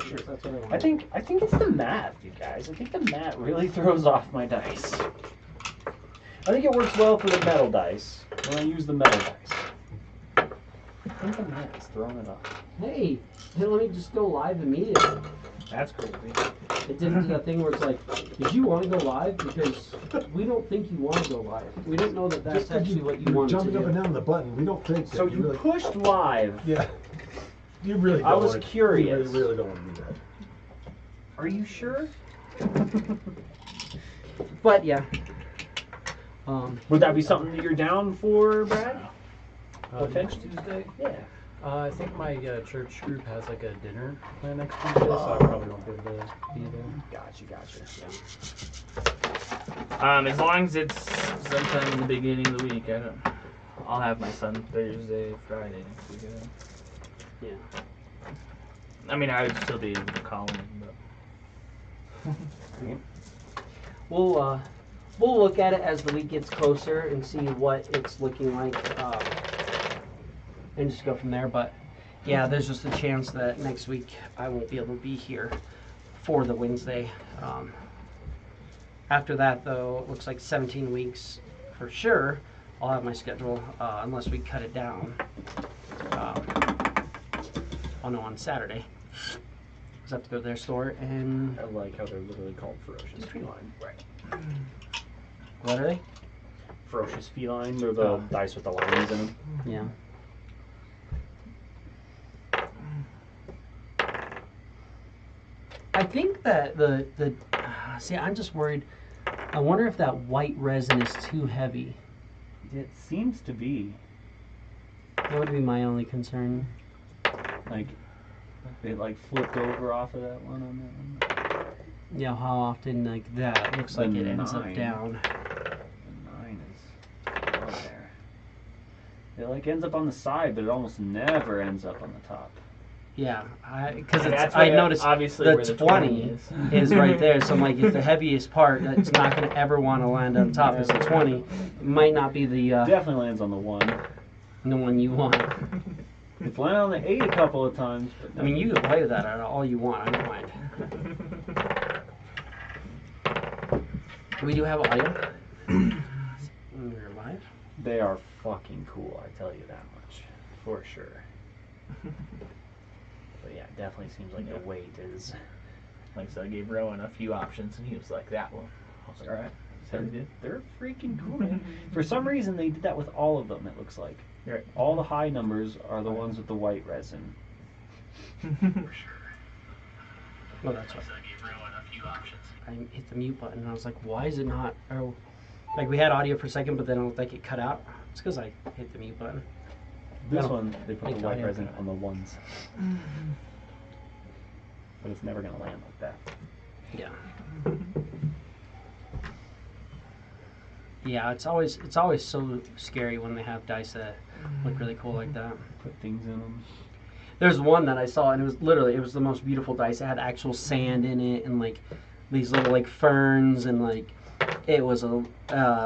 sure. That's what I want. I think it's the mat, you guys. I think the mat really throws off my dice. I think it works well for the metal dice when I use the metal dice. I think the mat is throwing it off. Hey, let me just go live immediately. That's crazy. It didn't do that thing where it's like, did you want to go live? Because we don't think you want to go live. We don't know that that's actually what you want to do. Jumping up and down the button. We don't think that. So you really pushed live. Yeah. You really don't I was want to, curious. You really don't want to do that. Are you sure? But yeah. Would that be something that you're down for, Brad? Next Tuesday? Yeah. I think my church group has like a dinner planned next Tuesday, so I probably won't be able to be there. Gotcha. As long as it's sometime in the beginning of the week, I'll have my son Thursday, Friday next week. Yeah. I mean, I would still be able to call in, but We'll look at it as the week gets closer and see what it's looking like, and just go from there. But yeah, there's just a chance that next week I won't be able to be here for the Wednesday. After that, though, it looks like 17 weeks for sure. I'll have my schedule unless we cut it down. Oh no, on Saturday. I have to go to their store and. I like how they're literally called ferocious feline. Right. What are they? Ferocious feline. They're the dice with the lines in them. Yeah. I think that the see, I'm just worried. I wonder if that white resin is too heavy. It seems to be. That would be my only concern. Like, it like flipped over off of that one on that one. Yeah, how often like that looks like it ends up 9. down. The 9 is on there. It like ends up on the side, but it almost never ends up on the top. Yeah, because that's I where noticed obviously the where the 20 is right there. So I'm like, it's the heaviest part that's not going to ever want to land on top. Is the 20. It might not be the Definitely lands on the 1. the one you want. It's landed on the 8 a couple of times. But I mean, you can play with that all you want. I don't mind. We do have audio. We're live. They are fucking cool, I tell you that much. For sure. But yeah, it definitely seems like the weight is... like so I gave Rowan a few options, and he was like, that one. I was like, all right. They're freaking cool, man. For some reason, they did that with all of them, it looks like. Right. All the high numbers are the ones with the white resin. For sure. Well, that's right. So I gave Rowan a few options. I hit the mute button and I was like, why is it not? Oh, like we had audio for a second, but then it looked like it cut out. It's because I hit the mute button. This That'll one, they put make the white audio resin good. on the ones. But it's never going to land like that. Yeah. Yeah, it's always so scary when they have dice that look really cool like that. Put things in them. There's one that I saw and it was the most beautiful dice. It had actual sand in it and like these little like ferns and like it was a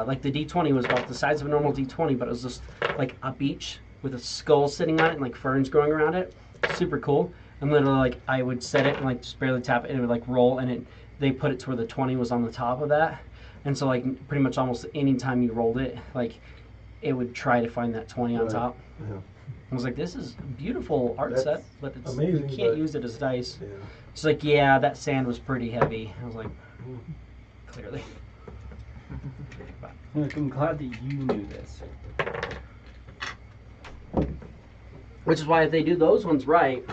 like the D20 was about the size of a normal D20, but it was just like a beach with a skull sitting on it and like ferns growing around it. Super cool. And literally like I would set it and like just barely tap it and it would like roll and they put it to where the 20 was on the top of that. And so like pretty much almost any time you rolled it, like it would try to find that 20 on top. Yeah. I was like, this is a beautiful art That's set, but it's, amazing, you can't but- use it as dice. Yeah. She's like, yeah, that sand was pretty heavy. I was like, clearly. Look, I'm glad that you knew this. Which is why if they do those ones right,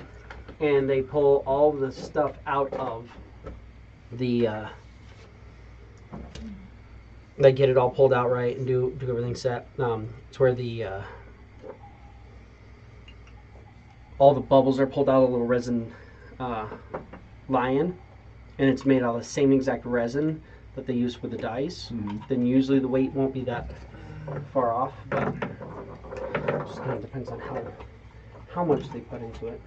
and they pull all the stuff out of the, they get it all pulled out right and do everything set. It's where the all the bubbles are pulled out of the little resin lion, and it's made out of the same exact resin that they use for the dice. Then usually the weight won't be that far off, but it just kind of depends on how much they put into it.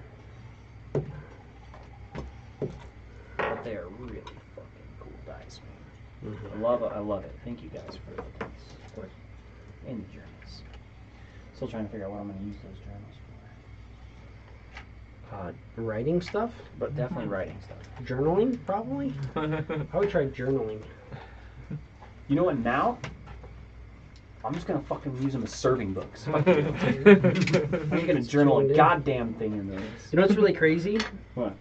But they are really fucking cool dice, man. I love it. Thank you guys for the dice. Of course. And the journals. Still trying to figure out what I'm going to use those journals Writing stuff, but definitely writing stuff. journaling, probably. I would try journaling. You know what? Now, I'm just gonna fucking use them as serving books. I ain't gonna journal a goddamn thing in those. You know what's really crazy? What?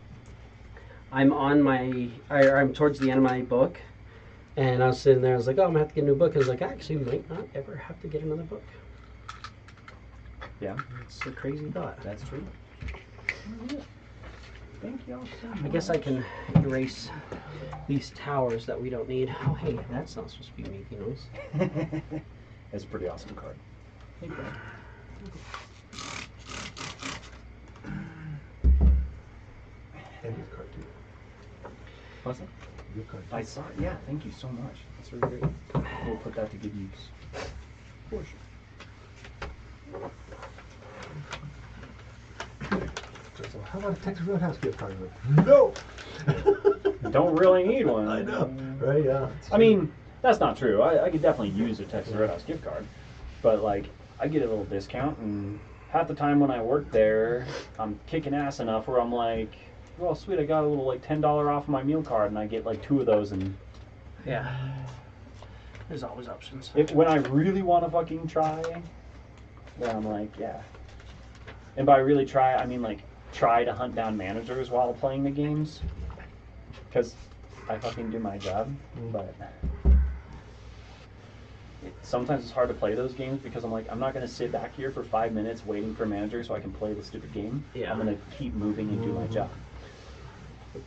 I'm I'm towards the end of my book, and I was sitting there. I was like, "Oh, I'm gonna have to get a new book." I was like, "I actually might not ever have to get another book." Yeah, It's a crazy thought. that's true. Thank you all so much. I guess I can erase these towers that we don't need. Oh, hey, that's not supposed to be making noise. That's a pretty awesome card. Thank you. And gift card too. What's that? Gift card. I saw it. Yeah, thank you so much. That's really great. We'll put that to good use. For sure. So how about a Texas Roadhouse gift card? No. Don't really need one. I know, right? Yeah. it's I mean, that's not true. I could definitely use a Texas Roadhouse gift card, but like I get a little discount, and half the time when I work there, I'm kicking ass enough where I'm like, well, sweet, I got a little like $10 off my meal card, and I get like 2 of those. And Yeah. There's always options. when I really want to fucking try, then I'm like, yeah. And by really try, I mean like try to hunt down managers while playing the games, because I fucking do my job, but sometimes it's hard to play those games because I'm like, I'm not going to sit back here for 5 minutes waiting for a manager so I can play the stupid game. Yeah. I'm going to keep moving and do my job.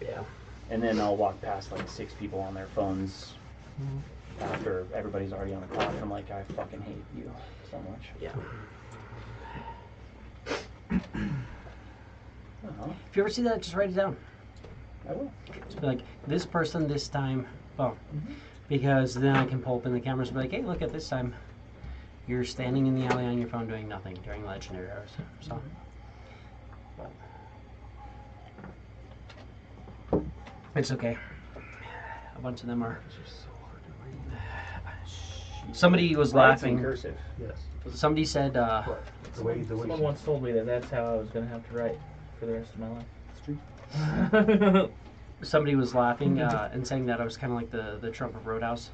Yeah. And then I'll walk past like 6 people on their phones after everybody's already on the clock. I'm like, I fucking hate you so much. Yeah. Uh-huh. If you ever see that, just write it down. I will. Just be like, this person this time. Oh. Because then I can pull up in the cameras and be like, hey, look at this time. You're standing in the alley on your phone doing nothing during legendary hours. So. It's okay. A bunch of them are. Somebody was Writes in laughing. cursive. Yes. Somebody said, The way Someone once told me that that's how I was going to have to write for the rest of my life. It's true. somebody was laughing and saying that I was kind of like the Trump of Roadhouse.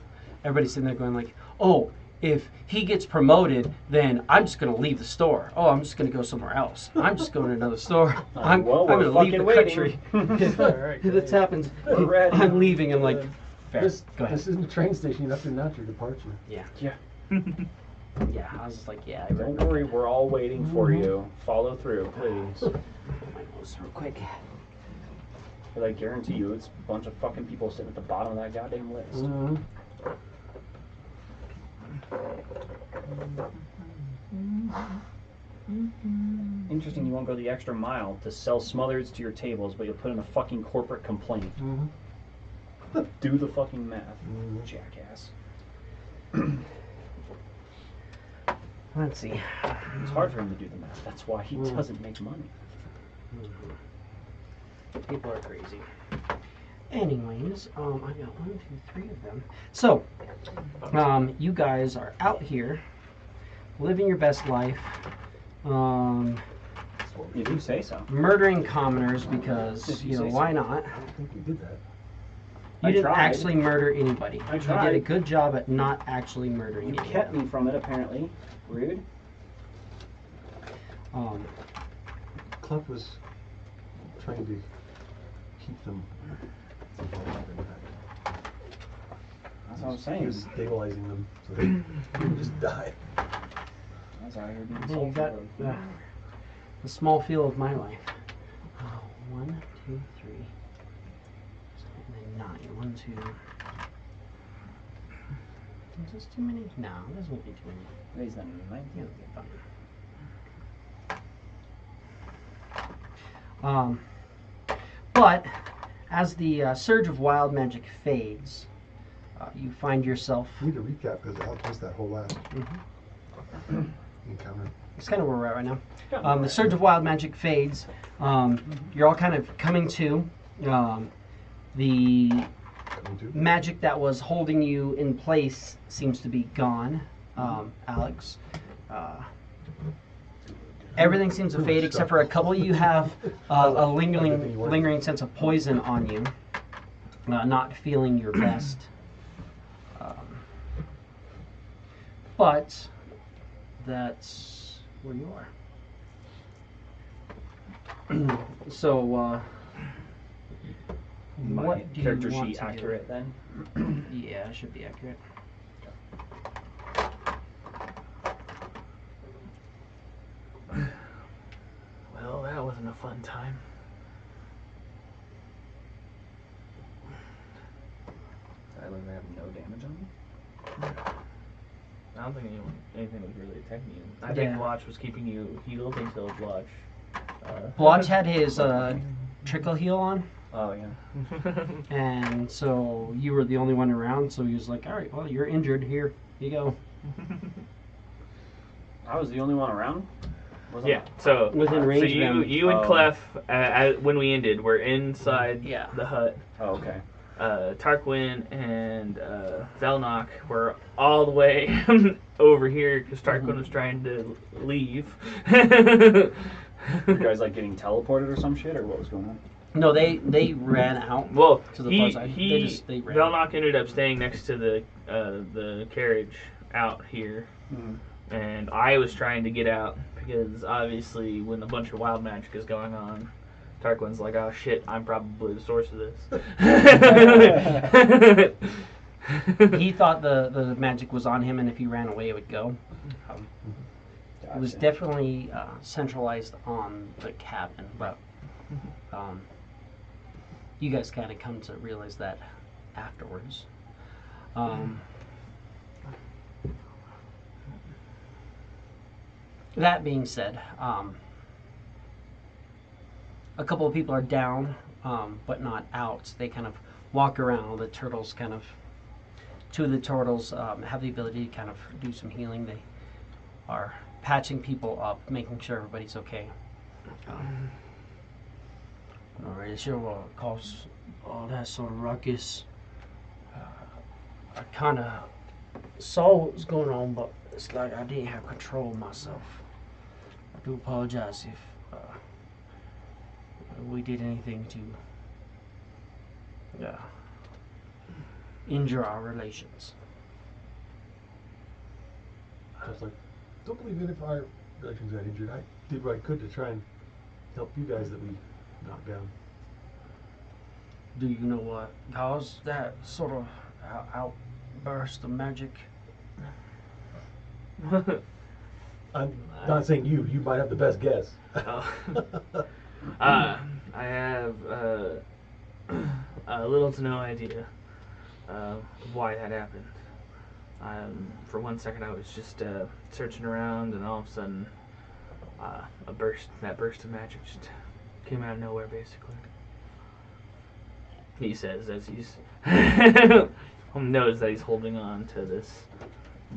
Everybody's sitting there going like, oh, if he gets promoted, then I'm just going to leave the store. Oh, I'm just going to go somewhere else. I'm just going to another store. I'm well, going we're to leave the fucking country. Alright, This happens. We're ready. I'm leaving. I'm like, fair. This, Go ahead. this isn't a train station. You have to announce your departure. Yeah. Yeah. Yeah, I was just like, yeah. Don't worry, we're all waiting for you. Follow through, please. My nose real quick. But I guarantee you, it's a bunch of fucking people sitting at the bottom of that goddamn list. Mm-hmm. Interesting, you won't go the extra mile to sell Smothers to your tables, but you'll put in a fucking corporate complaint. Mm-hmm. Do the fucking math, Mhm. jackass. Let's see. It's hard for him to do the math. That's why he Mm. doesn't make money. People are crazy. Anyways, I got 1, 2, 3 of them. So, you guys are out here living your best life, You do say so. murdering commoners because, you know, why not? I don't think we did that. You I didn't tried. actually murder anybody. I You did a tried. good job at not actually murdering You anybody. kept me from it, apparently. Rude. Clef was trying to keep them from falling off impact. That's what I'm He saying. was stabilizing them so they didn't just die. That's how I heard being Yeah, you sold got for. the small feel of my life. 1, 2, 3. And then 9. 1, 2. Is this too many? No, this won't be too many. Raise them to 9. Yeah, it'll be fine. But as the surge of wild magic fades, you find yourself. We need to recap because Alex missed that whole last encounter. It's kind of where we're at right now. The surge of wild magic fades. You're all kind of coming to. The Coming to. magic that was holding you in place seems to be gone, Alex. Everything seems to fade except for a couple. You have a lingering sense of poison on you. Not feeling your best. But that's where you are. So, My what do character you want sheet to accurate then? do? Yeah, it should be accurate. Well, that wasn't a fun time. I literally have no damage on me. I don't think anything was really attacking you. I Yeah. think Blotch was keeping you healed until Blotch. Blotch had his trickle heal on, Oh yeah. and so you were the only one around. So he was like, "All right, well, you're injured. Here you go." I was the only one around. Wasn't Yeah, so Within range of him. you and Oh. Clef, when we ended, were inside Yeah. the hut. I? Oh okay. Tarquin and Velnok were all the way over here because Tarquin was trying to leave. You guys like getting teleported or some shit, or what was going on? No, they ran out. Well, To the far side. They ran. Velnok ended up staying next to the carriage out here, and I was trying to get out because obviously when a bunch of wild magic is going on, Tarquin's like, oh shit, I'm probably the source of this. He thought the magic was on him, and if he ran away, it would go. It was Gotcha. definitely centralized on the cabin, but you guys kind of come to realize that afterwards. That being said, a couple of people are down, but not out. They kind of walk around. The turtles kind of, two of the turtles have the ability to kind of do some healing. They are patching people up, making sure everybody's okay. Not really sure what caused all that sort of ruckus. I kind of saw what was going on, but it's like I didn't have control of myself. I do apologize if we did anything to injure our relations. I was like, don't believe it if our relations got injured. I did what I could to try and help you guys that we knocked down. Do you know what caused that sort of outburst of magic? I'm not saying you. You might have the best guess. I have little to no idea why that happened. For one second, I was just searching around, and all of a sudden, that burst of magic just came out of nowhere, basically. He says as he's knows that he's holding on to this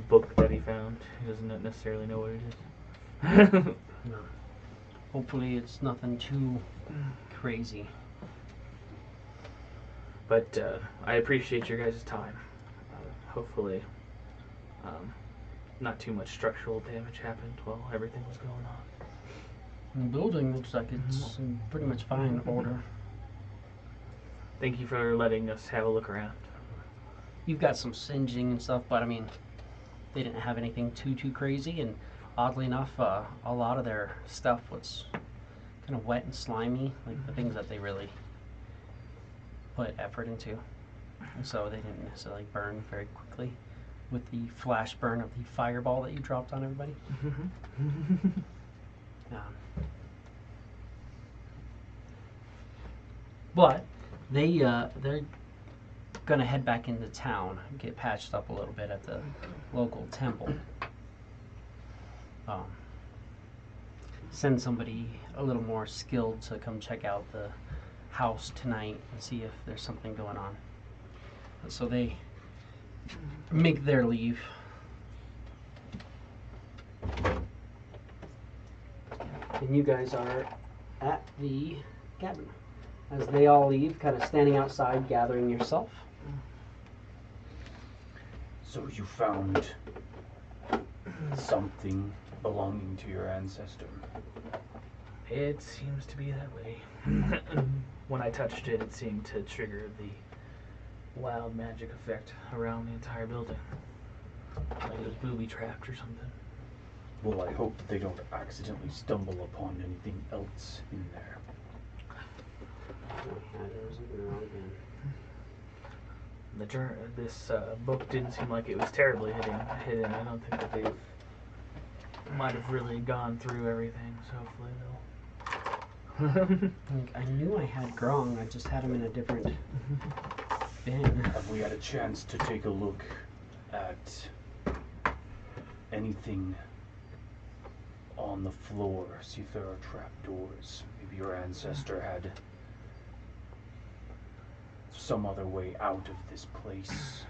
book that he found. He doesn't necessarily know what it is. No. Hopefully it's nothing too crazy. But I appreciate your guys' time. Hopefully, not too much structural damage happened while everything was going on. The building looks like it's in pretty much fine order. Thank you for letting us have a look around. You've got some singeing and stuff, but I mean, they didn't have anything too crazy, and oddly enough, a lot of their stuff was kind of wet and slimy, like the things that they really put effort into. And so they didn't necessarily burn very quickly with the flash burn of the fireball that you dropped on everybody. But they're gonna head back into town and get patched up a little bit at the local temple. Send somebody a little more skilled to come check out the house tonight and see if there's something going on. And so they make their leave. And you guys are at the cabin. As they all leave, kind of standing outside, gathering yourself. So you found something belonging to your ancestor. It seems to be that way. When I touched it, it seemed to trigger the wild magic effect around the entire building. Like it was booby-trapped or something. Well, I hope that they don't accidentally stumble upon anything else in there. This book didn't seem like it was terribly hidden. I don't think that they might have really gone through everything, so hopefully they'll... I knew I had Grong, I just had him in a different bin. Have we had a chance to take a look at anything on the floor? See if there are trapdoors. Maybe your ancestor had some other way out of this place.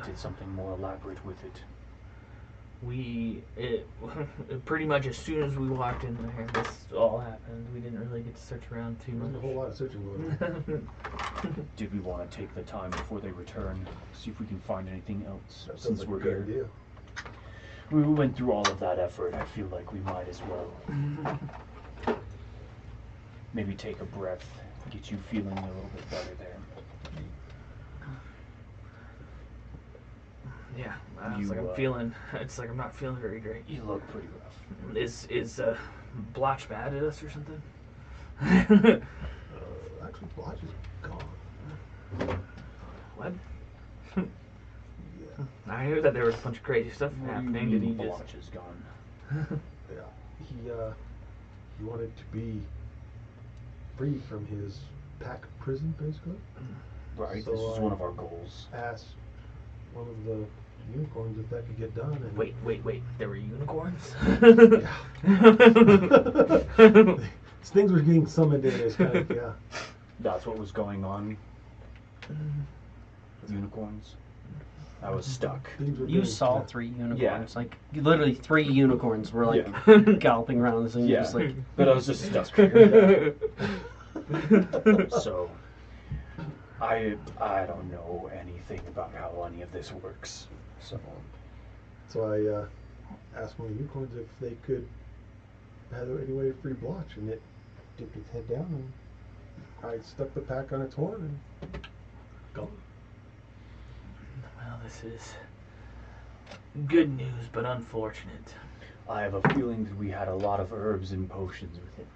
Did something more elaborate with it. Pretty much as soon as we walked in there, this all happened. We didn't really get to search around too There wasn't a much. whole lot of searching going on. Did we want to take the time before they return, see if we can find anything else That sounds since like we're a good here? idea. We went through all of that effort. I feel like we might as well. Maybe take a breath, get you feeling a little bit better there. Yeah, You, it's like I'm not feeling very great. You look pretty rough. Is Blotch mad at us or something? Actually, Blotch is gone. What? Yeah. I hear that there was a bunch of crazy stuff happening. Did he just... Blotch is gone? Yeah. He wanted to be free from his pack prison, basically. Right, So this was I one of our goals. Asked one of the unicorns if that could get done. And Wait. There were unicorns? Things were getting summoned in as kind of, yeah. That's what was going on with unicorns. I was stuck. Things were You getting- saw yeah. 3 unicorns, like literally 3 unicorns were like galloping around this thing, Yeah, just like but I was just stuck here. So, I don't know anything about how any of this works. So I asked one of the unicorns if they could have any way to free Blotch, and it dipped its head down, and I stuck the pack on its horn and gone. Well, this is good news, but unfortunate. I have a feeling that we had a lot of herbs and potions with it.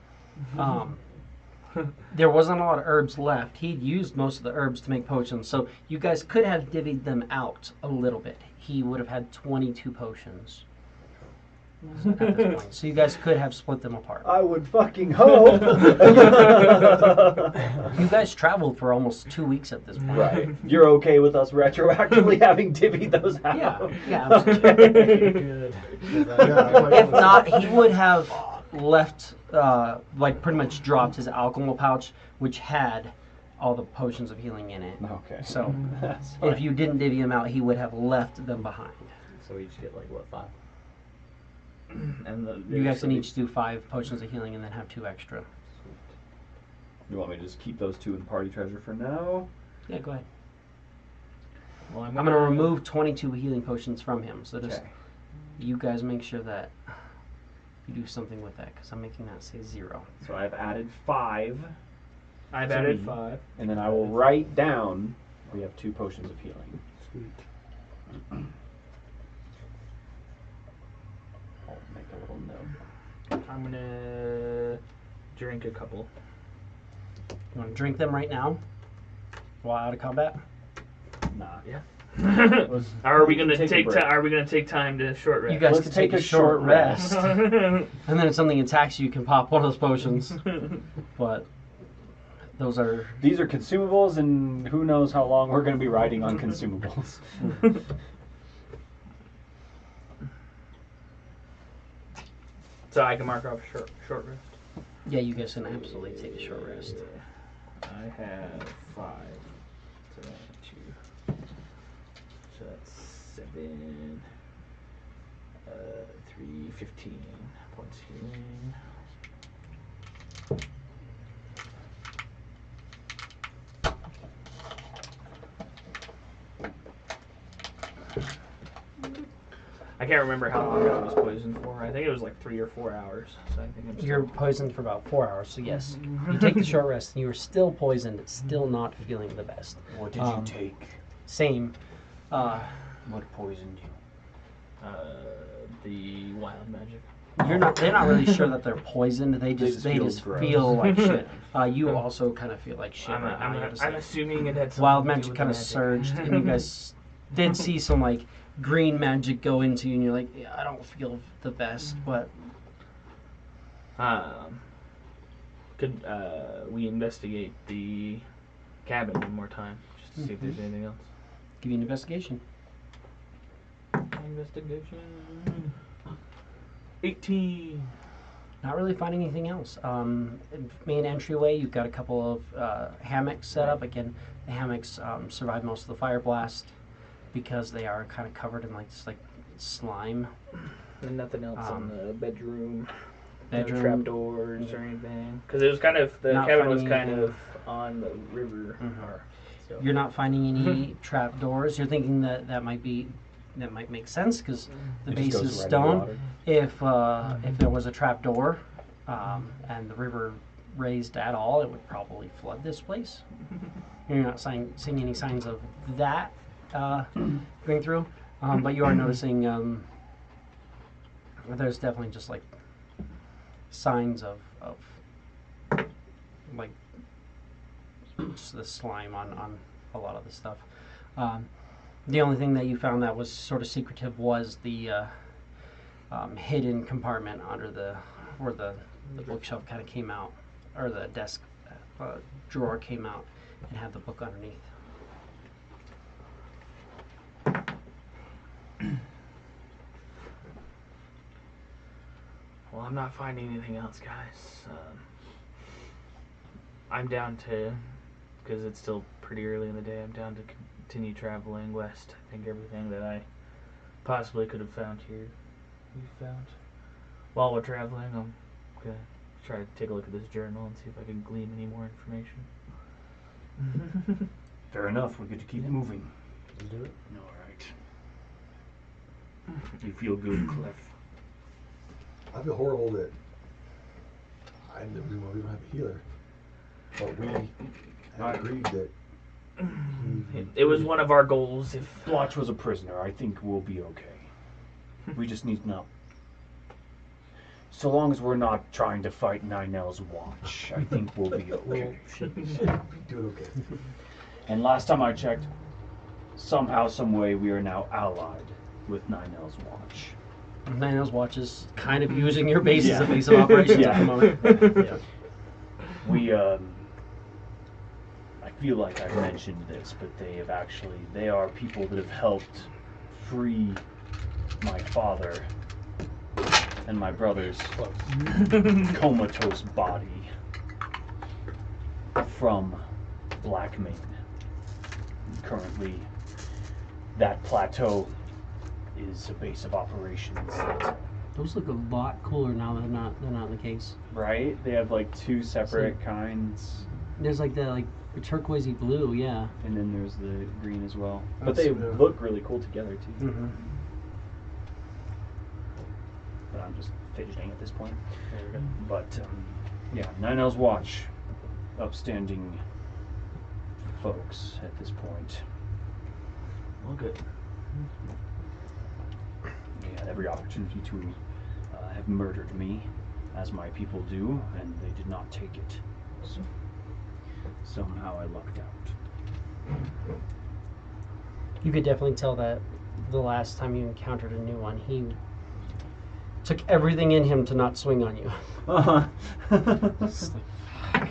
there wasn't a lot of herbs left. He'd used most of the herbs to make potions, so you guys could have divvied them out a little bit. He would have had 22 potions at this point, so you guys could have split them apart. I would fucking hope. You guys traveled for almost 2 weeks at this point. Right. You're okay with us retroactively having divvied those out? Yeah, absolutely. Good. If not, he would have left, like pretty much dropped his alchemical pouch, which had all the potions of healing in it. Okay. So, That's if you didn't divvy them out, he would have left them behind. So we each get like what, 5? And You guys can each do 5 potions of healing and then have 2 extra. You want me to just keep those 2 in party treasure for now? Yeah, go ahead. Well, I'm going to remove 22 healing potions from him, so just Okay. you guys make sure that you do something with that, because I'm making that say 0. So I've added 5, I've to added me. 5. and then I will write down we have 2 potions of healing. Sweet. I'll make a little note. I'm gonna drink a couple. You want to drink them right now? While out of combat? Nah. Yeah. Let's Are we gonna take a break. Are we gonna take time to short rest? You guys Let's can take take a a short short rest. rest. And then if something attacks you, you can pop one of those potions. But those are... These are consumables, and who knows how long we're going to be riding on consumables. So I can mark off a short rest. Yeah, you guys can absolutely take a short rest. I have 5. So that's 2. So that's 7. 3, 15 points healing. I can't remember how long I was poisoned for. I think it was like 3 or 4 hours. So I think I'm still... You're poisoned for about 4 hours, so yes. You take the short rest, and you are still poisoned, still not feeling the best. What did you take? Same. What poisoned you? The wild magic. They're not really sure that they're poisoned. They just feel like shit. You also kind of feel like shit. I'm assuming it had something wild to do magic with kind of the magic. surged, and you guys did see some like green magic go into you, and you're like, yeah, I don't feel the best, but Could we investigate the cabin one more time, just to see if there's anything else? give you an investigation. Investigation. 18. Not really finding anything else. Main entryway, you've got a couple of hammocks set up. Again, the hammocks survive most of the fire blast because they are kind of covered in like this like slime. And nothing else on the bedroom. Bedroom. No trapdoors or anything. Because it was kind of the Not cabin was finding kind anything. of on the river. So. You're not finding any trap doors. You're thinking that might make sense because the It base just is goes right in the stone. water. If there was a trap door and the river raised at all, it would probably flood this place. You're not seeing any signs of that going through, but you are noticing there's definitely just like signs of like just the slime on a lot of the stuff. The only thing that you found that was sort of secretive was the hidden compartment under where the bookshelf kind of came out, or the desk drawer came out and had the book underneath. Well, I'm not finding anything else, guys. I'm down to, because it's still pretty early in the day, I'm down to continue traveling west. I think everything that I possibly could have found here, we found. While we're traveling, I'm going to try to take a look at this journal and see if I can glean any more information. Fair enough. We're good to keep moving. Let's do it. All right. You feel good, Cliff? I feel horrible that I'm the reason why we don't have a healer. But we had agreed that It was one of our goals. If Blotch was a prisoner. I think we'll be okay. We just need to know. So long as we're not trying to fight Ninel's watch, I think we'll be okay. should be doing okay. And last time I checked, somehow, some way, we are now allied with Ninel's watch. Ninel's watch is kind of using your base as a Yeah. base of operations Yeah. at the moment. Yeah. We, I feel like I've mentioned this, but they are people that have helped free my father and my brother's comatose body from Blackmane. Currently, that plateau is a base of operations. Those look a lot cooler now that they're not in the case. Right? They have like two separate kinds, There's like the turquoisey blue, yeah. and then there's the green as well. But But they they look really cool together too. Mm-hmm. But I'm just fidgeting at this point. But yeah, Ninel's watch, upstanding folks at this point. well, good. They had every opportunity to have murdered me, as my people do, and they did not take it. So somehow I lucked out. You could definitely tell that the last time you encountered a new one, he took everything in him to not swing on you. Uh-huh. It's like, fuck.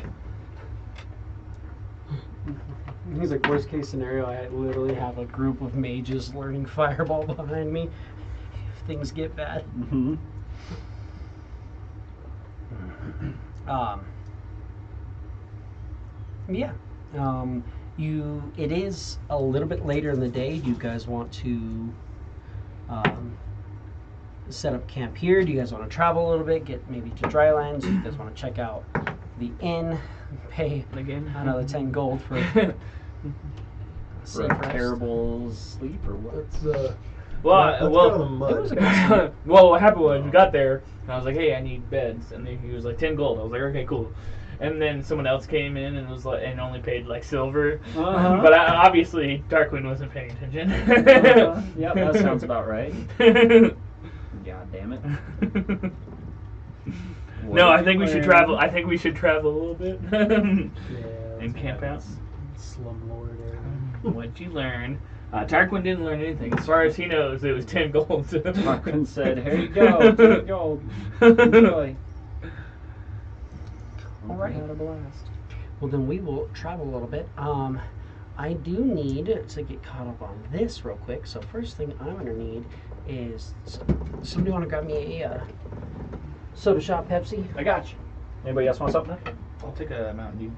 He's like, worst case scenario, I literally have a group of mages learning fireball behind me if things get bad. Mm-hmm. Yeah. It is a little bit later in the day. Do you guys want to set up camp here? Do you guys want to travel a little bit, get maybe to Drylands? Do you guys want to check out the inn, pay Again? another 10 gold for For safe a rest? terrible sleep or what? Well, Let's go to the mud. well, what happened was we got there, and I was like, "Hey, I need beds," and he was like 10 gold. I was like, "Okay, cool." And then someone else came in and was like, and only paid like silver. But obviously, Darkwing wasn't paying attention. Yep, that sounds about right. God damn it. No, I think we should travel. I think we should travel a little bit and camp out. Slumlord area. What'd you learn? Tarquin didn't learn anything. As far as he knows, it was 10 gold. Tarquin said, "Here you go, 10 gold. Enjoy." All right. Had a blast. Well, then we will travel a little bit. I do need to get caught up on this real quick. So first thing I'm gonna need is somebody want to grab me a soda shot Pepsi? I got you. Anybody else want something? I'll take a Mountain Dew.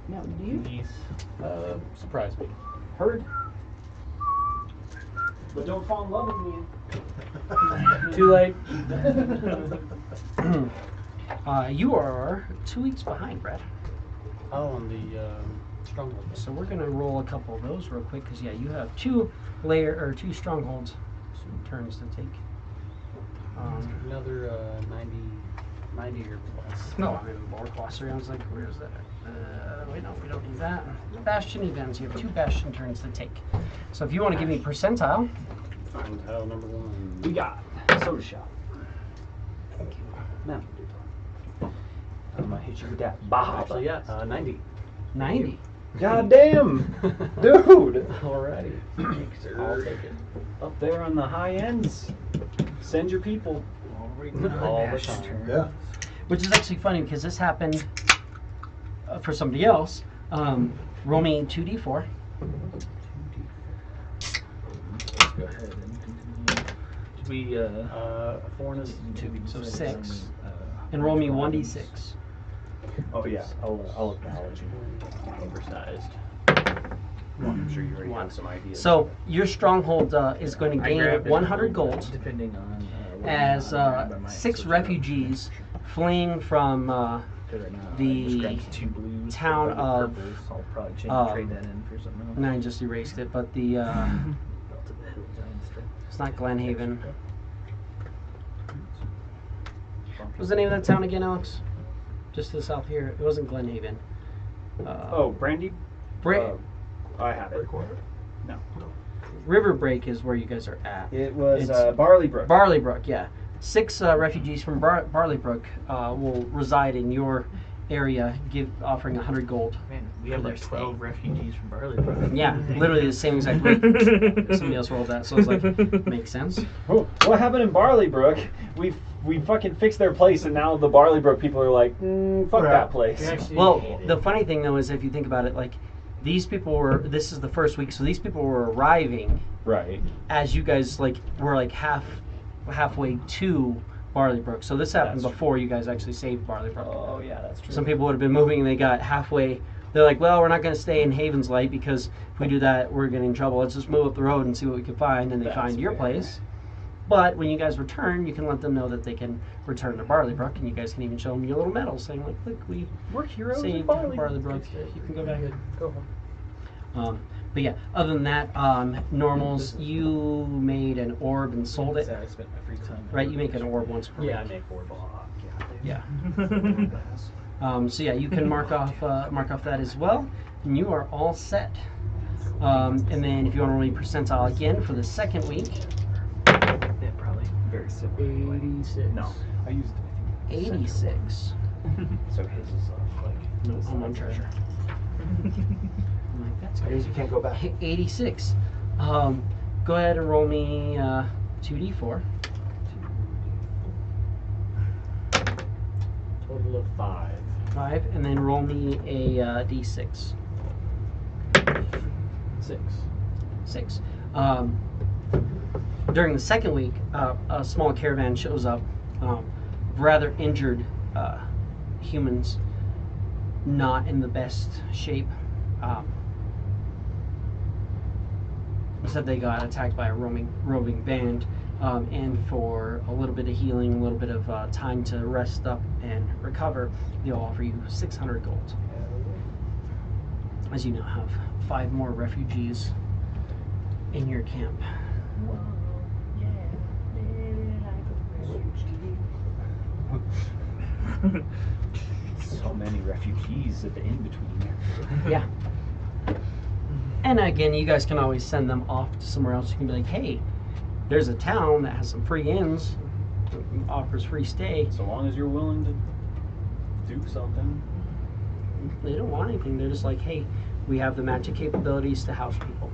Mountain Dew. Please. Surprise me. Heard. But don't fall in love with me. Too late. You are 2 weeks behind, Brad. Oh, on the stronghold. So we're gonna roll a couple of those real quick because you have two strongholds, some turns to take. Another 90 or plus. No, I mean more glossary. I was like, where is that? Wait, no, we don't need that. Bastion events. You have 2 bastion turns to take. So if you want to give me percentile. Tile number 1. We got soda shot. Thank you. Mountain Dew. I'm gonna hit you with that Baja. Actually, yeah, 90. 90. God damn, dude. Alrighty. I'll take it. Up there on the high ends. Send your people. All the time. Yeah. Which is actually funny because this happened for somebody else. Roll me 2d4. Let's go ahead and continue. Should we, 4 and a 2. So 6. And roll me 1d6. Oh yeah, I'll acknowledge you. Oversized. Well, I'm sure you already have some ideas. So your stronghold is going to I gain grabbed it 100 gold depending on as 6 refugees fleeing from the town of. I'll probably trade that in for something else. No, I just erased it, but the it's not Glenhaven. What was the name of that town again, Alex? Just to the south here. It wasn't Glenhaven. Brandy? I have it. No. River Break is where you guys are at. It was It's- Barley Brook. Barley Brook, yeah. 6 refugees from Barley Brook will reside in your area, offering 100 gold. Man, we have For like their 12 stay. refugees from Barley Brook. Yeah, literally the same exact rate. Somebody else rolled that, so I was like, makes sense. Oh, what happened in Barley Brook? We fucking fixed their place, and now the Barley Brook people are like, fuck Right. that place. Well, the funny thing though is if you think about it, like these people were. This is the first week, so these people were arriving Right. as you guys were halfway to Barley Brook. So this happened That's before you guys actually saved Barley Brook. Oh yeah, that's true. Some people would have been moving and they got halfway. They're like, well, we're not going to stay in Haven's Light because if we do that, we're getting in trouble. Let's just move up the road and see what we can find. And they That's find your fair. place. But when you guys return, you can let them know that they can return to Barley Brook, and you guys can even show them your little medal saying, like, look, we're heroes in in Barley Barley Brook. You can go back. Go home. But yeah, other than that, normals, you made an orb and sold it. I spent my free time. Right, you make an orb once per Yeah, I week. make 4 blocks. Yeah. So yeah, you can mark off that as well, and you are all set. And then if you want to roll me percentile again for the second week, Yeah, probably. Very similar. 86. No, I used 86. so his is like. No, I'm on treasure. I'm like, that's I guess crazy. you can't go back. 86. Go ahead and roll me 2d4. Total of 5. 5, and then roll me a d6. 6. 6. During the second week, a small caravan shows up, rather injured humans, not in the best shape. Instead, they got attacked by a roving band, and for a little bit of healing, a little bit of time to rest up and recover, they'll offer you 600 gold. As you now have 5 more refugees in your camp. So many refugees at the in-between. Yeah. And again, you guys can always send them off to somewhere else. You can be like, hey, there's a town that has some free inns, offers free stay. So long as you're willing to do something. They don't want anything. They're just like, hey, we have the magic capabilities to house people.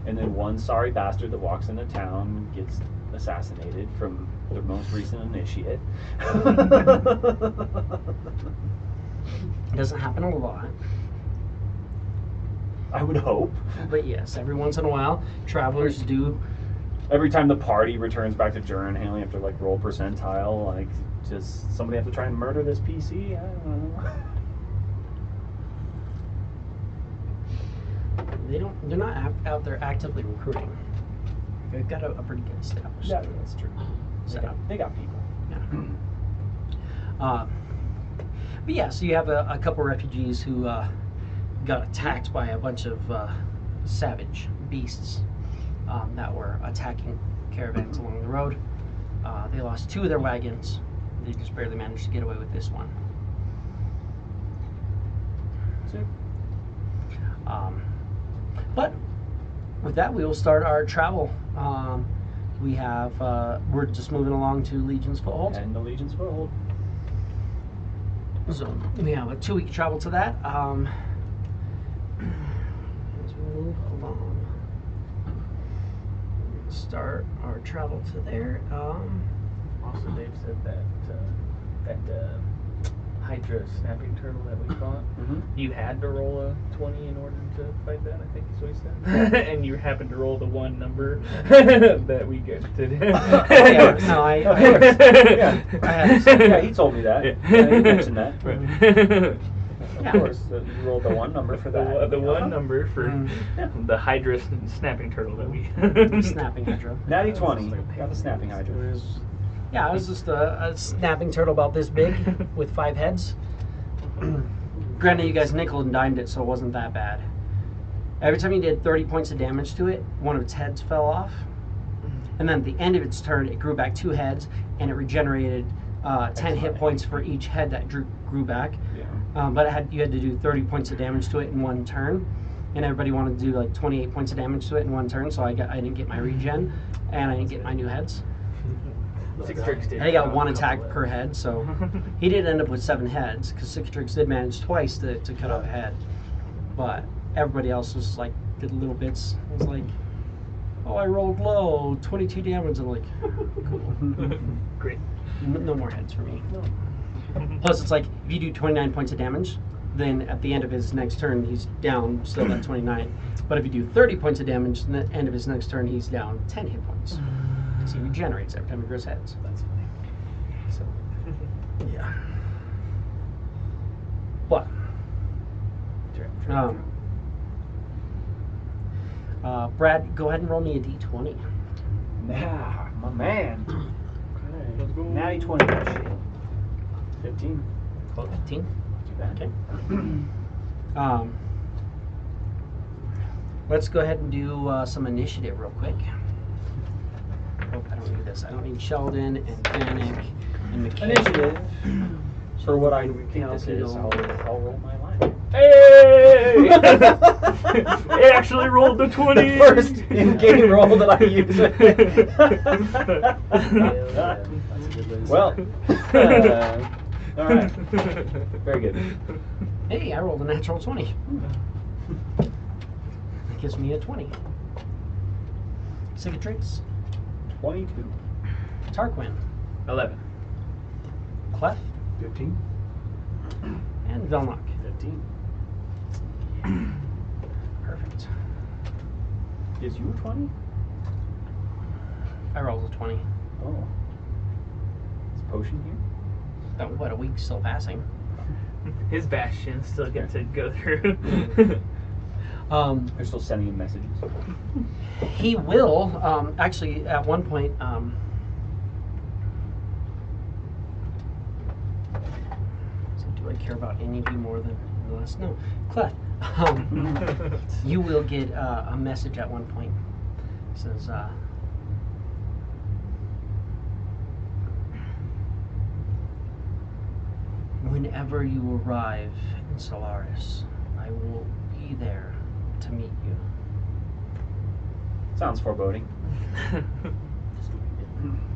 And then one sorry bastard that walks into town gets assassinated from the most recent initiate. It doesn't happen a lot. I would hope. But yes, every once in a while, travelers do. Every time the party returns back to Jernhale, you have to like roll percentile. Like, does somebody have to try and murder this PC? I don't know. They're not out there actively recruiting. They've got a pretty good established Yeah, that's true. setup. They got people. Yeah. But yeah, so you have a couple refugees who got attacked by a bunch of savage beasts that were attacking caravans along the road. They lost 2 of their wagons. They just barely managed to get away with this one. But with that, we will start our travel. We have we're just moving along to Legion's Foothold. And the Legion's Foothold. So we have a 2-week travel to that. As we move along, start our travel to there. Also, Dave said that Hydra snapping turtle that we fought, you had to roll a 20 in order to fight that, I think is what he said. And you happened to roll the 1 number that we get to do. Yeah, no, I Yeah, he told me that. Yeah, he mentioned that. Yeah. Of course, you rolled the 1 number for that. The 1 number for the Hydra snapping turtle that we... Snapping Hydra. Natty 20. Got the snapping Hydra. Yeah, it was just a snapping turtle about this big with 5 heads. Granted, you guys nickel and dimed it, so it wasn't that bad. Every time you did 30 points of damage to it, one of its heads fell off. And then at the end of its turn, it grew back 2 heads, and it regenerated 10 hit points for each head that grew back. Yeah. But you had to do 30 points of damage to it in 1 turn. And everybody wanted to do like 28 points of damage to it in 1 turn, so I didn't get my regen, and I didn't get my new heads. And he got 1 attack per head, so he did end up with 7 heads, because Cicatrix did manage twice to cut off a head. But everybody else was like, did little bits. It was like, oh, I rolled low, 22 damage. I'm like, cool. Great. No more heads for me. Plus, it's like, if you do 29 points of damage, then at the end of his next turn, he's down still at 29. But if you do 30 points of damage, at the end of his next turn, he's down 10 hit points. So he regenerates every time he grows heads. That's funny. So, yeah. But, Brad, go ahead and roll me a d20. Nah, my man. Okay, let's go. Natty 20. That shit. 15. 15. Too bad. Okay. Let's go ahead and do some initiative real quick. Oh, I don't need this. I don't need Sheldon and Panic and McKay. Initiative. For what I think Yeah, this okay, is, no. I'll roll my line. Hey! It actually rolled the 20! The first in-game roll that I used. Well, all right. Very good. Hey, I rolled a natural 20. That gives me a 20. Cicatrix, 22. Tarquin, 11. Clef, 15. and Velnock. 15. Perfect. Is you 20? I rolled a 20. Oh. Is potion here? Oh, what, a week still passing. His bastion still got to go through. They're still sending him messages. He will, actually, at one point, so do I care about any of you more than the last? No. Clef, you will get a message at one point. It says, Whenever you arrive in Solaris, I will be there to meet you. Sounds foreboding.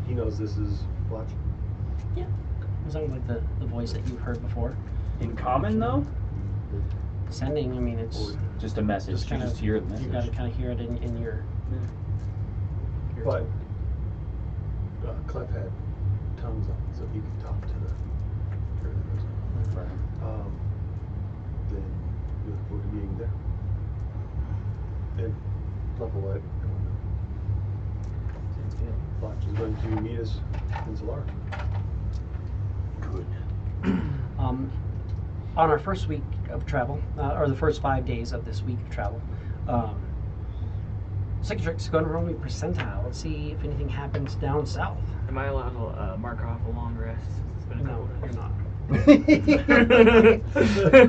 He knows this is Fletch. It sounds like the voice that you've heard before. In common, though? Sending, I mean, it's Just a message. Just You kind just of- hear the you message. gotta kind of hear it in your. But Clef had tongues on, so he could talk to the critters. Then we look forward to meeting there. And Clef will let everyone know. Sounds good. Fletch is going to meet us in Solar. Good. On our first week of travel, or the first 5 days of this week of travel, Cicatrix, go and roll me percentile. Let's see if anything happens down south. Am I allowed to mark off a long rest? It's been a No, couple you're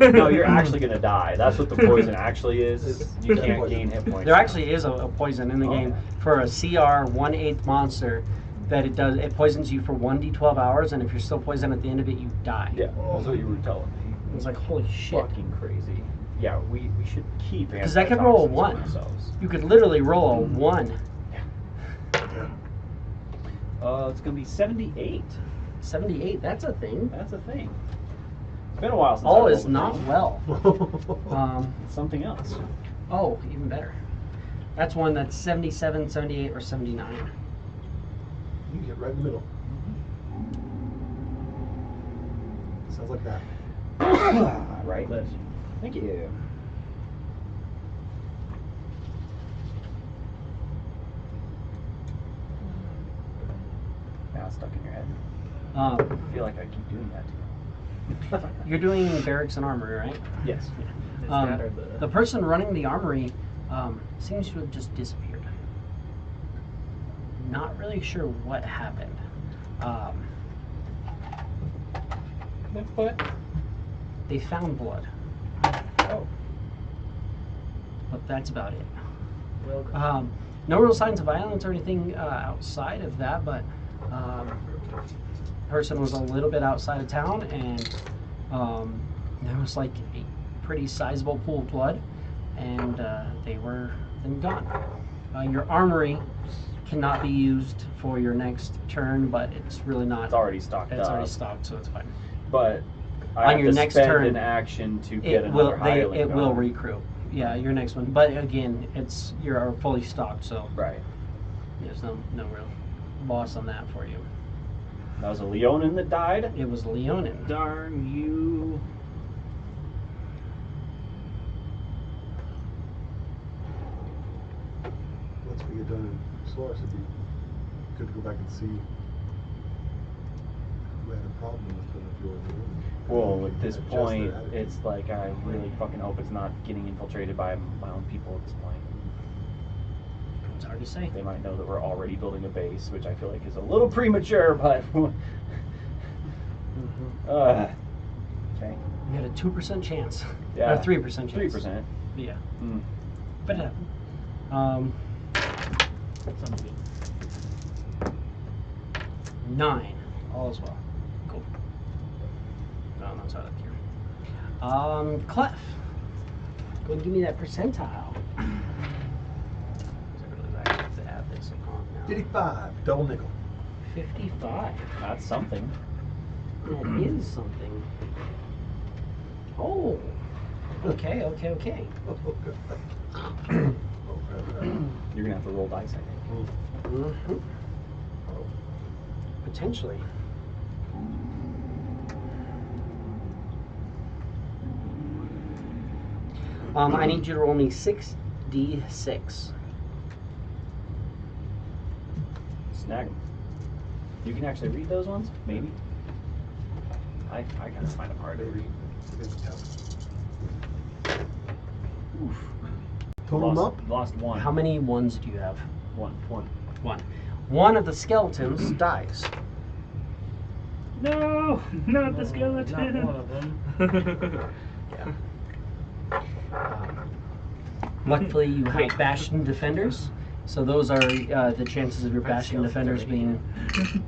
not. No, you're actually gonna die. That's what the poison actually is. You It's can't poison. gain hit points. There actually is a poison in the Oh. game for a CR 1/8 monster that it poisons you for 1d12 hours, and if you're still poisoned at the end of it, you die. Yeah, that's what you were telling me. It was like, holy shit. Fucking crazy. Yeah, we should keep. Because I could roll a antitoxins 1. for ourselves. You could literally roll a 1. It's gonna be 78. 78, that's a thing. That's a thing. It's been a while since. All I is rolled a not thing. well. It's something else. Oh, even better. That's one that's 77, 78, or 79. You get right in the middle. Sounds like that. Right. Bless Thank you. Now it's stuck in your head. Um, I feel like I keep doing that to you. you're doing barracks and armory, right? Yes. Is Um, that or The person running the armory seems to have just disappeared. Not really sure what happened. But they found blood. Oh. But that's about it. Well, No real signs of violence or anything outside of that, but person was a little bit outside of town, and there was like a pretty sizable pool of blood, and they were then gone. Your armory cannot be used for your next turn, but it's really not. It's already stocked It's up. already stocked, so it's fine. But I On have your to next spend turn, an action to get It will. another hireling It will going. recruit. Yeah, your next one. But again, you're fully stocked, so Right. there's no real loss on that for you. That was a Leonin that died. It was Leonin. darn you. Once we get done in Source, it'd be good to go back and see who had a problem with the Fjord Moon. Well, at this Adjust point, their attitude. it's like I really fucking hope it's not getting infiltrated by my own people at this point. It's hard to say. They might know that we're already building a base, which I feel like is a little premature, but. Okay. You had a 2% chance. Yeah. Or 3% chance. 3%. Yeah. Hmm. But it happened. Sounds good. 9. All is well. Cool. No, that's out of here. Clef. Go and give me that percentile. I really like to add this on now. 55, double nickel. 55. That's something. That is something. Oh. Okay. Oh, crap. You're gonna have to roll dice, I think. Mm-hmm. Potentially. I need you to roll me 6d6. Snag 'em. You can actually read those ones? Maybe? I gotta find them hard to read. Oof. Total them up? Lost one. How many ones do you have? One. One. One of the skeletons dies. No, not the Not skeleton. one of them. Luckily, you have Bastion defenders, So those are the chances of your Bastion defenders being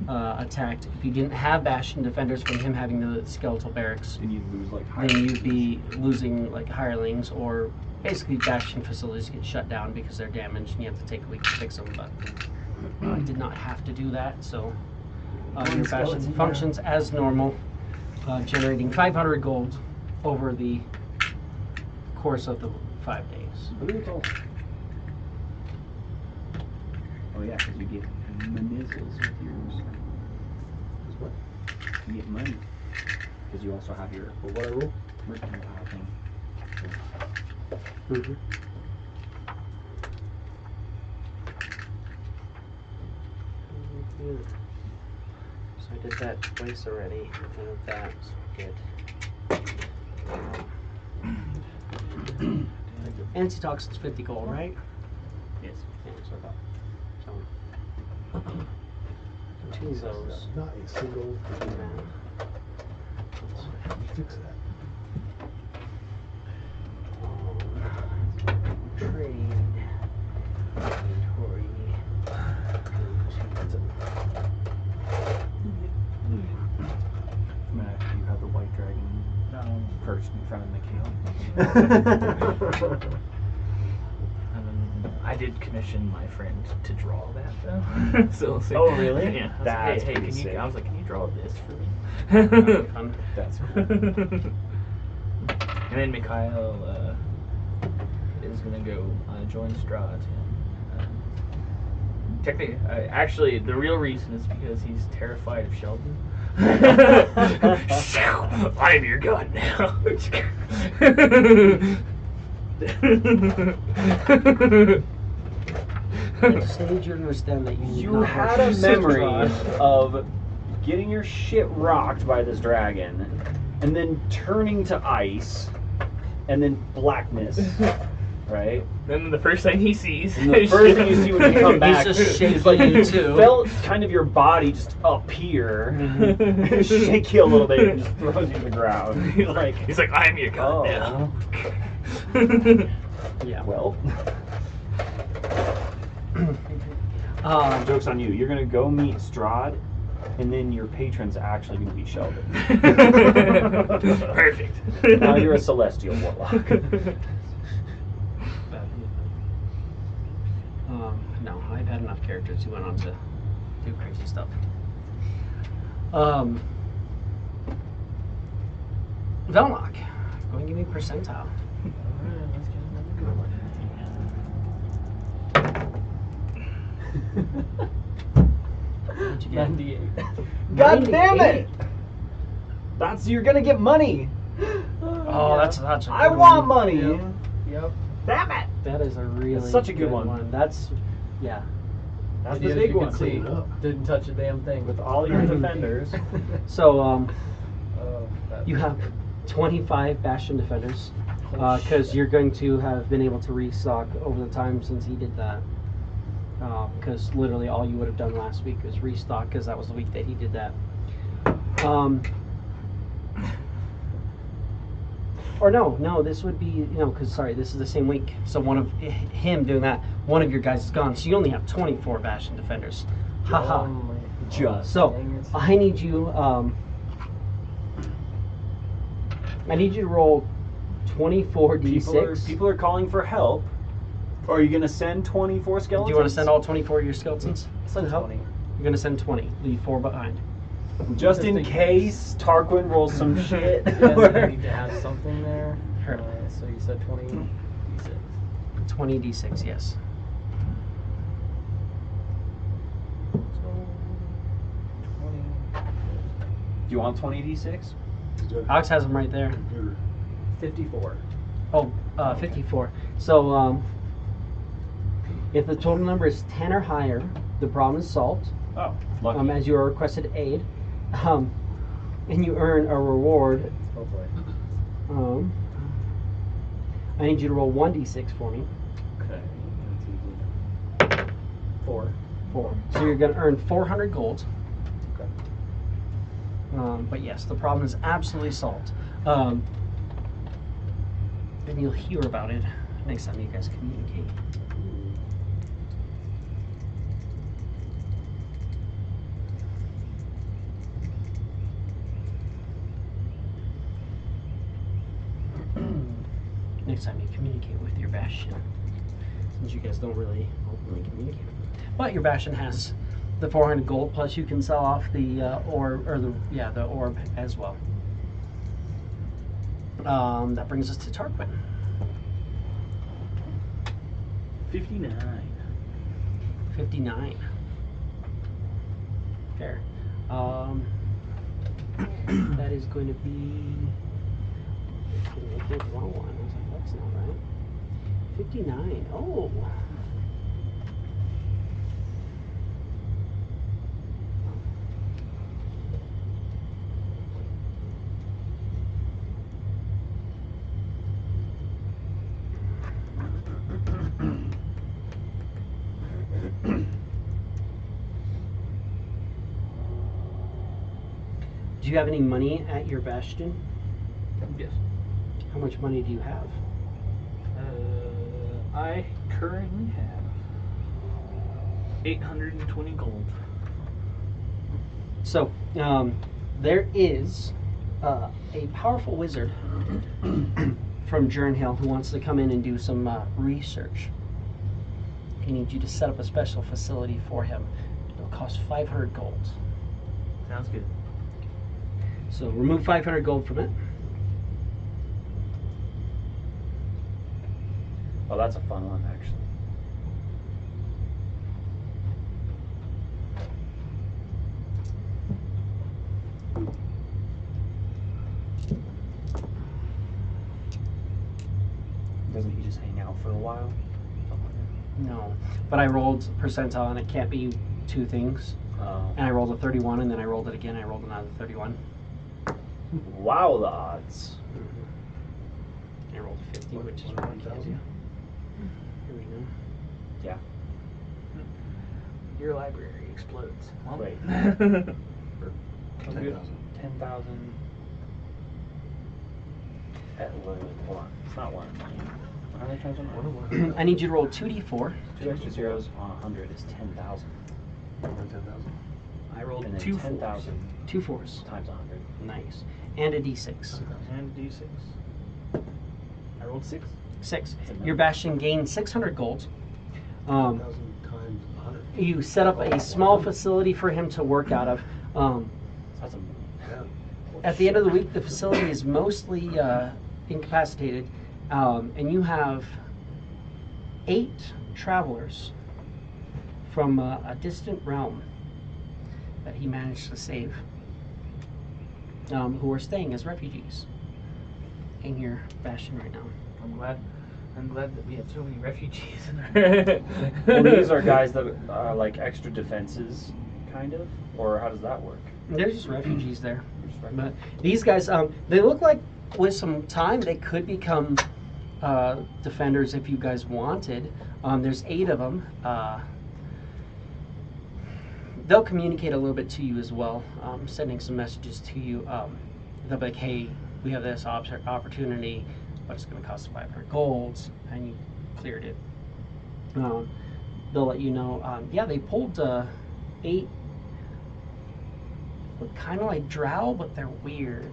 attacked. If you didn't have Bastion defenders from him having the skeletal barracks, Then you lose like then you'd be losing like hirelings, or basically Bastion facilities get shut down because they're damaged and you have to take a week to fix them. But I did not have to do that, so your Bastion functions as normal, generating 500 gold over the course of the 5 days. brutal. Oh yeah, because you get manizzles with yours. Is what? You get money. Because you also have your What I roll? mercantile thing. Mm-hmm. So I did that twice already. And that, so good. Antitoxin's 50 gold, right? Yes. Yeah, so about. So, two of those. Not a single. Fix that. Trade. Inventory. Matt, you have the white dragon perched in front of Mikhail. I did commission my friend to draw that though. So Oh, really? Yeah. I was That's like, hey, pretty can you? sick. I was like, can you draw this for me? Fun. That's cool. And then Mikhail is gonna go join Strahd. Technically, actually, the real reason is because he's terrified of Sheldon. I'm your god now. I just need you to understand that You not had watch a Sister memory Rod. of getting your shit rocked by this dragon, and then turning to ice, and then blackness, right? Then the first thing he sees, And the first thing you see when you come back just is shaking like you you too. felt kind of your body just up here, shake you a little bit, and just throws you to the ground. You're like, he's like, I'm your god oh, now. Yeah. well, Um, joke's on you. You're gonna go meet Strahd, and then your patron's actually gonna be Sheldon. Perfect. Now you're a celestial warlock. no, I've had enough characters who went on to do crazy stuff. Velnock, go and give me a percentile. What'd you get? 98. God damn it! 98. That's you're gonna get money. Oh, that's a good I one. want money. Yep. Yep. Damn it! That is a really That's such a good one. That's, yeah. That's Did the you- big you one. can see, Clean it up. didn't touch a damn thing. With all your defenders. So, Oh, you have 25 Bastion defenders, Holy because shit. you're going to have been able to restock over the time since he did that. Because literally all you would have done last week was restock, because that was the week that he did that. Or no, this would be, because sorry, this is the same week. So one of him doing that, one of your guys is gone. So you only have 24 Bastion defenders. Haha. Oh my- Just. So Dang it. I need you. I need you to roll 24 d6. People are calling for help. Are you gonna send 24 skeletons? Do you want to send all 24 of your skeletons? Send to help? 20. You're gonna send 20. Leave 4 behind. Just in Just in case Tarquin rolls some shit? Yeah, then I need to have something there. Sure. So you said 20. 20 d6, yes. So 20. Do you want 20d6? Alex has them right there. Computer. 54. Oh, 54. So, if the total number is 10 or higher, the problem is solved. Oh, lucky. As your requested aid, and you earn a reward. Hopefully. I need you to roll 1d6 for me. Okay. 4. 4. So you're going to earn 400 gold. Okay. But yes, the problem is absolutely solved. And you'll hear about it next time you guys communicate. next time you communicate with your Bastion. Since you guys don't really openly communicate. But your Bastion has the 400 gold, plus you can sell off the orb, or the orb as well. That brings us to Tarquin. 59. 59. Fair. That is going to be. I did the wrong one. I was like, that's not right. 59. Oh. Do you have any money at your Bastion? Yes. How much money do you have? I currently have 820 gold. So, there is a powerful wizard from Jernhill who wants to come in and do some research. He needs you to set up a special facility for him. It'll cost 500 gold. Sounds good. So remove 500 gold from it. Oh, that's a fun one, actually. Doesn't he just hang out for a while? No, but I rolled percentile and it can't be two things. And I rolled a 31 and then I rolled it again. I rolled another 31. Wow, the odds. I rolled 50, which is what I can't do. Here we go. Yeah. Your library explodes. Well, Wait. 10,000. 10,000. Hold on. It's not 1 million. How many times am I? I need you to roll 2d4. 2 extra zeros on 100 is 10,000. 10,000. I rolled And then two 10,000 2 fours. times 100. Nice. And a d6. and a d6. I rolled 6. 6. Your Bastion gained 600 gold. 10,000 times 100. You set up a small facility for him to work out of. That's a Yeah. At the end of the week, the facility is mostly incapacitated, and you have 8 travelers from a distant realm that he managed to save, who are staying as refugees in your Bastion right now. I'm glad that we have so many refugees in our. Well, these are guys that are like extra defenses, kind of? Or how does that work? There's just refugees there. But these guys, they look like with some time they could become defenders if you guys wanted. There's 8 of them. They'll communicate a little bit to you as well, sending some messages to you. They'll be like, hey, we have this opportunity, but it's going to cost 500 golds, and you cleared it. They'll let you know, yeah, they pulled 8, look kind of like drow, but they're weird.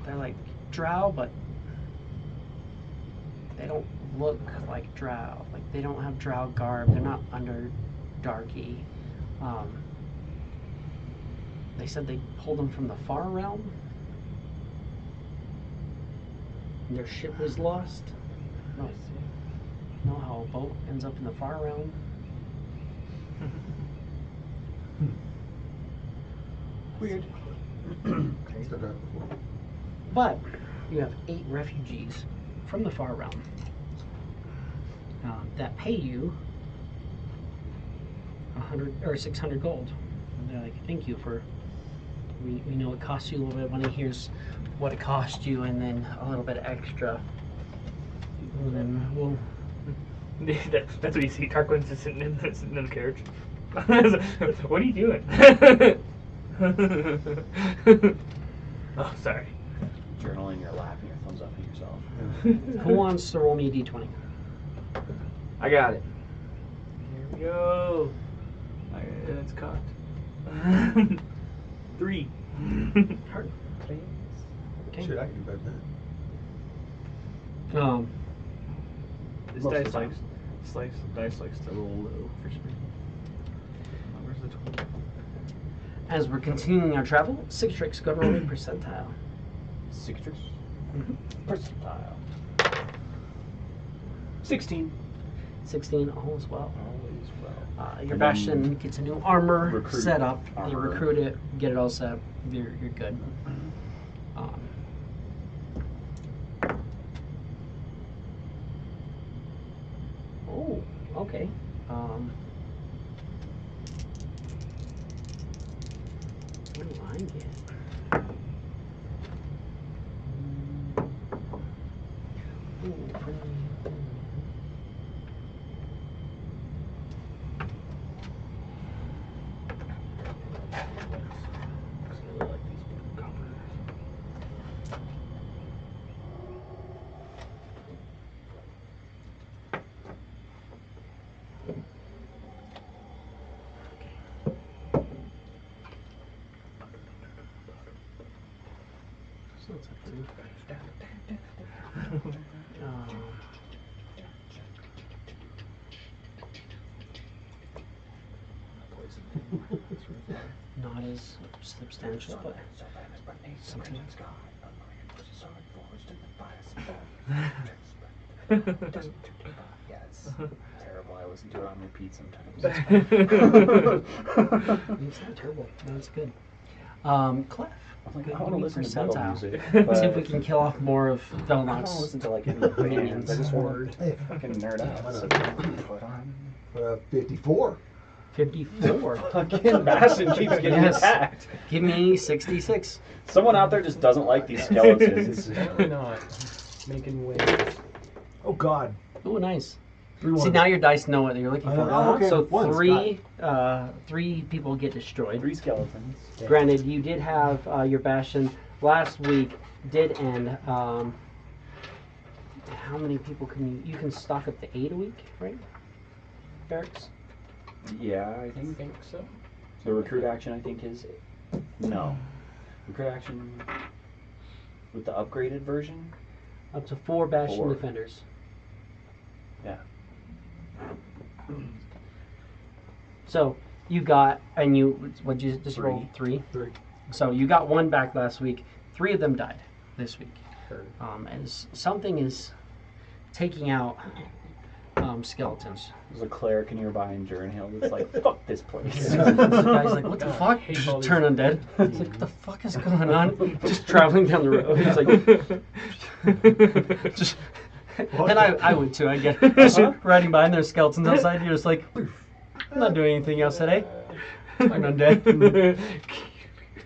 They're like drow, but they don't look like drow. Like, they don't have drow garb. They're not under darky. They said they pulled them from the far realm. And their ship was lost. No, know how a boat ends up in the far realm. Weird. Said that before. But you have 8 refugees from the far realm that pay you 100 or 600 gold. And they're like, thank you for. We know it costs you a little bit of money. Here's what it cost you, and then a little bit extra. And then we'll. That's what you see. Tarquin's just sitting in the carriage. What are you doing? Oh, sorry. Journaling, you're laughing, your thumbs up at yourself. Who wants to roll me a d20? I got it. Here we go. It's cocked. 3. Hard. Okay. Shit, I can do better than most of the time. Dice likes to roll low for speed. Where's the 20? As we're continuing our travel, six tricks go to roll a percentile. 6 tricks. Mm-hmm. Percentile. 16. 16, all is well. Always well. Your And Bastion gets a new armor recruit set up. You armor. recruit it, get it all set. You're good. Oh, okay. What do I get? I really like these covers. So it's up to you. Not as substantial, but something. Yeah, it's terrible. I listen to it on repeat sometimes. It's not terrible. No, it's good. Clef. I'm like, Good I want to movie listen to metal percentile. music. See if we can kill off more of I don't want to Velnox. listen to like any bands. I just want to fucking nerd out. So put on. 54. 54. Fucking Bastion keeps getting Yes. attacked. Give me 66. Someone out there just doesn't like these skeletons. Apparently not. Making waves. Oh God. Oh, nice. 3-1. See, now your dice know what you're looking I for. know. Oh, okay. So One's three people get destroyed. 3 skeletons. Granted, you did have your Bastion last week did end. How many people can you can stock up to 8 a week, right? Barracks. Yeah, I I think. think so. The recruit action, I think, is. No. Recruit action with the upgraded version? Up to 4 Bastion 4. defenders. Yeah. So you got, and you, what'd you just roll? 3? 3. So you got 1 back last week. 3 of them died this week. Heard. As something is taking out skeletons. There's a cleric nearby in Jernhill that's like, fuck this place. The guy's like, what the God, fuck? hate Just all these- turn undead. It's like, what the fuck is going on? Just traveling down the road. He's like, just. And I would too. I get riding by and there's skeletons outside. You're just like, I'm not doing anything else today. I'm undead.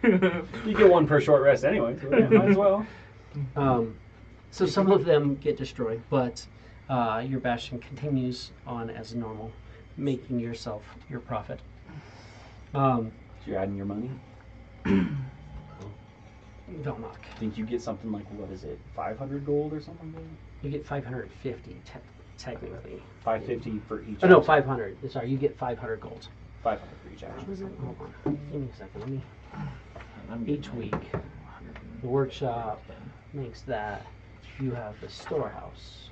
You get 1 per short rest anyway, so yeah, might as well. So some of them get destroyed, but your Bastion continues on as normal, making yourself your profit. So you're adding your money? Velnock. Think you get something like, what is it, 500 gold or something like that? You get 550 technically. 550 for each Oh no, action. 500. Sorry, you get 500 gold. 500 for each action. Hold on. Give me a second. Let me. I'm Each week, the workshop makes that. You have the storehouse.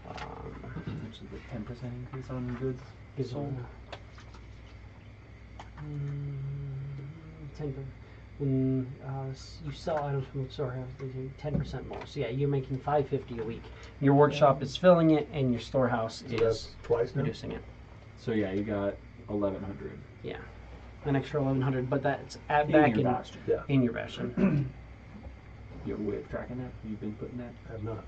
Which is the 10% increase on goods Gives sold. When you sell items from the storehouse, they do 10% more. So yeah, you're making 550 a week. Your workshop is filling it, and your storehouse So is that's twice now. reducing it. So yeah, you got 1100. An extra 1100, but that's at In back your in Bastion. Yeah. in your Bastion. You have a way of tracking that? You've been putting that? I have not.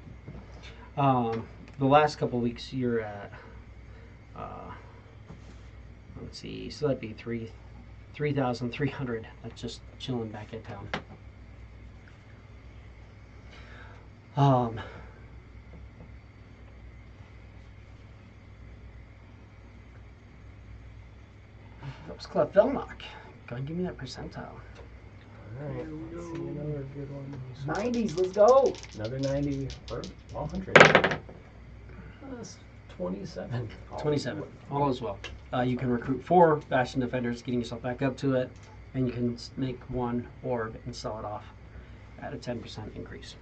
The last couple of weeks, you're at. Let's see. So that'd be 3,300. That's just chilling back in town. That was Clef Velnock. Go and give me that percentile. Alright, let's see another good one. 90s, let's go! Another 90 or 100. That's 27. 27. All is well. You can recruit 4 Bastion defenders, getting yourself back up to it, and you can make 1 orb and sell it off at a 10% increase.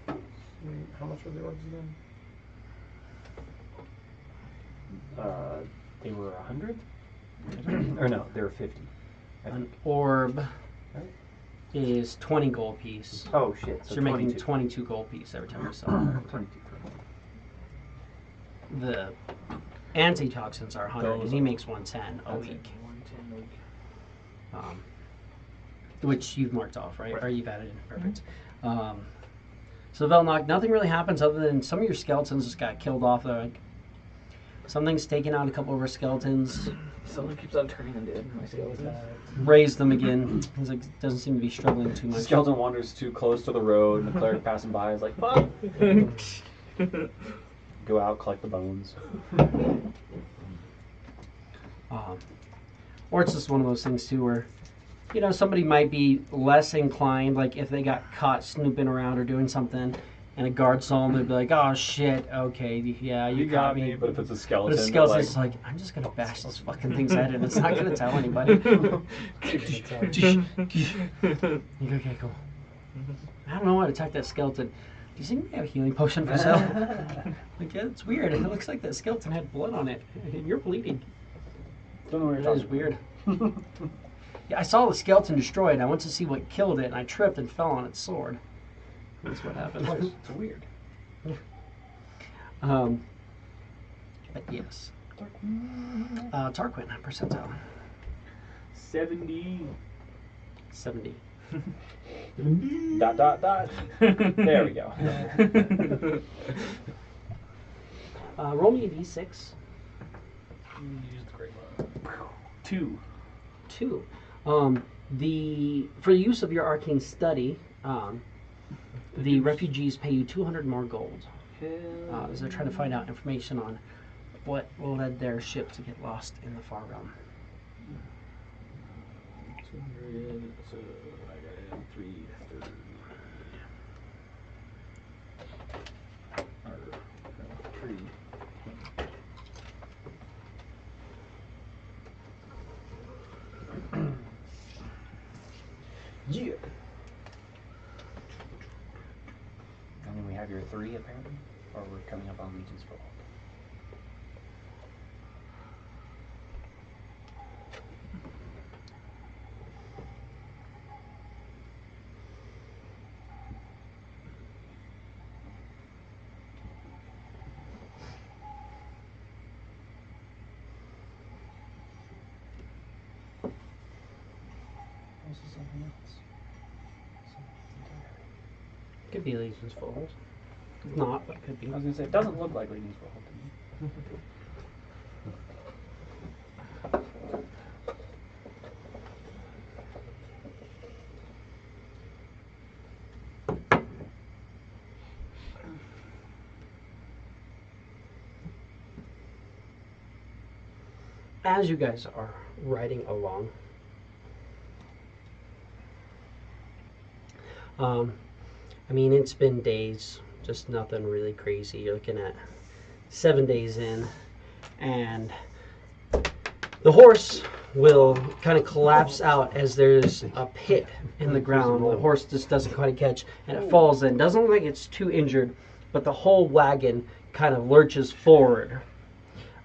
How much were the orbs again? They were 100? Or no, they were 50. An orb Right. is 20 gold piece. Oh shit! So you're making 22 gold piece every time you sell. 22. The antitoxins are 100, and he makes 110 a Okay, week. 110 a week. Which you've marked off, right? Or you've added in. Perfect. So Velnock, nothing really happens other than some of your skeletons just got killed off. Like, something's taken out a couple of our skeletons, Someone keeps on turning undead. My skeleton. raised them again. He's like, doesn't seem to be struggling too much. Skeleton wanders too close to the road, and the cleric passing by is like, "Fuck!" Go out, collect the bones. Or it's just one of those things too where, you know, somebody might be less inclined, like if they got caught snooping around or doing something, and a guard saw them, they'd be like, "Oh shit, okay, yeah, you got me." But if it's a But skeleton, a skeleton's like, "I'm just gonna bash this fucking thing's head, and it's not gonna tell anybody." You go, okay, cool. I don't know why to attack that skeleton. Do you think we have a healing potion for sale? Like, yeah, it's weird. It looks like that skeleton had blood on it, and you're bleeding. Don't know what you're That is talking weird. Yeah, I saw the skeleton destroyed. I went to see what killed it, and I tripped and fell on its sword. That's what happened. It's weird. But yes. Tarquin, percentile. 70. 70. Dot dot dot. There we go. Roll me a d6. Use the great one. 2. 2. For the use of your arcane study, the refugees pay you 200 more gold. As they're trying to find out information on what led their ship to get lost in the far realm. 200. So I got 330. Or, no, 3. Yeah. And then we have your 3 apparently, or we're coming up on Legion's Foothold. Also something else. Could be Legion's Foothold. It's not, but it could be. I was gonna say it doesn't look like Legion's Foothold to me. As you guys are riding along, I mean, it's been days, just nothing really crazy. You're looking at 7 days in, and the horse will kind of collapse out as there's a pit in the ground. The horse just doesn't quite catch, and it falls in. Doesn't look like it's too injured, but the whole wagon kind of lurches forward.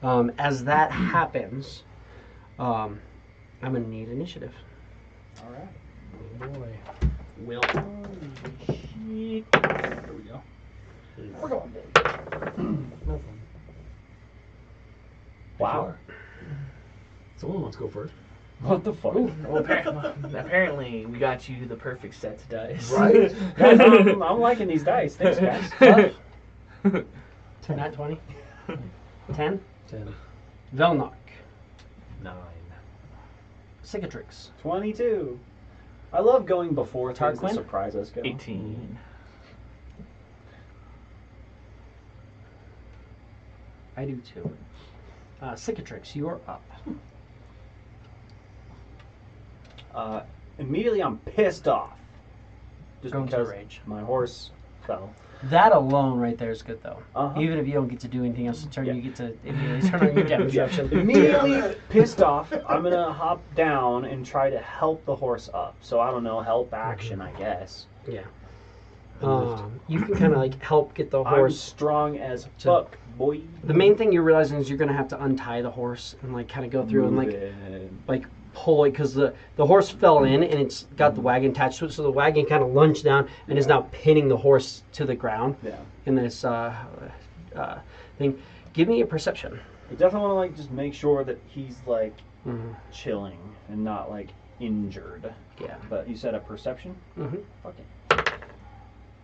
As that happens, I'm going to need initiative. All right. Oh boy. Will. There we go. We're going big. Nothing. Wow. Someone wants to go first. What the fuck? Well, apparently, we got you the perfect set of dice. Right? Guys, I'm liking these dice. Thanks, guys. Not 20? 10? 10. Velnock. 9. Cicatrix. 22. I love going before things that Tarquin? surprise us. Go. 18. I do too. Cicatrix, you're up. Immediately, I'm pissed off. Just Go into because rage. my horse fell. That alone right there is good though. Uh-huh. Even if you don't get to do anything else to turn, Yeah. you get to immediately turn on your damage reduction. Immediately pissed off, I'm gonna hop down and try to help the horse up. So I don't know, help action, I guess. Yeah. You can kind of like help get the I'm horse. strong as to- fuck, boy. The main thing you're realizing is you're gonna have to untie the horse and like kind of go through and like pull it because the horse fell in and it's got the wagon attached to it, so the wagon kind of lunged down and is now pinning the horse to the ground Yeah. in this thing. Give me a perception. I definitely want to like just make sure that he's like Mm-hmm. chilling and not like injured. Yeah. But you said a perception? Mm-hmm. Fuck it.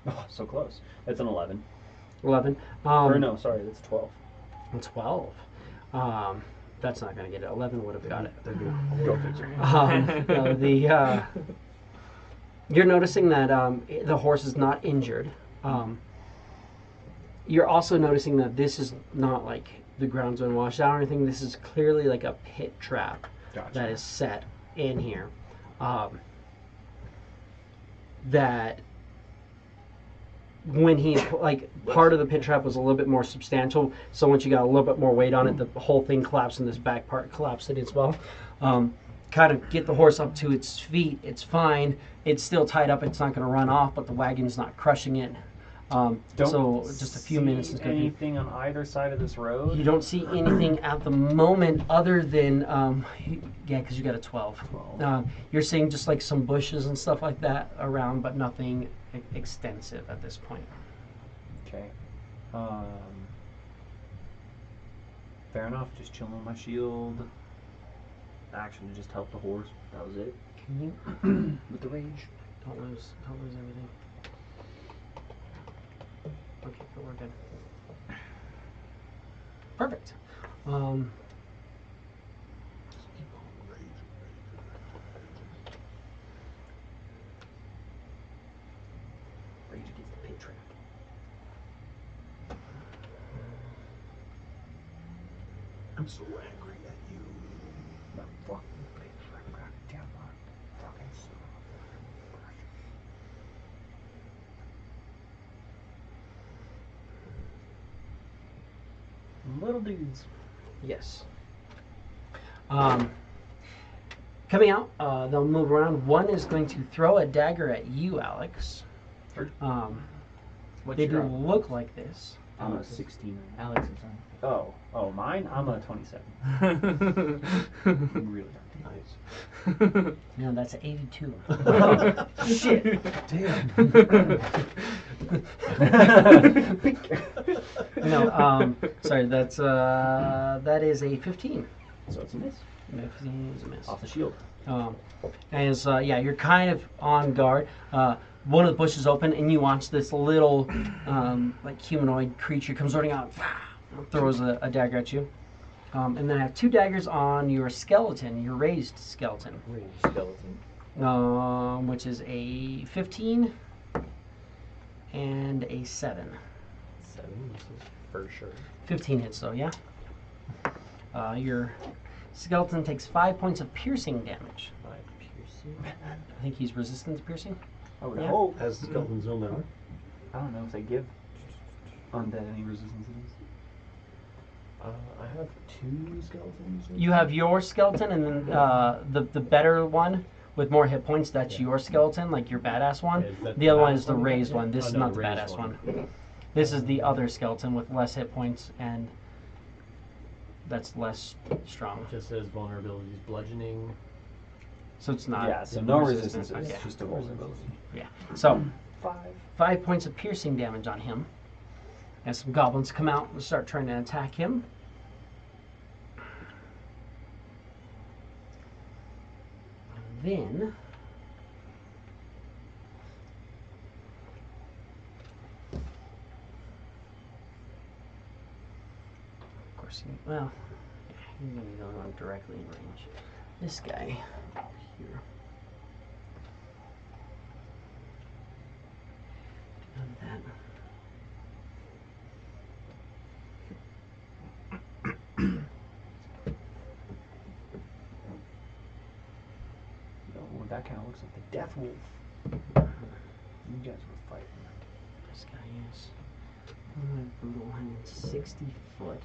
Oh, so close. That's an 11. 11. Or no, sorry, that's 12. 12. That's not gonna get it. 11 would have got it. Go figure. No, you're noticing that the horse is not injured. You're also noticing that this is not like the ground's been washed out or anything. This is clearly like a pit trap Gotcha. that is set in here. That when he like part of the pit trap was a little bit more substantial, so once you got a little bit more weight on it, the whole thing collapsed and this back part collapsed as well. Kind of get the horse up to its feet. It's fine. It's still tied up. It's not going to run off, but the wagon's not crushing it. So just a few minutes is going to be. Anything on either side of this road? You don't see anything at the moment other than yeah, because you got a 12. 12. You're seeing just like some bushes and stuff like that around, but nothing extensive at this point. Okay. Fair enough. Just chilling on my shield. Actually, just help the horse. That was it. Can you With the rage. don't lose everything? Okay, cool, we're good. Perfect. Rage against the pit trap. I'm so angry at you. My fucking pit trap. Goddamn my fucking son. Little dudes. Yes. Coming out, they'll move around. One is going to throw a dagger at you, Alex. What's They your do look like this. I'm a 16. Alex is Oh, mine? I'm a 27. on. Really Nice. No, that's 82. Shit. Damn. No, sorry, that is a 15. So it's a miss. 15 is a miss. Off the shield. And so, yeah, you're kind of on guard. One of the bushes open, and you watch this little, like humanoid creature comes running out, throws a dagger at you. And then I have 2 daggers on your skeleton, your raised skeleton, Skeleton. which is a 15 and a 7. 7 this is for sure. 15 hits though, yeah. Your skeleton takes 5 points of piercing damage. 5 piercing. I think he's resistant to piercing. I would Yeah. hope. Has the skeleton zone now? I don't know if they give undead any resistances. I have 2 skeletons. You have your skeleton, and then the better one with more hit points. That's Yeah. your skeleton, like your badass one. Is that The other one badass is the one? raised one. This Oh, is no, not the raised badass one. one. This is the other skeleton with less hit points, and that's less strong. It just says vulnerabilities, bludgeoning. So it's not. Yeah, so no resistance. Okay. It's just a vulnerability. So 5. 5 points of piercing damage on him. And some goblins come out and start trying to attack him. And then of course, well, yeah, he's going to go on directly in range. This guy over here. And that. Oh, that kind of looks like the Death Wolf. You guys were fighting. This guy is brutal and 60 foot.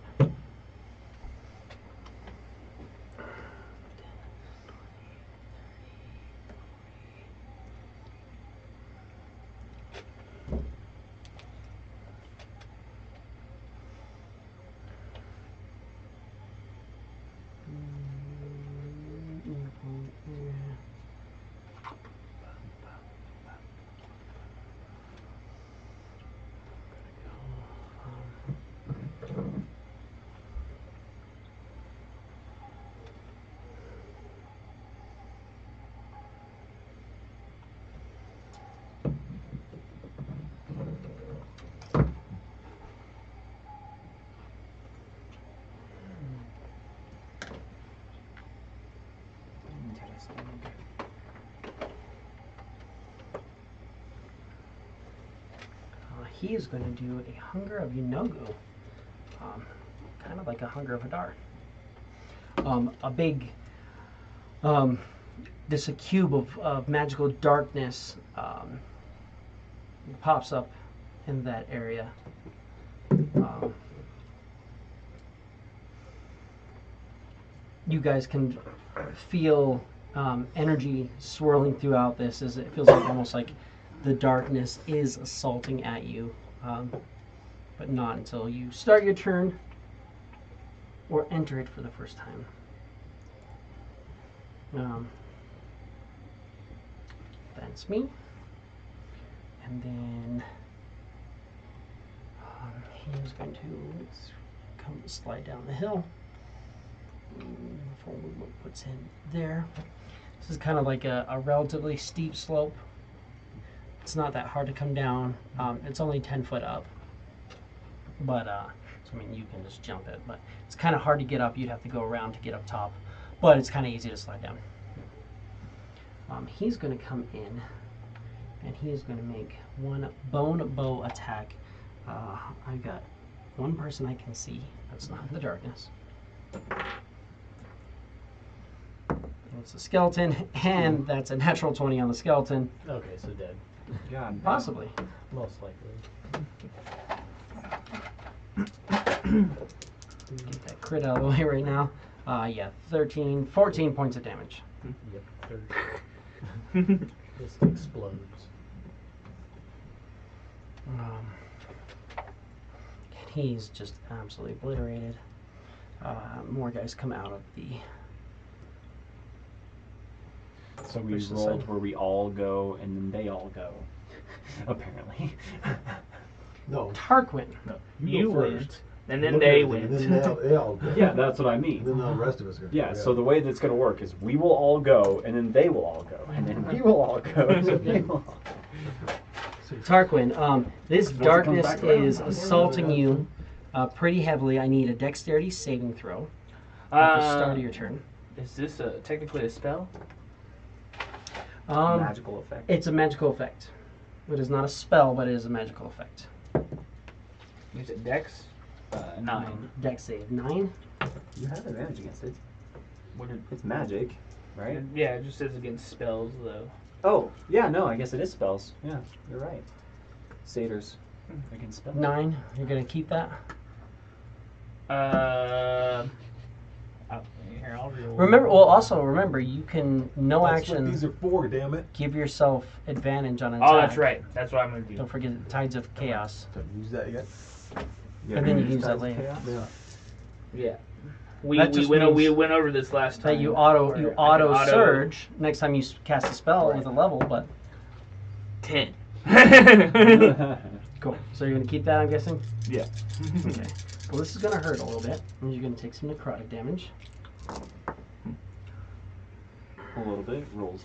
He is going to do a Hunger of Yunogu, kind of like a Hunger of Hadar. A big, this a cube of magical darkness pops up in that area. You guys can feel energy swirling throughout this, as it feels like almost like the darkness is assaulting at you, but not until you start your turn or enter it for the first time. That's me. And then he's going to come slide down the hill. Before movement puts him there. This is kind of like a relatively steep slope. It's not that hard to come down. It's only 10 foot up. But, so, I mean, you can just jump it. But it's kind of hard to get up. You'd have to go around to get up top. But it's kind of easy to slide down. He's going to come in. And he is going to make one bone bow attack. I've got one person I can see. That's not in the darkness. It's a skeleton, and that's a natural 20 on the skeleton. Okay, so dead. God, Possibly. Most likely. Get that crit out of the way right now. Yeah, 14 points of damage. Yep. Just explodes. And he's just absolutely obliterated. More guys come out of the... So we Push the rolled side. where we all go and then they all go. Apparently. No. Tarquin. No, You you go went, first. and then Look at they everything, went. And then they all go. Yeah, that's what I And mean. then the rest of us go. Yeah, so the way that's going to work is we will all go and then they will all go and then we will all go and then they will all go. Tarquin, this it comes darkness back around. is assaulting you pretty heavily. I need a dexterity saving throw at the start of your turn. Is this technically a spell? Magical effect. It's a magical effect. It is not a spell, but it is a magical effect. Is it Dex? 9. Dex save 9. You have advantage against it. What did, It's magic, right? yeah, it just says against spells though. Oh, yeah, no, I guess it is spells. Yeah, you're right. Satyrs against spells. 9. You're gonna keep that. Here, I'll roll. Remember, you can That's what action these are for, damn it. give yourself advantage on an attack. Oh, that's right. That's what I'm gonna do. Don't forget Tides of Chaos. Haven't used that yet. Yeah, And then you use use that Tides of later. Chaos? Yeah. Yeah. We That just went means over this last time. That you Or auto I can surge next time you cast a spell Right. with a level, but 10. cool. So you're gonna keep that, I'm guessing? Yeah. Okay. Well, this is gonna hurt a little bit, and you're gonna take some necrotic damage. A little bit. Rolls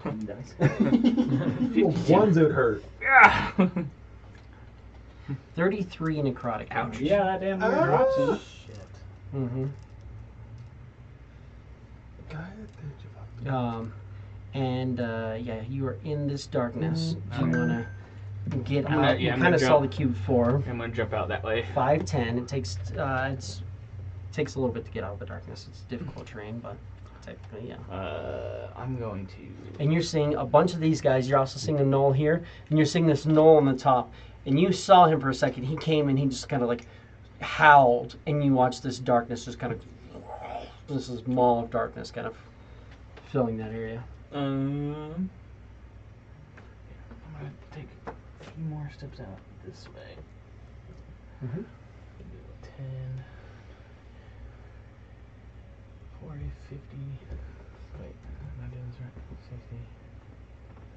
10 dice. Well, ones that hurt. Yeah. 33 necrotic Ouch. damage. Yeah, that damn near Ah. drops you. Shit. Mm-hmm. And yeah, you are in this darkness. Do you wanna get I'm gonna- out? yeah, You I'm kind of gonna saw jump. the cube form. I'm gonna jump out that way. 5, 10. It takes takes a little bit to get out of the darkness. It's difficult terrain, but technically, yeah. I'm going to. And you're seeing a bunch of these guys. You're also seeing a knoll here, and you're seeing this knoll on the top. And you saw him for a second. He came and he just kind of like howled, and you watched this darkness just kind of this is maw of darkness kind of filling that area. I'm gonna take a few more steps out this way. Mhm. 10, 40, 50. Wait, am I doing this right? 60,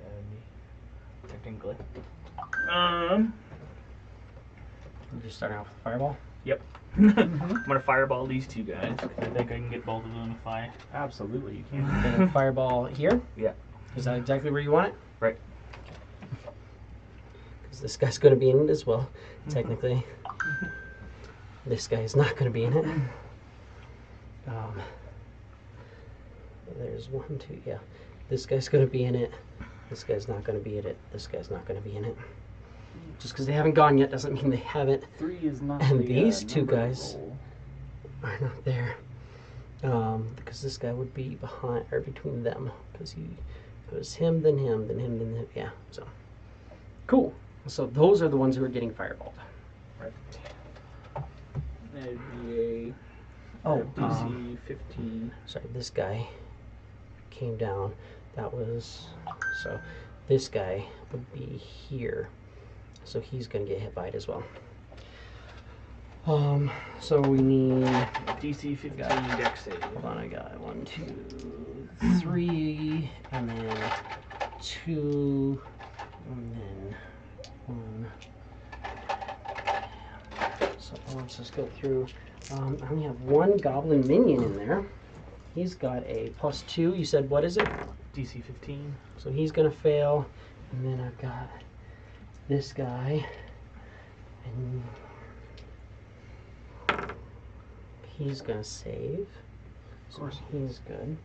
70. Technically. We're just starting off with fireball. Yep. I'm gonna fireball these two guys. 'Cause I think I can get both of them to fire. Absolutely, you can. Gonna fireball here. Yeah. Is that exactly where you want it? Right. Because this guy's going to be in it as well, technically. This guy is not going to be in it. there's 1, 2, yeah. This guy's gonna be in it. This guy's not gonna be in it. This guy's not gonna be in it. Just because they haven't gone yet doesn't mean they haven't. 3 is not. And the, these two number guys roll. are not there. Because this guy would be behind or between them. Because he goes him, then him, then him, then him. Yeah. So cool. So those are the ones who are getting fireballed. Right. That'd be Oh, DC 15. sorry, this guy came down. That was so. This guy would be here, so he's gonna get hit by it as well. So we need. DC 15 dex save. Hold on, I got 1, 2, 3, and then 2, and then 1. So let's just go through. I only have 1 goblin minion in there. He's got a +2. You said what is it? DC 15. So he's gonna fail, and then I've got this guy, and he's gonna save. Of course, he's good.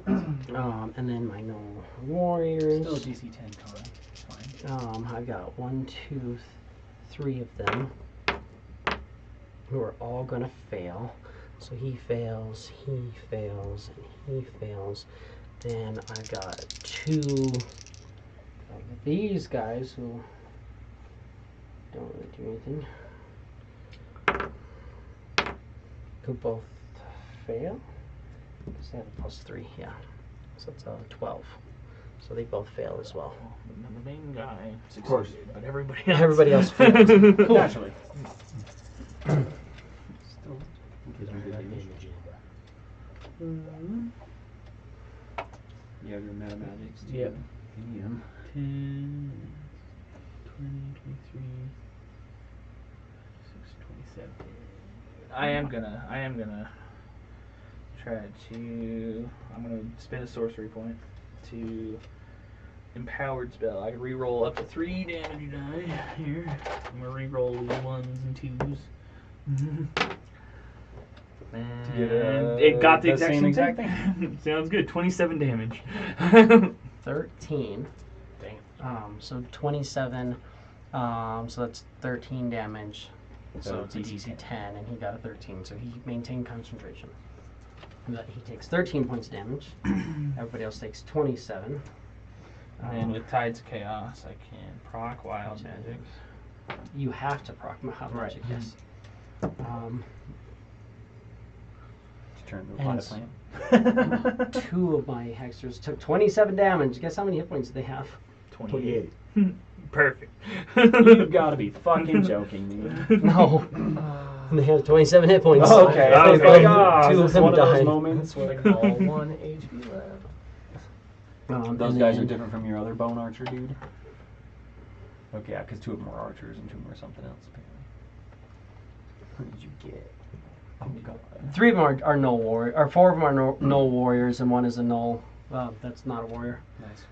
And then my no warriors. Still DC 10 con. Fine. I've got 1, 2, 3 of them who are all gonna fail. So he fails, and he fails. Then I got 2 of these guys who don't really do anything. Who both fail? Because they have a +3, yeah. So it's 12. So they both fail as well. The main guy succeeded, course. but everybody Everybody else fails. Cool. Naturally. Still gives me good damage. You have your mathematics too. Yep. Medium. 10, 20, 23, 6, 27. I am gonna try to. I'm gonna spend a sorcery point to empowered spell. I can reroll up to 3 damage die here. I'm gonna reroll these 1s and 2s. And get, it got the the exact same same exact thing. Sounds good. 27 damage. 13. Damn. So 27. So that's 13 damage. So it's a DC 10, and he got a 13. So he maintained concentration. But he takes 13 points of damage. Everybody else takes 27. And with Tides of Chaos, I can proc Wild Magic. You have to proc Wild Magic, yes. Turn to a And pot plant. 2 of my hexers took 27 damage. Guess how many hit points they have? 28. Perfect. You've got to be fucking joking me. No. They have 27 hit points. Oh, okay. Oh, They okay. both- 2 of It's them one of those died. moments when I call 1 HP left. Those and guys are then- different from your other bone archer dude. Okay, yeah, because 2 of them were archers and 2 of them were something else. Apparently. Who did you get? Oh god. 3 of them are null warrior, or 4 of them are null warriors, and 1 is a null. That's not a warrior. Nice.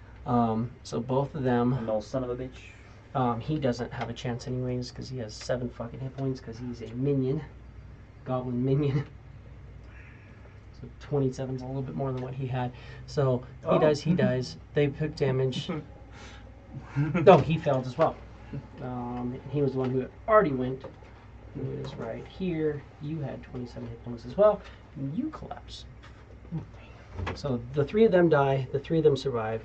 So both of them. A null son of a bitch. He doesn't have a chance anyways because he has 7 fucking hit points because he's a minion, goblin minion. So 27's a little bit more than what he had. So he dies. They took damage. No, he failed as well. He was the one who already went. He was right here. You had 27 hit points as well. And you collapse. So the 3 of them die. The 3 of them survive.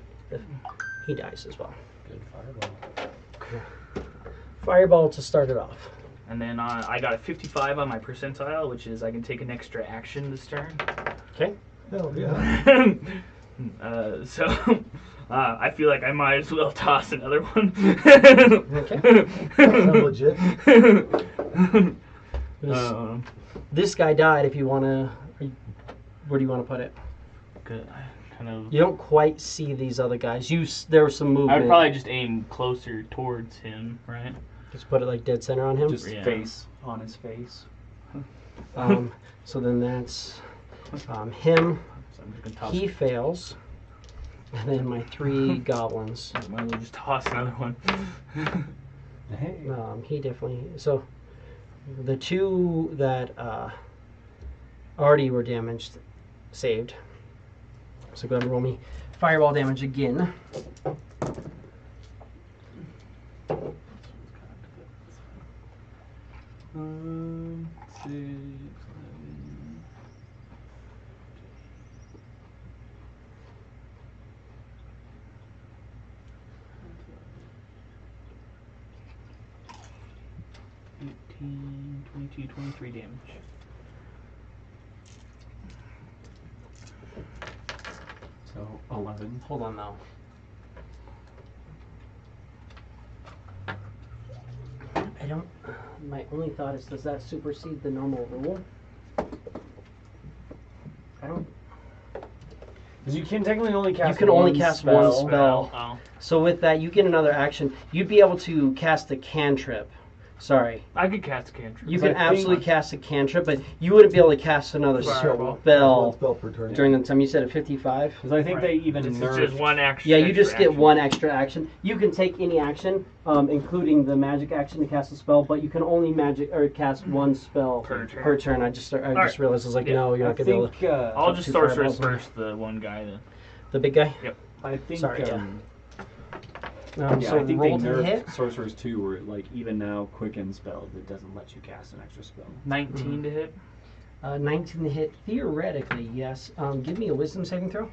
He dies as well. Good fireball. Fireball to start it off. And then I got a 55 on my percentile, which is I can take an extra action this turn. Okay. Hell yeah. So I feel like I might as well toss another one. Okay. Sounds legit. This guy died. If you want to, where do you want to put it? Good. Kind of. You don't quite see these other guys. There was some movement. I would probably just aim closer towards him, right? Just put it like dead center on him. Just Yeah. face on his face. So then that's him. So I'm just gonna toss. He fails. And then my 3 goblins. Might as well just toss another one. Hey. He definitely. So the 2 that already were damaged, saved. So go ahead and roll me fireball damage again. Six, 11. $18, $22, $23 damage. So 11. Hold on though. I don't. My only thought is, does that supersede the normal rule? I don't. Because you can technically only cast. You can only cast one spell. Oh. So with that, you get another action. You'd be able to cast a cantrip. Sorry. I could cast a cantrip. You So can I think- absolutely cast a cantrip, but you wouldn't be able to cast another Fireball. One spell spell per turn. during the time. You said at 55? Because I think Right. they even This is nerfed. just one action. Yeah, you just extra get action. one extra action. You can take any action, including the magic action to cast a spell, but you can only magic or cast one spell Per turn. I just Alright. realized I was like, Yeah. no, you're I not gonna be able to. think. I'll just two sorceress fireballs. first the one guy then. The big guy. I think. Sorry, yeah. Yeah, So I think roll they to hit. nerfed sorcerers too, where like even now quicken spells, it doesn't let you cast an extra spell. 19 to hit. 19 to hit. Theoretically, yes. Give me a wisdom saving throw.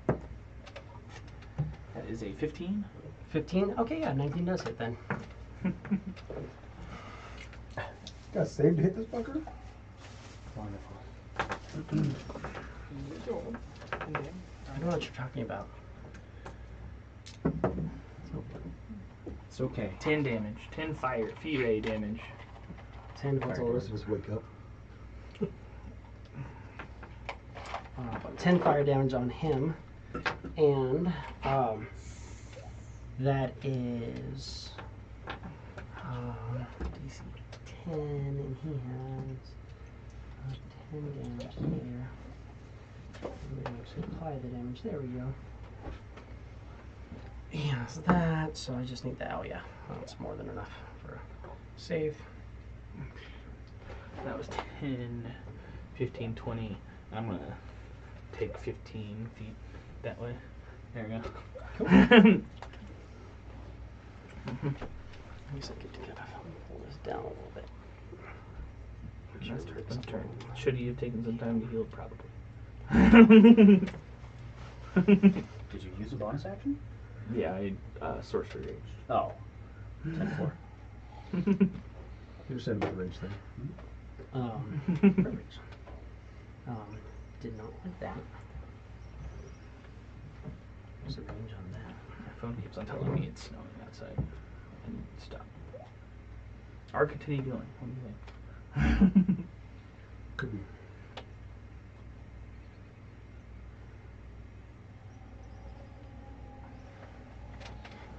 That is a 15. 15. Okay, yeah, 19 does hit then. Got saved to hit this fucker? Wonderful. I don't know what you're talking about. It's okay. 10 damage. 10 fire. Fire damage. 10 Once fire all the rest damage. of us wake up. 10 fire damage on him, and that is DC 10, and he has 10 damage there. I'm going to actually apply the damage. There we go. Yeah, so that. So I just need that. Oh yeah, that's more than enough for a save. That was 10, 15, 20. I'm going to take 15 feet that way. There we go. At least I get to kind of pull this down a little bit. That's turn. Should he have taken some time to heal? Probably. Did you use a bonus action? Yeah, I sorcery rage. Oh. 10-4. You just said about the range thing. Perfect. Did not like that. What's the range on that? My phone keeps on telling me it's snowing outside. And stop. Or continue going. What do you think? Could be.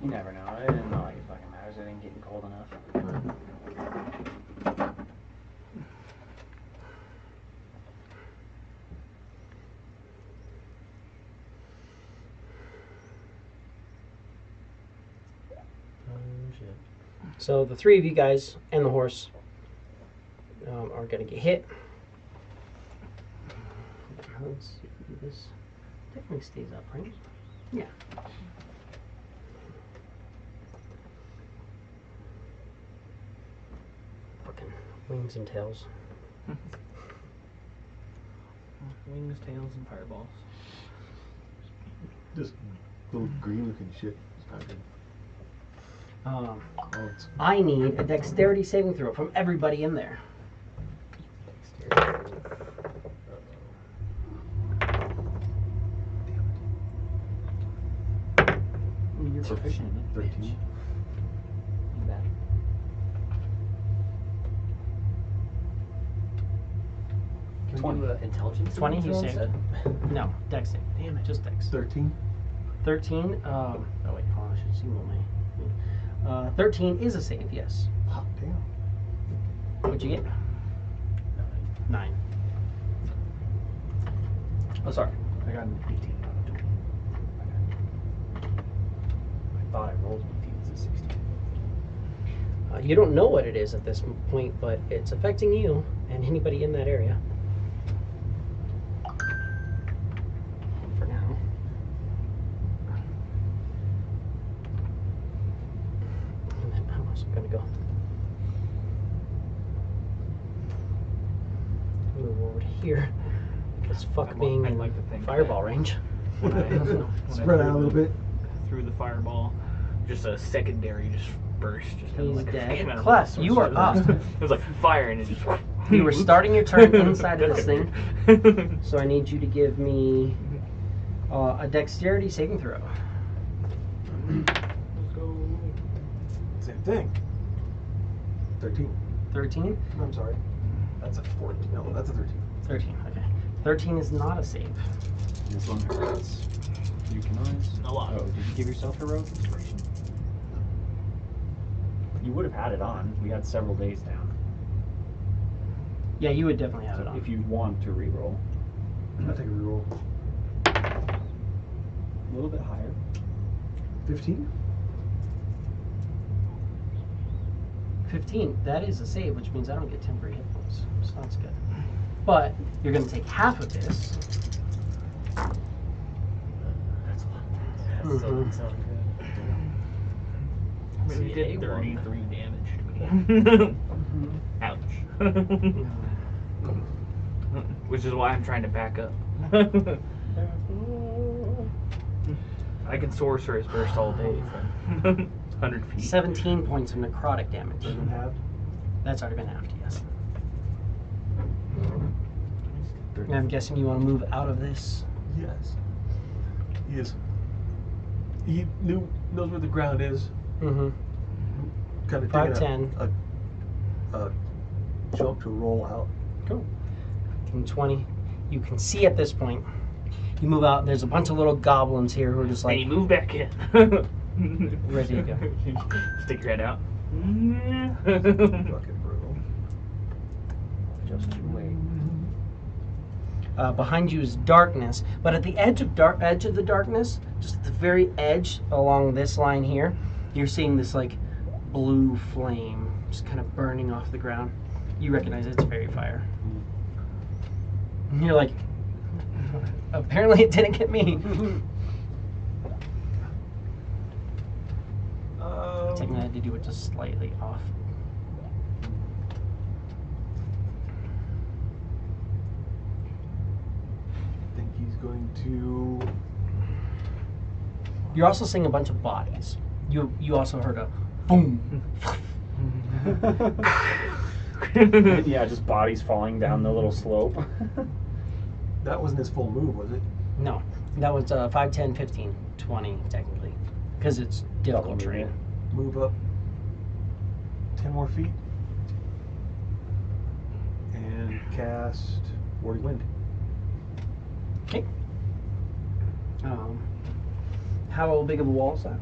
You never know. It didn't know like it fucking matters. It ain't getting cold enough. So the three of you guys and the horse are going to get hit. Let's see. This definitely stays up, right? Yeah. Fucking wings and tails. Wings, tails, and fireballs. Just little green looking shit. It's not good. Oh, it's I need a dexterity saving throw from everybody in there. You're proficient in it. 13. You bet. Can we 20. do a- Intelligence? 20, you throw saved. instead? No, dex save. Damn it, just dex. 13. 13. Oh wait, hold on. I should see what my. 13 is a save. Yes. Hot damn. What'd you get? 9. Oh, sorry. I got an 18. Not a 20. I thought I rolled 18. It's a 16. You don't know what it is at this point, but it's affecting you and anybody in that area. here. It's fuck being I'd in like to think fireball that range. when I Spread out a little bit. through the fireball, just a secondary just burst. Just kind of He's like dead. a Class, you are up. It was like fire and it just. You were starting your turn inside of this thing, so I need you to give me a dexterity saving throw. Let's go. Same thing. 13. 13? I'm sorry. That's a 14. No, that's a 13. 13, okay. 13 is not a save. This one hurts. You can eyes. A lot. Oh, did you give yourself heroic inspiration? You would have had it on. We had several days down. Yeah, you would definitely have it So on. if you want to reroll, I'll take a reroll. a little bit higher. 15? 15, that is a save, which means I don't get temporary hit points. So that's good. But you're going to take half of this. That's a lot. That doesn't sound good. I mean, it See, did A1. 33 damage to me. Ouch. Which is why I'm trying to back up. I can sorcerer's burst all day from 100 feet. 17 points of necrotic damage. Doesn't have. That's already been halved, yes. And I'm guessing you want to move out of this. Yes. He is. He knows where the ground is. Mm-hmm. Kind of 5, taking 10. a jump to roll out. Cool. And 20. You can see at this point. You move out. There's a bunch of little goblins here who are just And like you move back in. ready to go. Stick your head out. Fucking brutal. Just you wait. Behind you is darkness, but at the edge of the darkness, just at the very edge along this line here, you're seeing this like blue flame just kind of burning off the ground. You recognize it's fairy fire. And you're like, apparently it didn't get me. Technically, I had to do it just slightly off. I think he's going to. You're also seeing a bunch of bodies. You also heard a boom. Yeah, just bodies falling down the little slope. That wasn't his full move, was it? No, that was 5, 10, 15, 20 technically, because it's difficult Double terrain. Move up 10 more feet. And cast Warding Wind. Okay. How big of a wall is that?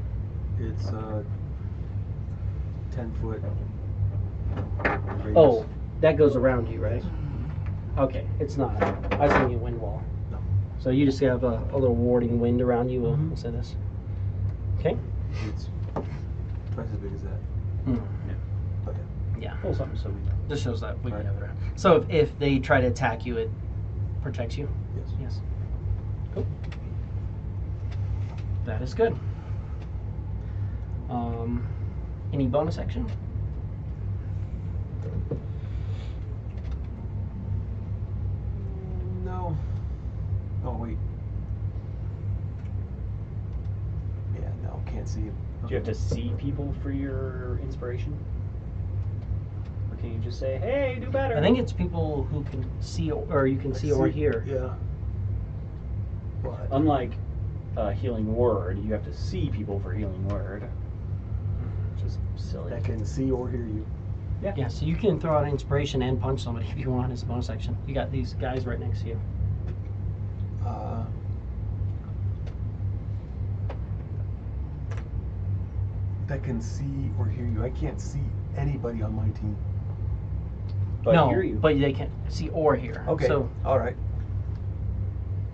It's 10-foot. Oh, that goes around you, right? Okay, it's not. I was thinking a wind wall. No. So you just have a little warding wind around you. We'll say this. Okay. It's twice as big as that. Mm. Okay. Yeah. Pull something so we know. Just shows that we can Right. have it around. So if they try to attack you, it protects you. Yes. Yes. Cool. That is good. Any bonus action? No. Oh, wait. Yeah, no, can't see him. Do you have to see people for your inspiration? Or can you just say, hey, do better? I think it's people who can see, or you can see or hear. Yeah. But Unlike Healing Word, you have to see people for Healing Word. Which is silly. that can see or hear you. Yeah, so you can throw out inspiration and punch somebody if you want as a bonus action. You got these guys right next to you. That can see or hear you. I can't see anybody on my team. But no, hear you. but they can see or hear. Okay. So All right.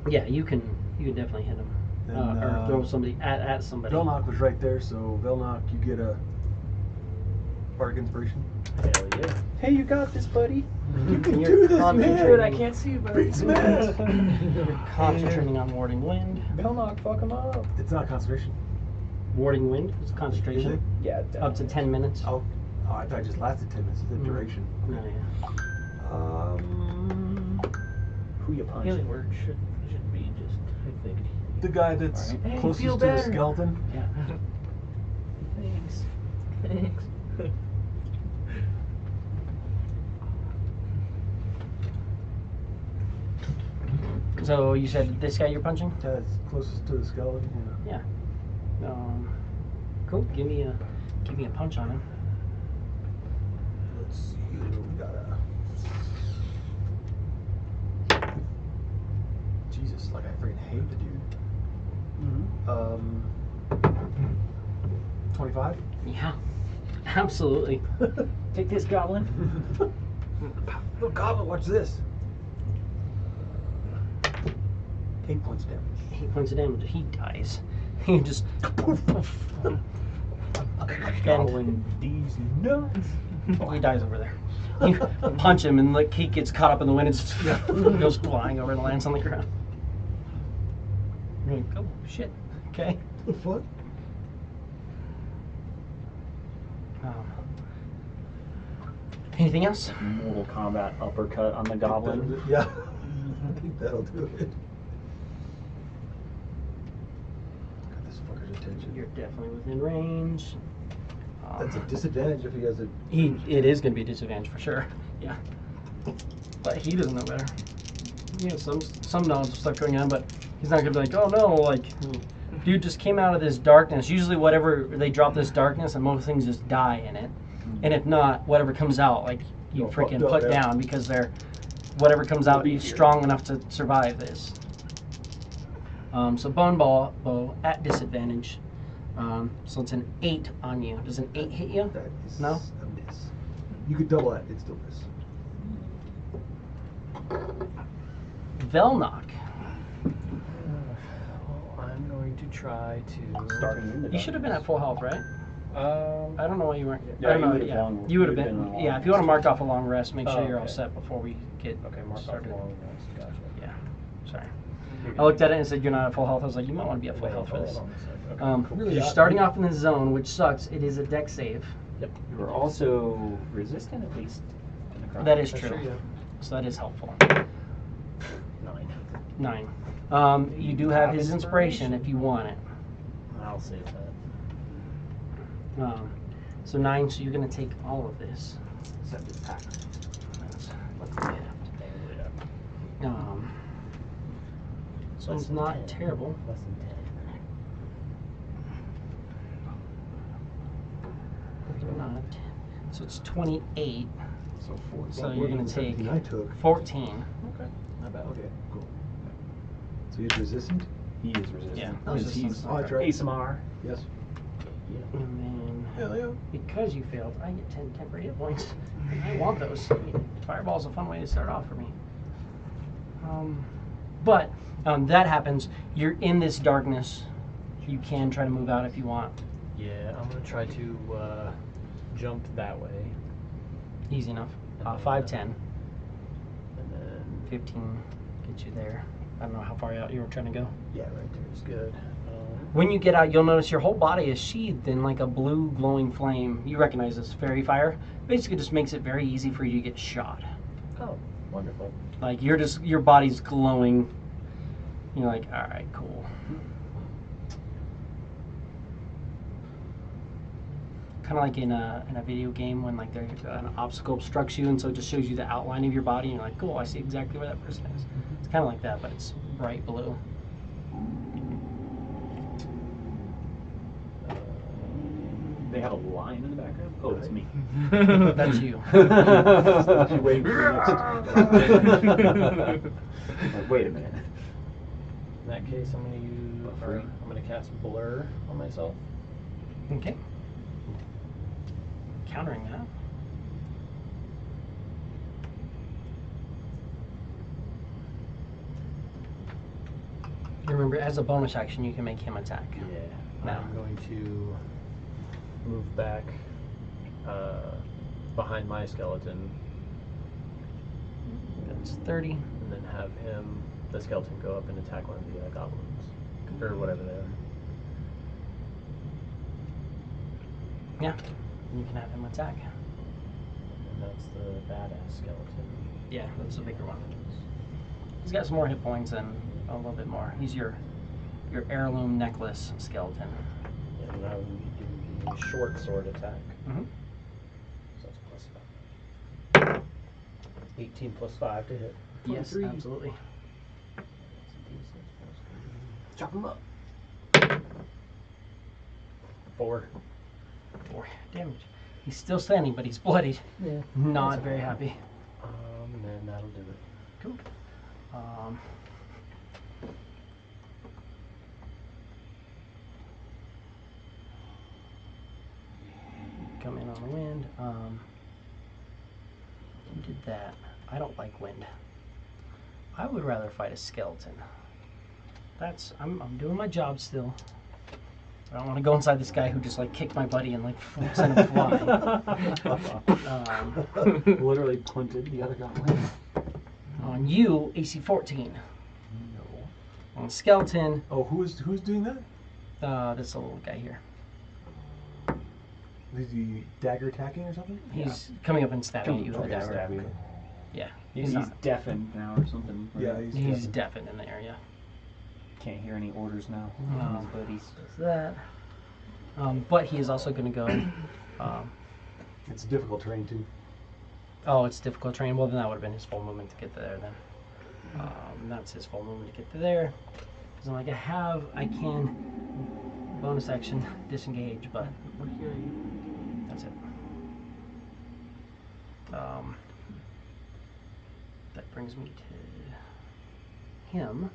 yeah, you can definitely hit them Then, or throw somebody at somebody. Velnock was right there, so Velnock, you get a bardic inspiration. Hell yeah. Hey, you got this, buddy. You can You're do this, concentrating. man. I can't see you, but Beat some ass. You're concentrating on warding wind. Belknock, fuck him up. It's not concentration. Warding wind is Is it? concentration. Yeah, Up to 10 minutes. Oh, I thought it just lasted 10 minutes. It's a Mm. duration. No, yeah. a punch. Healing word should be just I think. The guy that's Alright. Hey, closest feel to the better. skeleton. Yeah. Thanks. Thanks. So you said this guy you're punching? That's closest to the skeleton. Yeah. Cool. Give me a punch on him. Let's see. We got a. Jesus, like I freaking hate the dude. Mm-hmm. 25. Yeah. Absolutely. Take this, goblin. Look, goblin, watch this. 8 points damage. 8 points of damage. He dies. He just poof poof. And Goblin D's nuts. he dies over there. You punch him and like he gets caught up in the wind and just goes flying over and lands on the ground. You're like, oh shit. Okay. The fuck? Anything else? Mortal Kombat uppercut on the goblin. Yeah. I think that'll do it. Got this fucker's attention. You're definitely within range. That's a disadvantage if he has a. It is going to be a disadvantage for sure. Yeah. But he doesn't know better. Yeah, some knowledge of stuff going on, but he's not going to be like, oh no, like, dude just came out of this darkness. Usually, whatever they drop this darkness, and most things just die in it. And if not, whatever comes out, like you Oh, freaking fucked up, put yeah. down because they're whatever comes out is strong enough to survive this. So bone ball bow at disadvantage. So it's an 8 on you. Does an 8 hit you? That is No? a miss. You could double that, it's still miss. Velnock. Well, I'm going to try to. Starting in the You should have been at full health, right? I don't know why you weren't. Yeah, I don't you know. would've Yeah, gone- you would have you'd been. been on a Yeah, long if you want to rest. mark off a long rest, make sure Oh, you're all okay. set before we get Okay, mark off started. long rest. Gotcha. Yeah, sorry. I looked at it and said you're not at full health. I was like, you might want to be at full health for this. Hold on a sec. Okay. Really You're odd. starting off in the zone, which sucks. It is a deck save. You are also resistant, at least. To necrotic. That is That's true. true, yeah. So that is helpful. 9. 9. You do have his inspiration if you want it. I'll save that. So 9. So you're gonna take all of this. Except it's packed. That's what we have. So it's not terrible. Less than 10. Not 10. So it's 28. So 4. So you're gonna take I took. 14. Okay. Not bad. Okay, cool. So he's resistant? He is resistant. Yeah, Because resistance. he's Oh, that's right. ASMR. Yes. And then Hell yeah. because you failed, I get 10 temporary hit points. I want those. I mean, Fireball's a fun way to start off for me. But that happens. You're in this darkness. You can try to move out if you want. Yeah, I'm gonna try to jump that way, Easy enough. And 5, then, 10, and then 15 get you there. I don't know how far out you were trying to go. yeah, right there is good. When you get out, you'll notice your whole body is sheathed in like a blue glowing flame. You recognize this fairy fire. Basically just makes it very easy for you to get shot. Oh, wonderful. Like your body's glowing. You're like, all right, cool. Kind of like in a video game when like there's an obstacle obstructs you, and so it just shows you the outline of your body, and you're like, cool, I see exactly where that person is. It's kind of like that, but it's bright blue. They have a lion in the background? Oh, it's me. That's you. You wait for the next. Like, wait a minute. In that case, I'm gonna use. Free. I'm gonna cast blur on myself. Okay. Countering that. Remember, as a bonus action, you can make him attack. Yeah. Now. I'm going to move back behind my skeleton, That's 30. and then have him, the skeleton, go up and attack one of the goblins or whatever they are. Yeah. You can have him attack. And that's the badass skeleton. Yeah, that's a bigger one. He's got some more hit points and a little bit more. He's your heirloom necklace skeleton. And that would be the short sword attack. Mhm. So that's +5. 18 plus 5 to hit. Yes, 23. absolutely. Chop him up. 4. 4 damage. He's still standing, but he's bloodied. Yeah. Not very happy. And then that'll do it. Cool. Come in on the wind. You did that. I don't like wind. I would rather fight a skeleton. I'm doing my job still. I don't want to go inside this guy who just like kicked my buddy and like sent him flying. Literally punted the other goblin. On you, AC 14. No. On skeleton, Oh, who's doing that? this little guy here. Is he dagger attacking or something? He's coming up and stabbing at you with a Okay, dagger. stab you. Yeah, He's not- deafened now or something. Yeah, he's deafened in the area. Can't hear any orders now. Um, His buddies. There's that. But he is also going to go. It's difficult terrain too. Oh, it's difficult terrain. Well, then that would have been his full movement to get to there. Then that's his full movement to get to there. Because I'm like, I can bonus action disengage, but that's it. That brings me to him.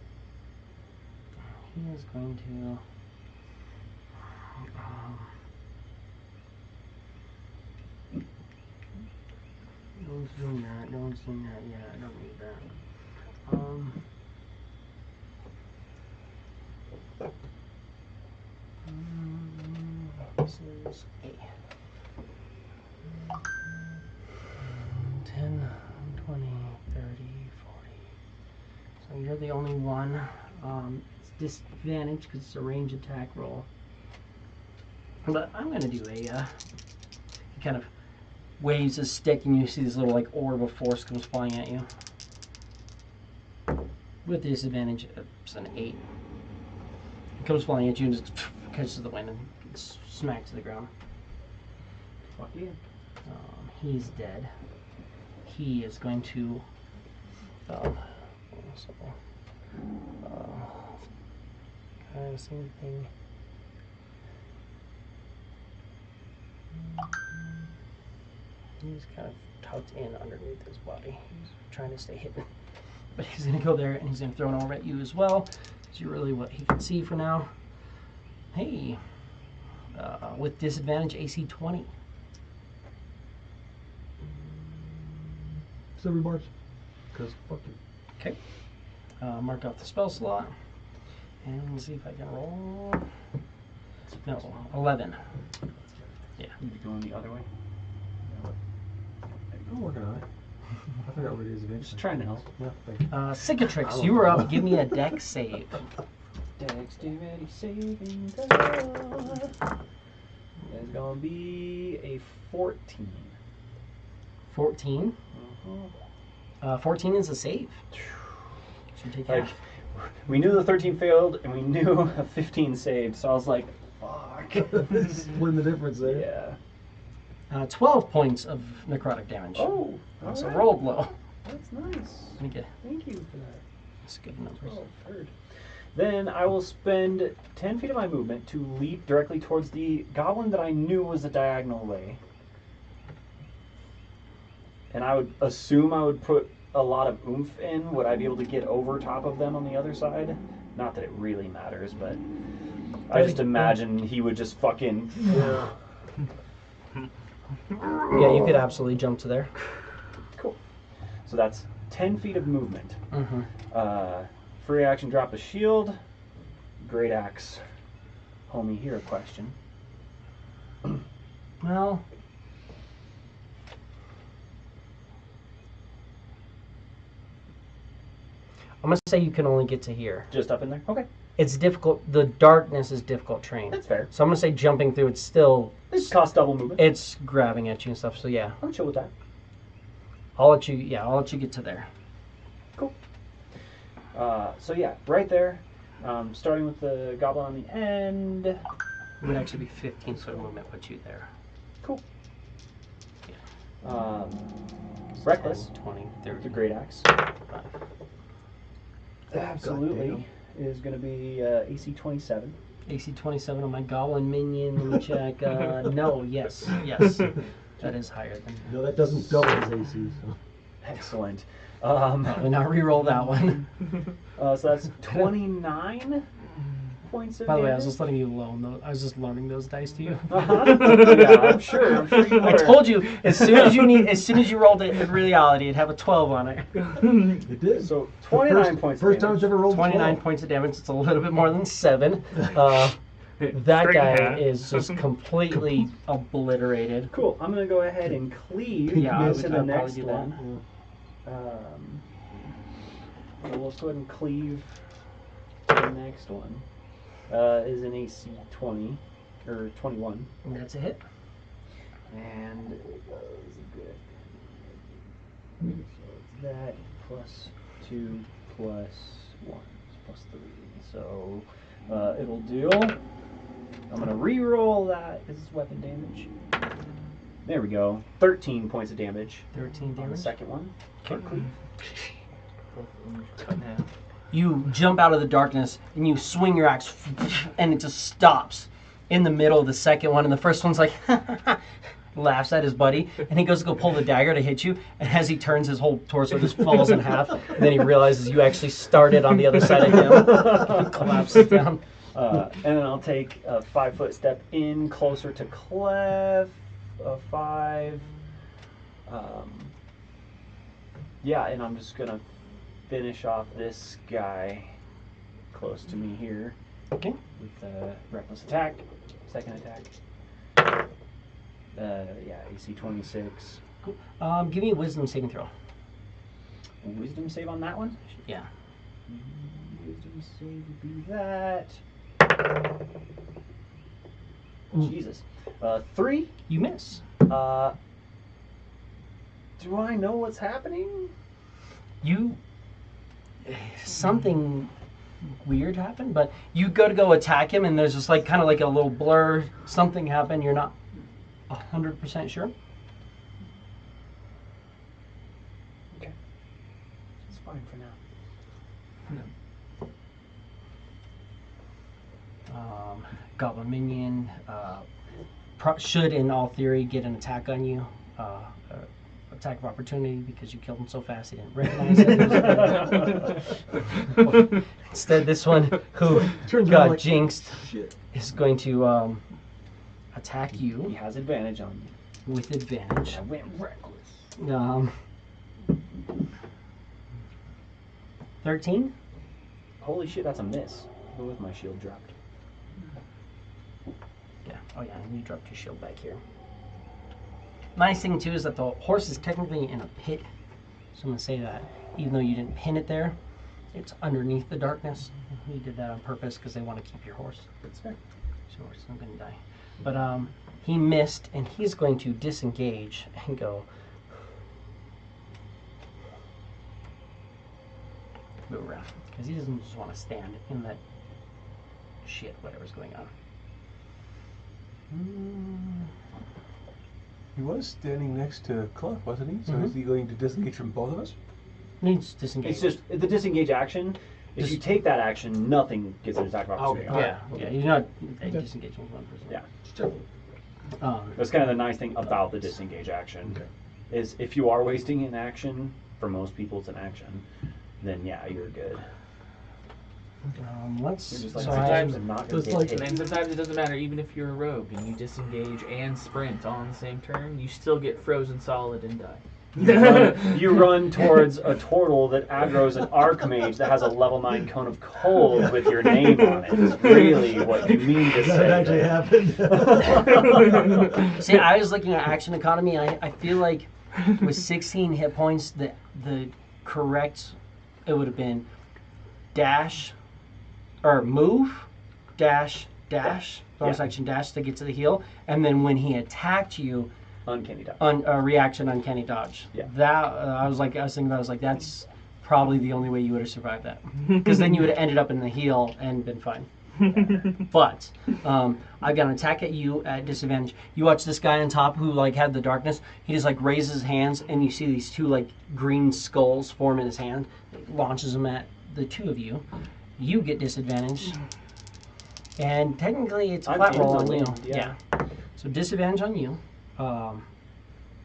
He is going to. No one's doing that. No one's doing that yet. I don't need that. This is A. 10, 20, 30, 40. So you're the only one. It's disadvantage because it's a range attack roll. But I'm going to do a, he kind of waves his stick and you see this little like orb of force comes flying at you. With disadvantage, it's an 8. It comes flying at you and just catches the wind and smacks to the ground. Fuck yeah. He's dead. He is going to kind of same thing. He's kind of tucked in underneath his body. He's trying to stay hidden. But he's going to go there and he's going to throw an orb at you as well. So you're really what he can see for now. Hey. With disadvantage, AC 20. Silver bars. Because fuck you. Okay. Mark off the spell slot. And see if I can roll. No, 11. Yeah. You be going the other way. I'm working on it. I forgot what it is eventually. Just trying to help. Yeah, thank you. Cicatrix, you were up. Give me a dex save. Dexterity saving throw. It's gonna be a 14. 14. 14 is a save. So you take Like, half. we knew the 13 failed, and we knew a 15 saved, so I was like, fuck. Split the difference there. Yeah. 12 points of necrotic damage. Oh, So alright. rolled low. That's nice. Let me get Thank you for that. that's good numbers. Oh, third. Then I will spend 10 feet of my movement to leap directly towards the goblin that I knew was a diagonal way. And I would assume I would put a lot of oomph in. Would I be able to get over top of them on the other side? Not that it really matters, but I just imagine he would just fucking... Yeah. Yeah, you could absolutely jump to there. Cool. So that's 10 feet of movement. Mm-hmm. Free action, drop a shield. Great axe. Homie, here a question. Well, I'm gonna say you can only get to here. Just up in there? Okay, It's difficult. The darkness is difficult terrain. that's fair. So I'm gonna say jumping through. It's still. This costs double movement. It's grabbing at you and stuff. So yeah, I'm chill with that. I'll let you. Yeah, I'll let you get to there. Cool. So yeah, right there. Starting with the goblin on the end. It would actually be 15 foot movement, put you there. Cool. Reckless. 10, 20, With 30. the great axe. 5. Absolutely. Goddamn. Is going to be AC 27. AC 27 on my goblin minion. Let me check. No, yes. That is higher than. No, that doesn't double his AC. So. Excellent. Probably not re-roll that one. So that's 29 points of By the way, I damage. was just letting you loan those. I was just loaning those dice to you. Yeah, I'm sure you I were. told you as soon as you rolled it in reality, it'd have a 12 on it. It did. So 29 points of First time damage. it's ever rolled 29 12. points of damage. It's a little bit more than 7. That Straight guy in half. is just completely obliterated. Cool. I'm going to go ahead and cleave Yeah, I to would the probably next do that. one. So let's go ahead and cleave to the next one. Is an AC 20 or 21. And that's a hit. And it does good. So it's that plus 2 plus 1 plus 3. So it'll do. I'm going to re-roll that as weapon damage. There we go. 13 points of damage 13 on the damage. second one. Okay. Cut in half. You jump out of the darkness and you swing your axe, and it just stops in the middle of the second one. And the first one's like, laughs at his buddy, and he goes to go pull the dagger to hit you. And as he turns, his whole torso just falls in half. And then he realizes you actually started on the other side of him. He collapses down. And then I'll take a 5-foot step in closer to Clef. 5. Yeah, and I'm just gonna finish off this guy close to me here. Okay. With a reckless attack. Second attack. Yeah, AC 26. Give me a wisdom saving throw. Wisdom save on that one? Yeah. Wisdom save would be that. Jesus. 3. You miss. Do I know what's happening? Something weird happened, but you go to go attack him, and there's just like kind of like a little blur. Something happened. You're not 100% sure. Okay. It's fine for now. Goblin minion should, in all theory, get an attack on you. Attack of opportunity because you killed him so fast he didn't recognize it. Instead, this one who Turns got around like, jinxed shit. is going to attack He you has advantage on you. with advantage. I went reckless. 13. Holy shit, that's a miss. Go with my shield dropped. Yeah. Oh yeah, and you dropped your shield back here. Nice thing too is that the horse is technically in a pit. So I'm gonna say that even though you didn't pin it there, it's underneath the darkness. You did that on purpose because they want to keep your horse. That's fair. So horse isn't gonna die. But he missed, and he's going to disengage and go. Move around because he doesn't just want to stand in that shit, whatever's going on. He was standing next to Clough, wasn't he? So Mhm. is he going to disengage from both of us? Needs disengage. It's just the disengage action. If Just- you take that action, nothing gets an attack of opportunity. Okay. Yeah, you're not disengaging with one person. Yeah. That's kind of the nice thing about the disengage action. Okay. Is if you are wasting an action, for most people it's an action, then yeah, you're good. Let's. You're just like, so sometimes I'm not it's going to like- get And hit. then sometimes it doesn't matter, even if you're a rogue and you disengage and sprint all on the same turn, you still get frozen solid and die. You run towards a turtle that aggroes an archmage that has a level 9 cone of cold with your name on it. Is really what you mean to say. That actually happened. See, I was looking at action economy, and I feel like with 16 hit points, the correct it would have been dash or move, dash, bonus Yeah. action dash to get to the heal, and then when he attacked you, Uncanny dodge. reaction uncanny dodge. Yeah. That I was thinking about. I was like, that's probably the only way you would have survived that. Because then you would have ended up in the heel and been fine. But I've got an attack at you at disadvantage. You watch this guy on top who like had the darkness. He just like raises his hands, and you see these two like green skulls form in his hand. It launches them at the two of you. You get disadvantage, and technically it's a flat roll on you. Yeah. So disadvantage on you.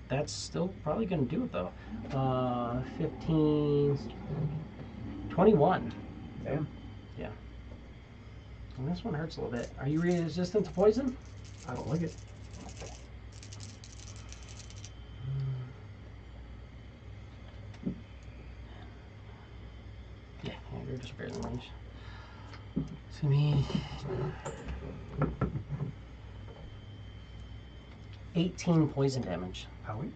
That's still probably going to do it though. 15, 21. Damn. Yeah. And this one hurts a little bit. Are you resistant to poison? I don't like it. Yeah, you're just barely in range. It's gonna be 18 poison damage. Howie?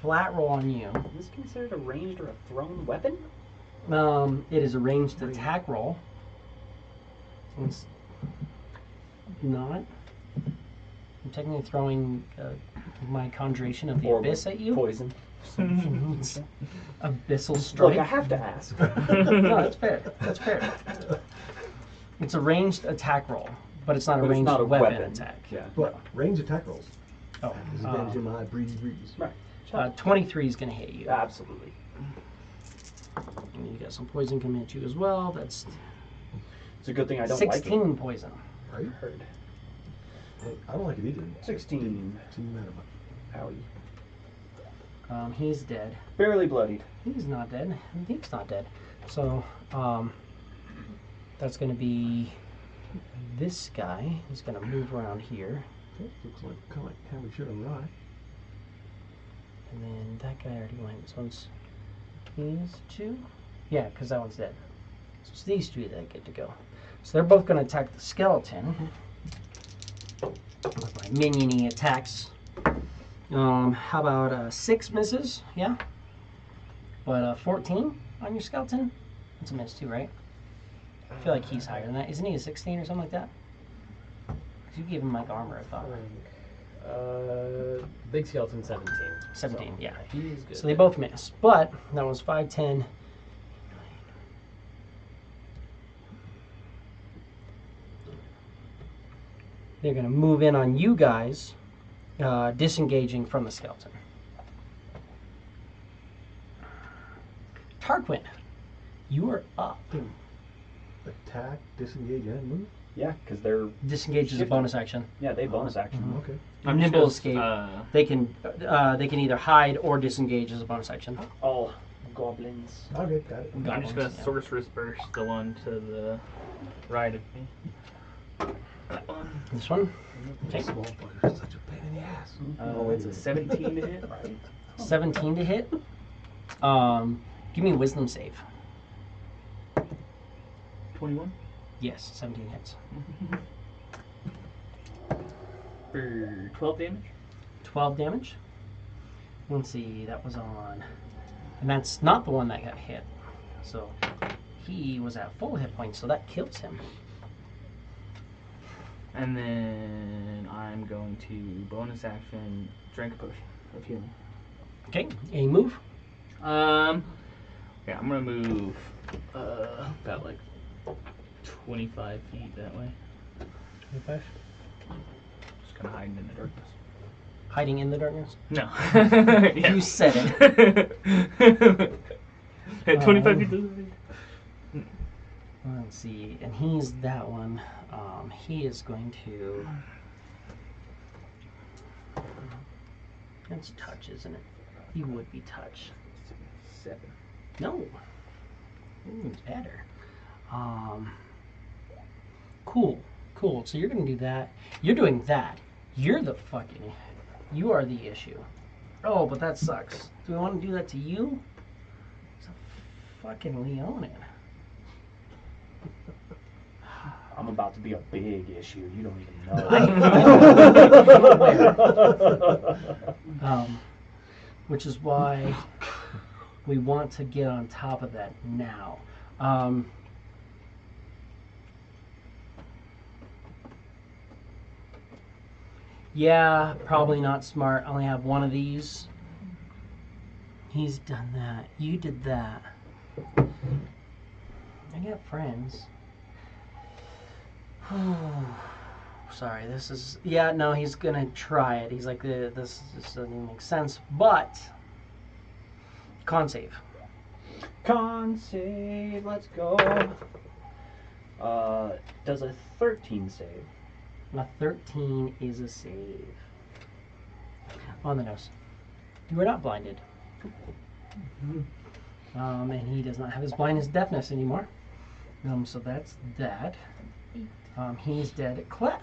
Flat roll on you. Is this considered a ranged or a thrown weapon? It is a ranged attack roll. So it's not. I'm technically throwing my conjuration of the Or abyss at you. Poison. Abyssal strike. Look, I have to ask. No, that's fair. That's fair. It's a ranged attack roll, but it's not a But it's ranged not a weapon weapon. attack. Yeah. But range attack rolls. Oh, Disadvantage in my breezy breeze. Right. 23 is going to hit you. Absolutely. And you got some poison coming at you as well. That's It's a good thing I don't 16 like poison. Right? it. Heard. Hey, I don't like it either. 16. Team matter. Howie. He's dead. Barely bloodied. He's not dead. He's not dead. So, that's going to be this guy. He's going to move around here. Okay, looks like kind of like how we should have rye. And then that guy already went. This one's these two. Yeah, because that one's dead. So it's these two that get to go. So they're both going to attack the skeleton. With my minion-y attacks. How about 6 misses? Yeah. But 14 on your skeleton? That's a miss too, right? I feel like he's higher than that. Isn't he a 16 or something like that? 'Cause you gave him like armor, I thought. Big skeleton 17. 17, So, yeah. He's good. So they both miss. But that was 5, 10. They're going to move in on you guys, disengaging from the skeleton. Tarquin, you are up. Attack, disengage, and move. Yeah, because they're Disengage is a Shifting. bonus action. yeah they bonus action. Okay. I'm just Nimble gonna, escape. They can either hide or disengage as a bonus action. All goblins. Okay, got it. I'm just gonna Yeah. sorceress burst the one to the right of me. That one. This one, okay. Small buggers, such a pain in the ass. Oh, it's a 17 to hit, right? 17 to hit. Give me a wisdom save. 21 Yes, 17 hits. for 12 damage. 12 damage. Let's see, that was on, and that's not the one that got hit. So he was at full hit points, so that kills him. And then I'm going to bonus action drink a potion of healing. Okay, a move. Yeah, I'm gonna move about like 25 feet that way. 25. Just kind of hiding in the darkness. Hiding in the darkness. No. You said it. At 25 feet doesn't mean. Let's see, and he's that one. He is going to. That's touch, isn't it? He would be touch. 7. No. Ooh, it's better. Cool. Cool. So you're gonna do that. You're doing that. You're the fucking. You are the issue. Oh, but that sucks. Do we want to do that to you? It's a fucking Leonin. I'm about to be a big issue. You don't even know. Which is why we want to get on top of that now. Yeah, probably not smart. I only have one of these. He's done that. You did that. I got friends. Sorry, this is... Yeah, no, he's gonna try it. He's like, this doesn't even make sense. But... Con save. Con save, let's go. Does a 13 save? A 13 is a save. On the nose. You are not blinded. And he does not have his blindness deafness anymore. So that's that. He's dead at Clef.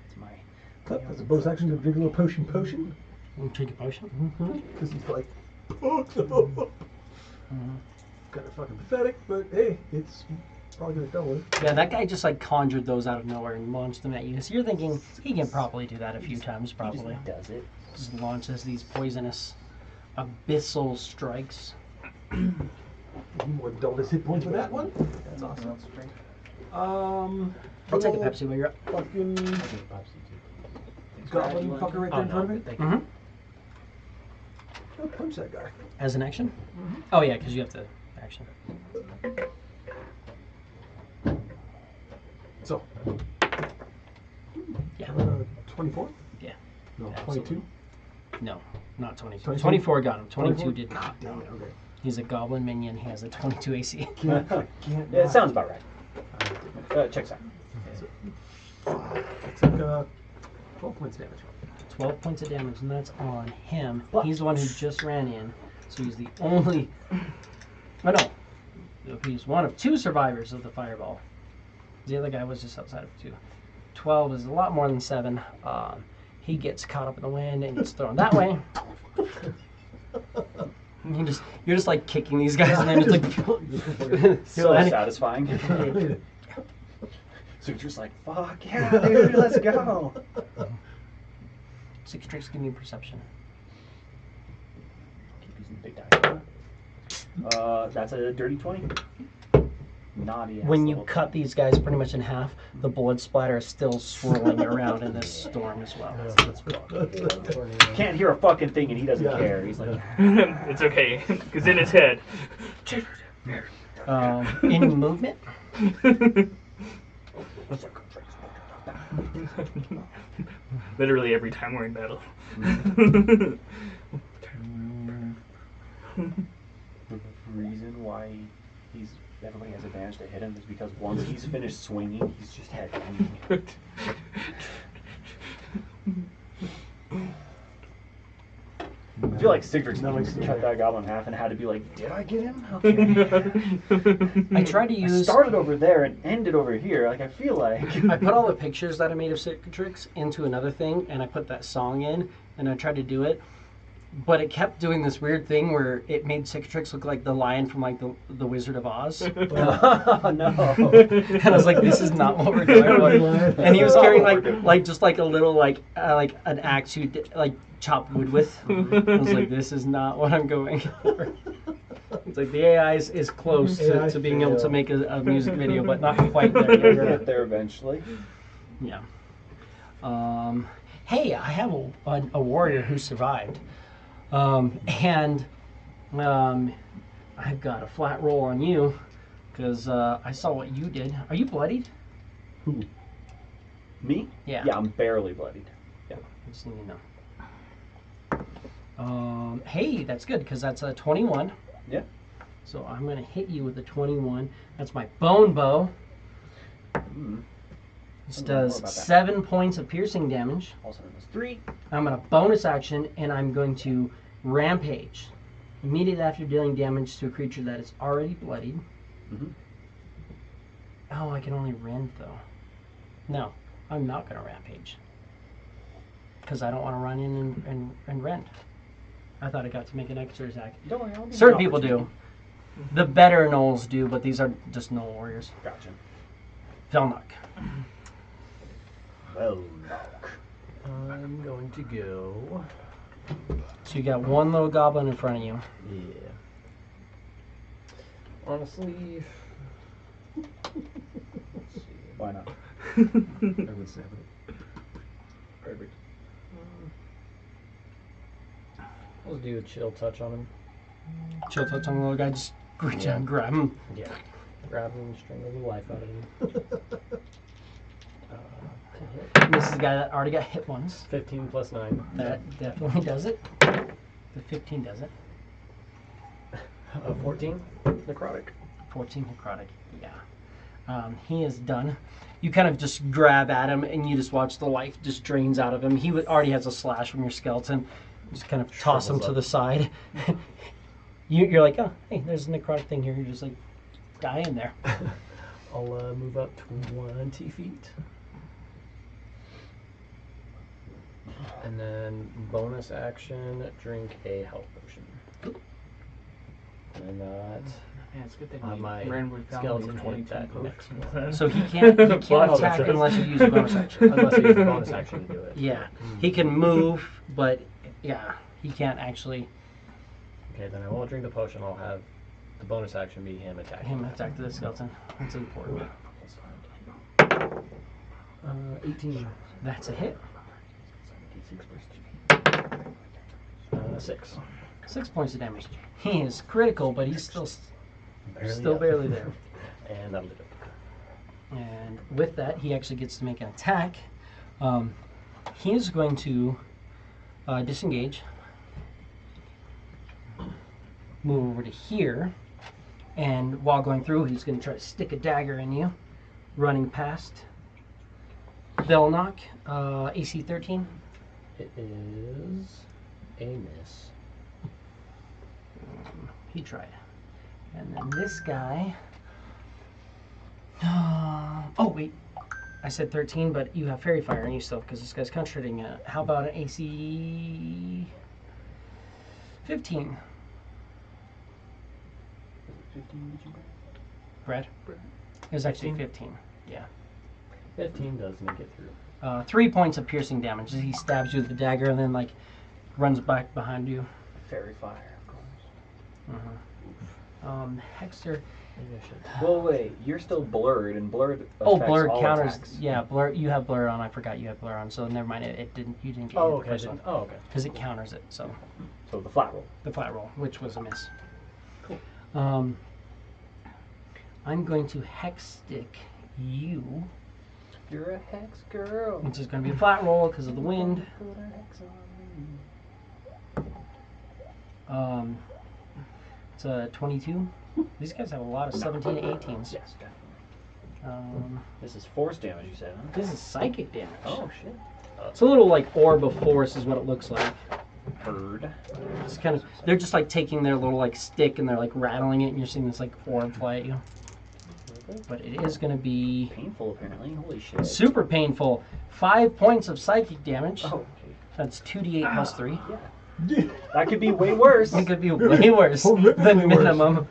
It's my... As a bonus action, to drink a little potion. You drink a potion? Because he's like, fuck no. Kind of fucking pathetic, but hey, it's probably gonna deal with it. Yeah, that guy just like conjured those out of nowhere and launched them at you. So you're thinking he can probably do that a few times, probably. He just does it. Just launches these poisonous abyssal strikes. More than double his hit points for that one. That's awesome. I'll take a Pepsi while you're up. Fucking goblin fucker right there in front of me. Mm-hmm. I'll punch that guy. As an action? Oh yeah, because you have to action. So, Yeah. 24? Yeah. No, Absolutely. 22? No, not 22. 22? 24 got him. 22 24? did God not. damn it, okay. He's a goblin minion. He has a 22 AC. Can't Yeah, it sounds about right. Checks out. I took 12 points damage. 12 points of damage, and that's on him. He's the one who just ran in, so he's the only... Oh no. He's one of 2 survivors of the fireball. The other guy was just outside of 2. 12 is a lot more than 7. He gets caught up in the wind and gets thrown that way. You're just like kicking these guys, and then just like... So satisfying. So you're just like, fuck yeah, dude, let's go. 6 tricks, give me a perception. Keep using the big dice. That's a dirty 20. Naughty ass When you little cut these guys pretty much in half, the blood splatter is still swirling around in this storm as well. Can't hear a fucking thing and he doesn't care. He's like, It's okay, because in his head. Any movement? Literally every time we're in battle. the reason why everybody has advantage to hit him is because once he's finished swinging, he's just head banging. I feel like Sigurd's cut that goblin in half and had to be like, did I get him? Okay. I tried to I use... started over there and ended over here. Like, I feel like... I put all the pictures that I made of Cicatrix into another thing, and I put that song in, and I tried to do it. But it kept doing this weird thing where it made Cicatrix look like the lion from like the Wizard of Oz. Oh, no. And I was like, this is not what we're doing. And he was carrying like just like a little like an axe you like chop wood with. I was like, this is not what I'm going for. It's like the AI is close to being able to make a music video, but not quite there We'll yet. get there eventually. Yeah. Hey, I have a warrior who survived. I've got a flat roll on you because I saw what you did. Are you bloodied? Who? Me? Yeah. Yeah, I'm barely bloodied. Yeah. I just need to know. Hey, that's good because that's a 21. Yeah. So I'm going to hit you with a 21. That's my bone bow. This does 7 points of piercing damage. Also known as 3. I'm going to bonus action, and I'm going to rampage. Immediately after dealing damage to a creature that is already bloodied. Oh, I can only rend, though. No, I'm not going to rampage. Because I don't want to run in and rend. I thought I got to make an extra attack. Don't worry, I'll give you Certain an people do. opportunity. The better gnolls do, but these are just gnoll warriors. Gotcha. Velnok. Well, knock. I'm going to go. So you got one little goblin in front of you. Yeah. Honestly, Why not? I would say it. perfect. We'll do a chill touch on him. Chill touch on the little guy. Just reach Yeah. out and grab him. Yeah. Grab him and strangle the life out of him. And this is the guy that already got hit once. 15 plus 9. That definitely does it. The 15 does it. 14. Necrotic. 14 necrotic. Yeah. He is done. You kind of just grab at him and you just watch the life just drains out of him. He already has a slash from your skeleton. You just kind of toss him Shrivels to up. the side. You're like, oh, hey, there's a necrotic thing here. You're just like, die in there. I'll move up 20 feet. And then bonus action, drink a health potion. And that Yeah, it's a good thing on we my randomly found skeleton these hit 22 that potions. next one. So he can't Wow, attack that's- unless you use a bonus action. Unless I use the bonus action to do it. Yeah. He can move, but yeah, he can't actually Okay, then I won't drink the potion. I'll have the bonus action be him attacking. attack the skeleton. That's important. 18. That's a hit. 6. 6 points of damage. He is critical, but he's still Barely barely there. And that'll do it. And with that, he actually gets to make an attack. He is going to disengage, move over to here, and while going through, he's going to try to stick a dagger in you, running past. They'll knock AC 13. It is a miss. He tried. And then this guy. Oh, wait. I said 13, but you have Fairy Fire on you still because this guy's contradicting it. How about an AC 15? 15 did you Brad? It was actually 15. Yeah. 15 does make it through. 3 points of piercing damage. He stabs you with the dagger and then, like, runs back behind you. Fairy fire, of course. Hexter. Maybe I should. Well, wait, you're still blurred, and blurred. Oh, affects blur all counters. attacks. Yeah, blur. You have blur on. I forgot you have blur on. So never mind. It didn't. You didn't get Oh, hit okay. the first one Oh, okay. because it counters it. So So the flat roll. the flat roll, which was a miss. Cool. I'm going to hex stick you, You're a hex girl. which is going to be a flat roll because of the wind. Put a hex on me. It's a 22. These guys have a lot of 17 to 18s. Yes, definitely. This is force damage, you said, huh? This is psychic damage. Oh, shit. It's a little like orb of force is what it looks like. Bird. It's kind of, they're just like taking their little like stick and they're like rattling it and you're seeing this like orb fly at you. But it is going to be Painful, apparently. Holy shit. super painful. 5 points of psychic damage. Oh, That's 2d8 plus 3. that could be way worse. It could be way worse Horrifically than worse. minimum.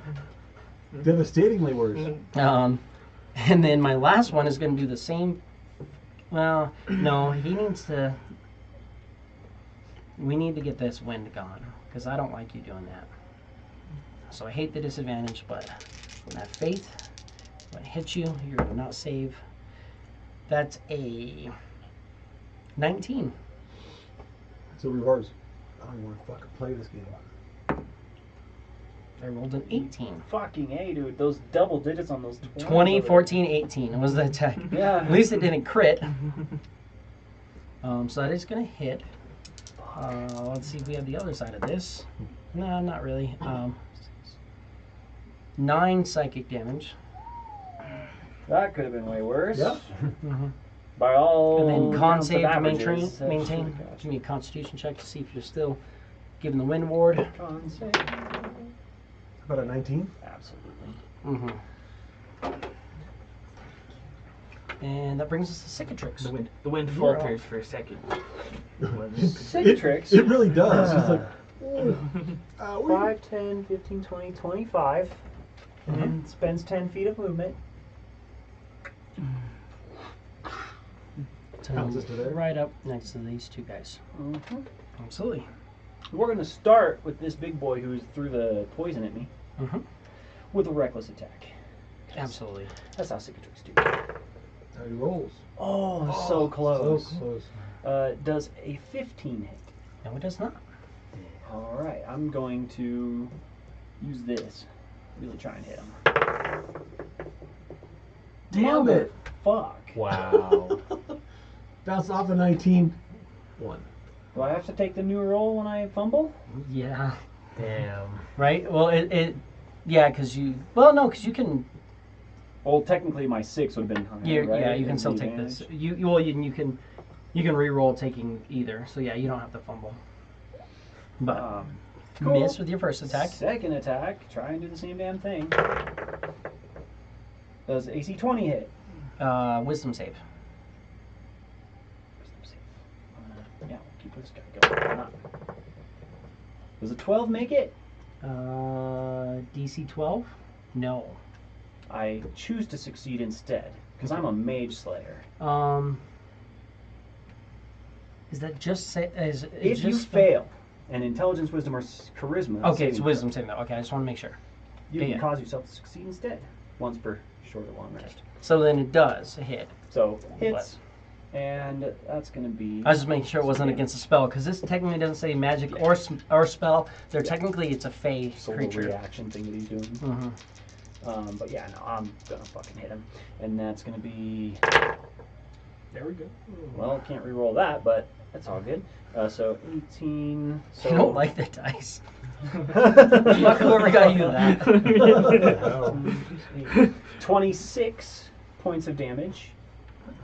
Devastatingly worse. And then my last one is going to do the same. Well, no, he needs to. We need to get this wind gone because I don't like you doing that. So I hate the disadvantage, but when I have faith, when I hit you, you're going to not save. That's a 19. So rewards. I don't even want to fucking play this game. I rolled an 18. Fucking A, dude. Those double digits on those 20, 14, 18 was the attack. Yeah. At least it didn't crit. So that is going to hit. Let's see if we have the other side of this. No, not really. 9 psychic damage. That could have been way worse. Yep. By all And then con counts of save to averages, maintain. Give me a constitution check to see if you're still given the wind ward. Con save. About a 19? Absolutely. And that brings us to Cicatrix. The wind falters for a second. Cicatrix. It really does. It's like, 5, 10, 15, 20, 25. And then spends 10 feet of movement. Pounds us to there. Right up next to these two guys. Absolutely. We're going to start with this big boy who threw the poison at me with a reckless attack. Absolutely. That's how Cicatrix do. How he rolls. Oh, so close. So close. Does a 15 hit? No, it does not. Alright, I'm going to use this. Really try and hit him. Damn it! Fuck. Wow. Bounce off a 19. 1. Do I have to take the new roll when I fumble? Yeah. Damn. Right? Well, yeah, because you, well, no, because you can, Well, technically my 6 would have been higher, right? yeah, you can As still the take this. advantage. You can re-roll taking either. So yeah, you don't have to fumble. But Cool. miss with your first attack. Second attack, try and do the same damn thing. Does AC 20 hit? Wisdom save. Yeah, we'll keep this guy going. Why not? Does a 12 make it? DC 12? No. I choose to succeed instead, because I'm a mage slayer. Is that just say? Is it If you just fail, and intelligence, wisdom, or charisma, Okay, it's saving wisdom throw, saving though. Okay, I just want to make sure. you Yeah. can cause yourself to succeed instead, once per short or long rest. So then it does hit. So hits, and that's going to be. I was just making sure it wasn't against a spell because this technically doesn't say magic or spell. They're technically it's a fey Just a little creature. reaction thing that he's doing. Mm-hmm. But yeah, no, I'm gonna fucking hit him, and that's gonna be. There we go. Well, can't re-roll that, but that's all good. So 18. So I don't like the dice. Fuck whoever got you that. 26 points of damage,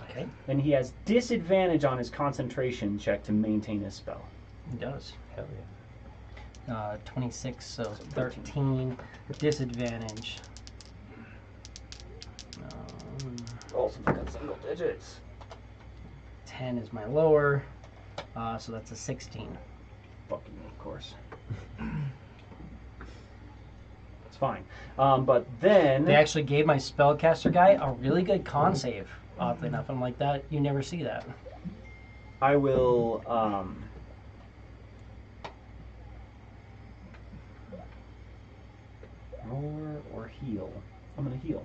Okay, and he has disadvantage on his concentration check to maintain his spell. it does. Hell yeah. 26, so 13 disadvantage. Roll some fucking single digits. 10 is my lower, so that's a 16. Fucking me, of course. It's fine. But then. They actually gave my spellcaster guy a really good con save, oddly enough. I'm like, that, you never see that. I will. Roar or heal. I'm gonna heal.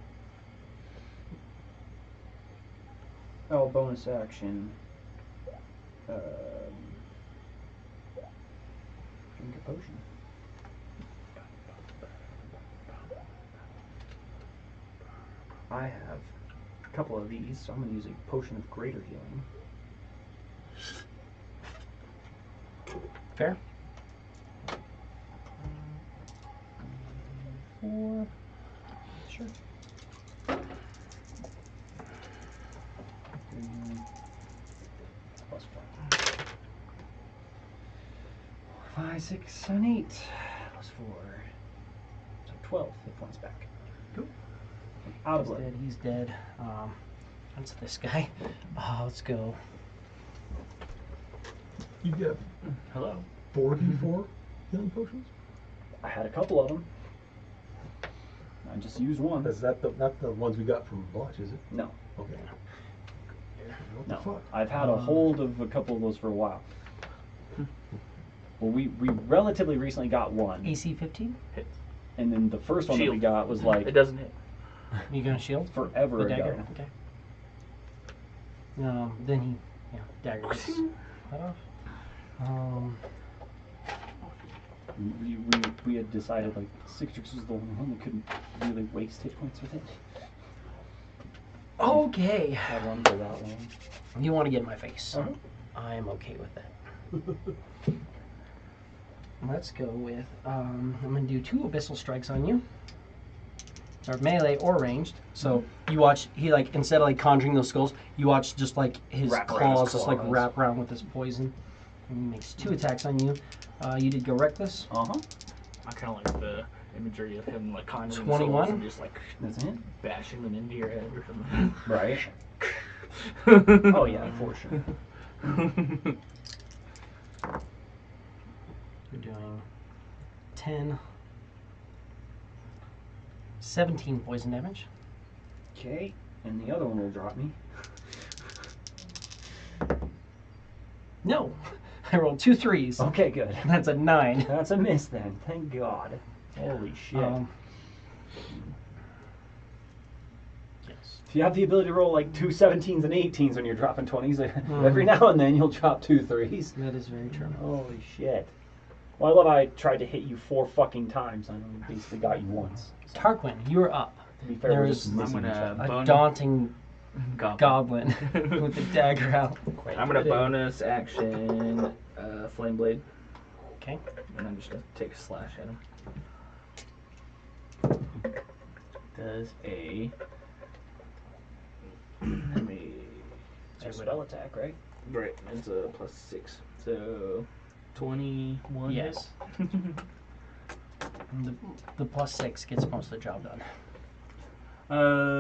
Oh, bonus action. Drink a potion. I have a couple of these, so I'm gonna use a potion of greater healing. Fair? 4. Sure. 5, 6, and 8. Plus 4. So 12 hit points back. Cool. Out of He's blood. dead. He's dead. That's this guy. Let's go. You get Hello. 4d4 healing potions? I had a couple of them. I just used one. Is that not the ones we got from Blotch, is it? No. Okay. What the No. fuck? I've had a hold of a couple of those for a while. Well, we relatively recently got one. AC 15? And then the first one that we Shield. got was like It doesn't hit. You gonna shield? forever The ago. dagger? Okay. Then he, dagger gets cut off. We had decided like Citrix was the only one that couldn't really waste hit points with it. Okay. Had one for that long. You want to get in my face. Uh-huh. I am okay with that. Let's go with, I'm going to do 2 abyssal strikes on you. Or melee or ranged. So you watch, he like, instead of like conjuring those skulls, you watch just like his Wrap around his claws just like claws. wrap around with his poison. And he makes 2 attacks on you. You did go reckless. Uh-huh. I kind of like the imagery of him like conjuring 21? souls and just like That's it? bashing them into your head or something. Right. Oh yeah, for sure. You're doing 10, 17 poison damage. Okay. And the other one will drop me. No, I rolled 2 3s. Okay, good. That's a 9. That's a miss then. Thank God. Holy shit. Yes. If you have the ability to roll like 2 17s and 18s when you're dropping 20s, every now and then you'll drop 2 3s. That is very true. Holy shit. Well, I love I tried to hit you 4 fucking times and I basically got you once. So, Tarquin, you are up. to be fair, we're There's- just missing each other. A Bonus. daunting Goblin. goblin with the dagger out. I'm gonna bonus action Flame Blade. Okay. And I'm just gonna take a slash at him. Does a let me It's a spell attack, right? right, it's a +6. So 21. Yes. The +6 gets most of the job done.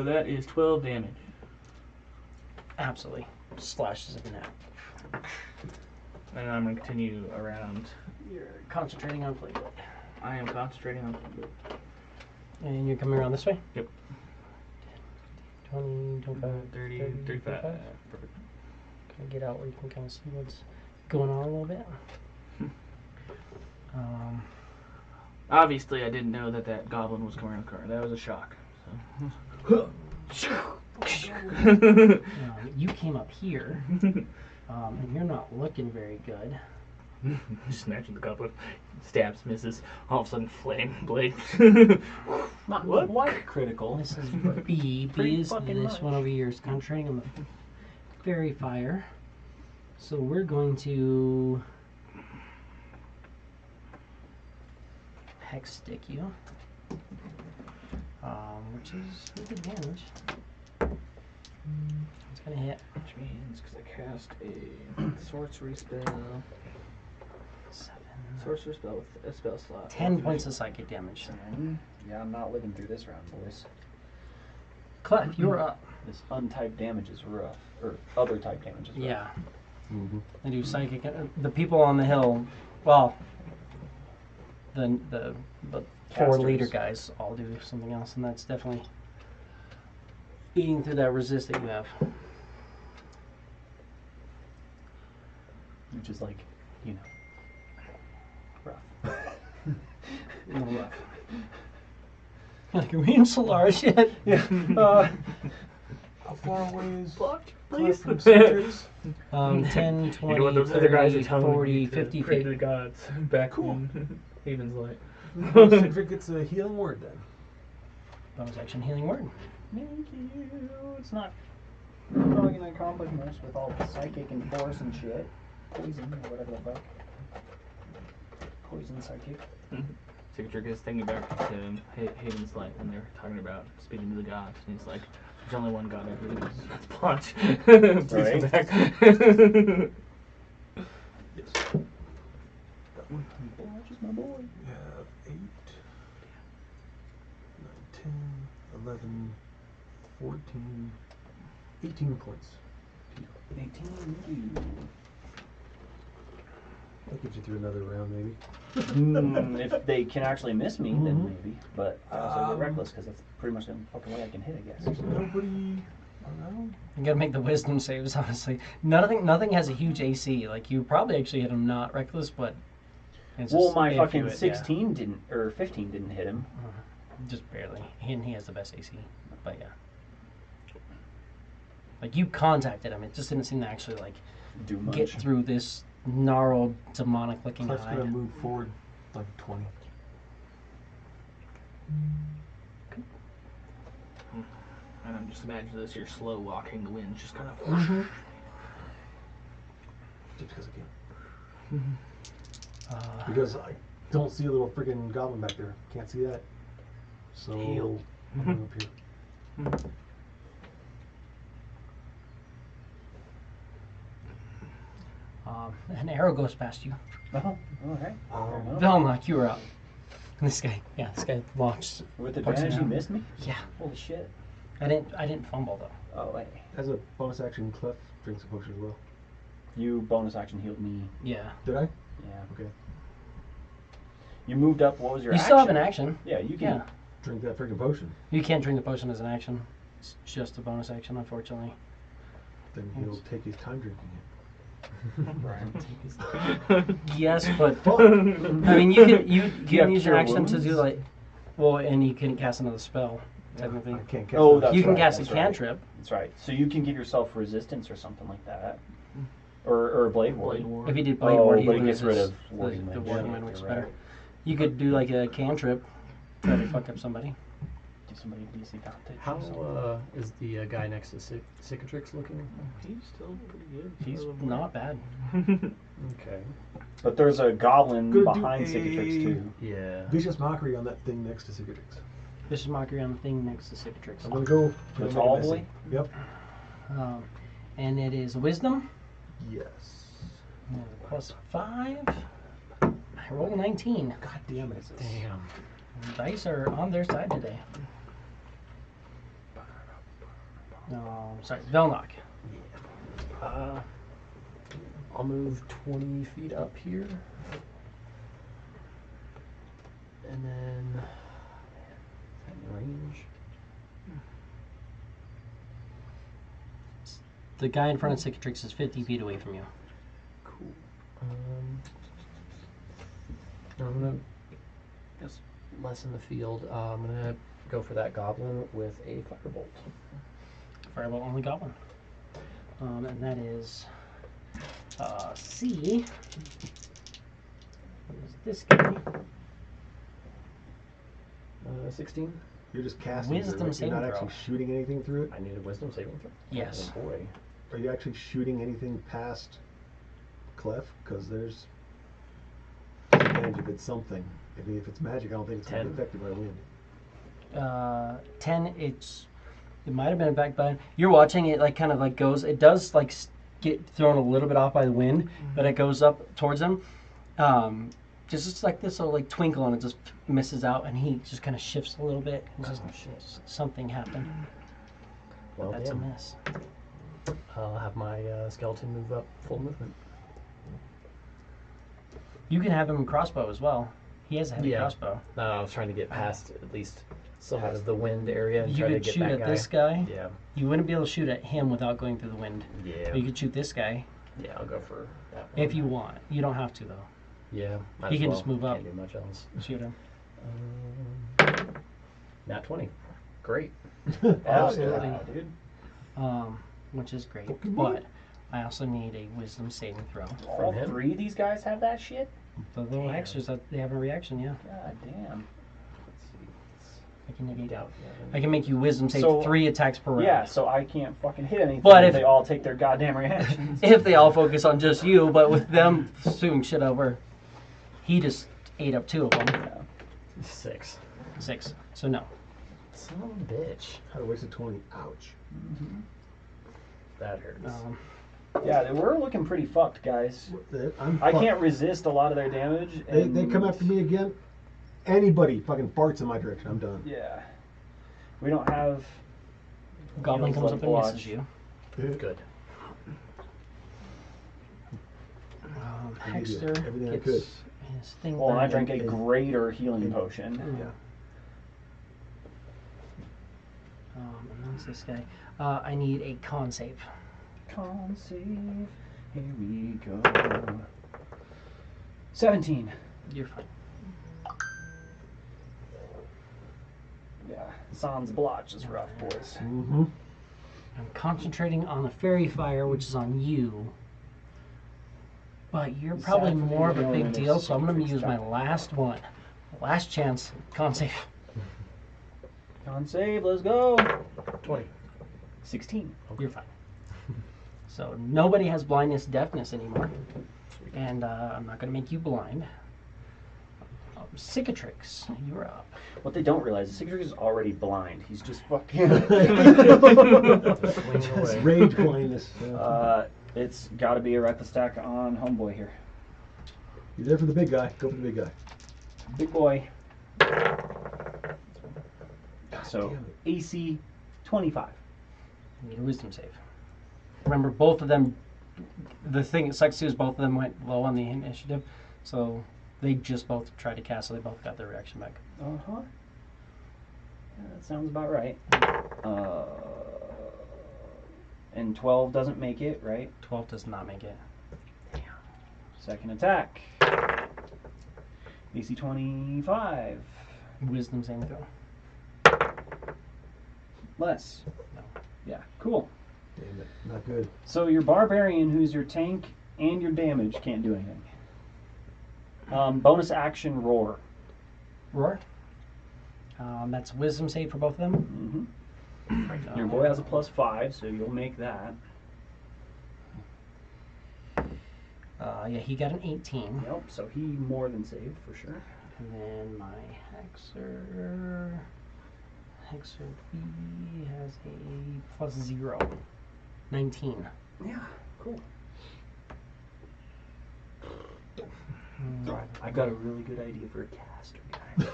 That is 12 damage. Absolutely. Slashes it in half. And I'm gonna continue around. You're concentrating on Flame Blade. I am concentrating on Flame Blade. And you're coming around this way? Yep. 20, 25, 30, 30, 35. 35. Perfect. Can I get out where you can kind of see what's going on a little bit? Obviously, I didn't know that goblin was coming around the corner. That was a shock. You came up here, and you're not looking very good. Snatching the goblin, stabs, misses. All of a sudden, flame blade. Not What? quite critical. This is B. Pretty B is fucking this much. one over here is concentrating on the fairy fire. So we're going to hex stick you, which is with advantage. It's gonna hit. Which means, because I cast a sorcery spell. 7. Sorcerer spell with a spell slot. 10 points of psychic damage. Yeah, I'm not living through this round, boys. Clef, you're up. This untyped damage is rough. Or other type damage is rough. Yeah. Mm-hmm. They do psychic. The people on the hill, well, the 4 Casters. leader guys all do something else, and that's definitely eating through that resist that you have. Which is like, you know, rough. A little rough. Like, are we in Solaris yet? Yeah. How far away is Blocked, Cliff please. from Citrus? 10, 20, You know what those other guys are 30, telling 40, me 50 pray to feet. the gods back Cool. in Haven's Light. Cedric gets a healing word then. Bonus action healing word. Thank you. It's not probably gonna accomplish much with all the psychic and force and shit. Poison or whatever the fuck. Poison psychic. Signature is thinking back to Haven's Light when they were talking about speaking to the gods, and he's like, "There's only one god I believe. That's Punch." Please come back. Yes. Punch is my boy. We have 8, 9, 10, 11, 14, 18 points. 18. That gets you through another round, maybe. If they can actually miss me, then Mhm. maybe. But I also get reckless because that's pretty much the only fucking way I can hit, I guess. There's nobody around. You gotta make the wisdom saves, honestly. Nothing has a huge AC. Like, you probably actually hit him not reckless, but it's Well, just my if fucking you would, 16 didn't, or 15 didn't hit him. yeah. Just barely. And he has the best AC. But yeah. Like, you contacted him. It just didn't seem to actually, like, Do much. get through this gnarled, demonic looking Cliff's gonna hide. move forward like 20. And I'm just imagining this: you're slow walking, the wind's just kind of. Just because I can. Uh, Because I don't see a little freaking goblin back there. Can't see that. So Heal. I'm going up here. an arrow goes past you. Oh, alright. Velnock, you were up. This guy launched. With Parks advantage, and you missed me? Yeah. Holy shit. I didn't fumble though. Oh, wait. As a bonus action, Clef drinks a potion as well. You bonus action healed me. Yeah. Did I? Yeah. Okay. You moved up. What was your You action? still have an action. Yeah, you can. Yeah. Drink that freaking potion. You can't drink the potion as an action. It's just a bonus action, unfortunately. Then he'll take his time drinking it. Yes, but I mean, you can have use your cure action to wounds? do like, well, and you can cast another spell. Technically, I can't cast Oh, that that's you can right, cast a that's right. cantrip. That's right. So you can give yourself resistance or something like that. Or Blade Ward. Blade Ward. If he did Blade Oh, Ward, he but he loses gets rid of the Warding Wind. Warding Yeah, Wind, which is you're better. right. You could do like a cantrip, try to fuck up somebody. Give somebody DC advantage. How is the guy next to Cicatrix looking? He's still pretty good. He's not bad. Okay. But there's a goblin Gonna do behind a- Cicatrix too. Yeah. Vicious Mockery on that thing next to Cicatrix. Vicious Mockery on the thing next to Cicatrix. I'm gonna go. The make it tall messy. boy? Yep. And it is Wisdom. Yes. Plus 5. I rolled a 19. God damn it. Damn. Dice are on their side today. Sorry, Velnock. I'll move 20 feet up here. And then in range. The guy in front of Cicatrix is 50 feet away from you. Cool. I'm gonna just lessen the field. I'm gonna go for that goblin with a firebolt. Firebolt only goblin. And that is C. What is this guy? 16. You're just casting. Wisdom through it. You're saving not throw. actually shooting anything through it. I need a wisdom saving throw. Yes. Oh boy. Are you actually shooting anything past Clef? Because there's advantage if it's something. If it's magic, I don't think it's going to 10. be affected by wind. 10. It might have been a back button. You're watching it like kind of like goes. It does like get thrown a little bit off by the wind, but it goes up towards him. Just like this little like twinkle, and it just misses out, and he just kind of shifts a little bit. And just something happened. Well, That's a damn. miss. I'll have my skeleton move up full movement. You can have him crossbow as well. He has a heavy Yeah. crossbow. I was trying to get past at least some of the wind area and You try to could get shoot that at guy. this guy. Yeah. You wouldn't be able to shoot at him without going through the wind. Yeah. But you could shoot this guy Yeah, I'll go for that one. if you want. You don't have to though. Yeah. might He as can well. just move up. Can't do much else. Shoot him. Nat 20. Great. Absolutely. Yeah, dude. Which is great. Pokemon. But I also need a wisdom saving throw. All him? 3 of these guys have that shit? The little Damn. extras that they have a reaction, yeah. God damn. I can negate Doubt. I can make you wisdom save So- 3 attacks per round. Yeah, so I can't fucking hit anything But if if- they all take their goddamn reactions. If they all focus on just you, but with them doing shit over, he just ate up 2 of them. 6. 6. So no. Son of a bitch. Had a wasted 20. Ouch. That hurts. Yeah, we're looking pretty fucked, guys. I'm I fucked. can't resist a lot of their damage. They and- come after me again. Anybody fucking farts in my direction, I'm done. Yeah. We don't have. Goblin heals comes like up and Blotch. misses you. Good. I did Hexter everything I gets could. his thing Well, and I back. drank a greater healing potion. Yeah. And that's this guy. I need a con save. Con save. Here we go. 17. You're fine. Yeah. Sans blotch is rough, boys. Mm-hmm. I'm concentrating on the fairy fire, which is on you. But you're probably Sad for more of the a big element deal, of so I'm going to Cicatrix use my chocolate. last one. Last chance. Con save. Con save, let's go. 20. 16. You're fine. So nobody has blindness, deafness anymore. And I'm not going to make you blind. Cicatrix, you're up. What they don't realize is Cicatrix is already blind. He's just fucking. Swinging away. Rage blindness. It's got to be a reckless attack on Homeboy here. You're there for the big guy. Go for the big guy. Big boy. So damn AC 25. You need a wisdom save. Remember, both of them. The thing that sucks too is both of them went low on the initiative, so they just both tried to cast, so they both got their reaction back. Uh huh. Yeah, that sounds about right. And 12 doesn't make it, right? 12 does not make it. Second attack. AC 25. Wisdom saving throw. Less. No. Yeah, cool. Damn it, not good. So your barbarian, who's your tank and your damage, can't do anything. Bonus action roar. Roar. That's wisdom save for both of them. Your boy has a +5, so you'll make that. Yeah, he got an 18. Yep. So he more than saved for sure. And then my Hexer B has a +0. 19. Yeah. Cool. I've got a really good idea for a caster, guys.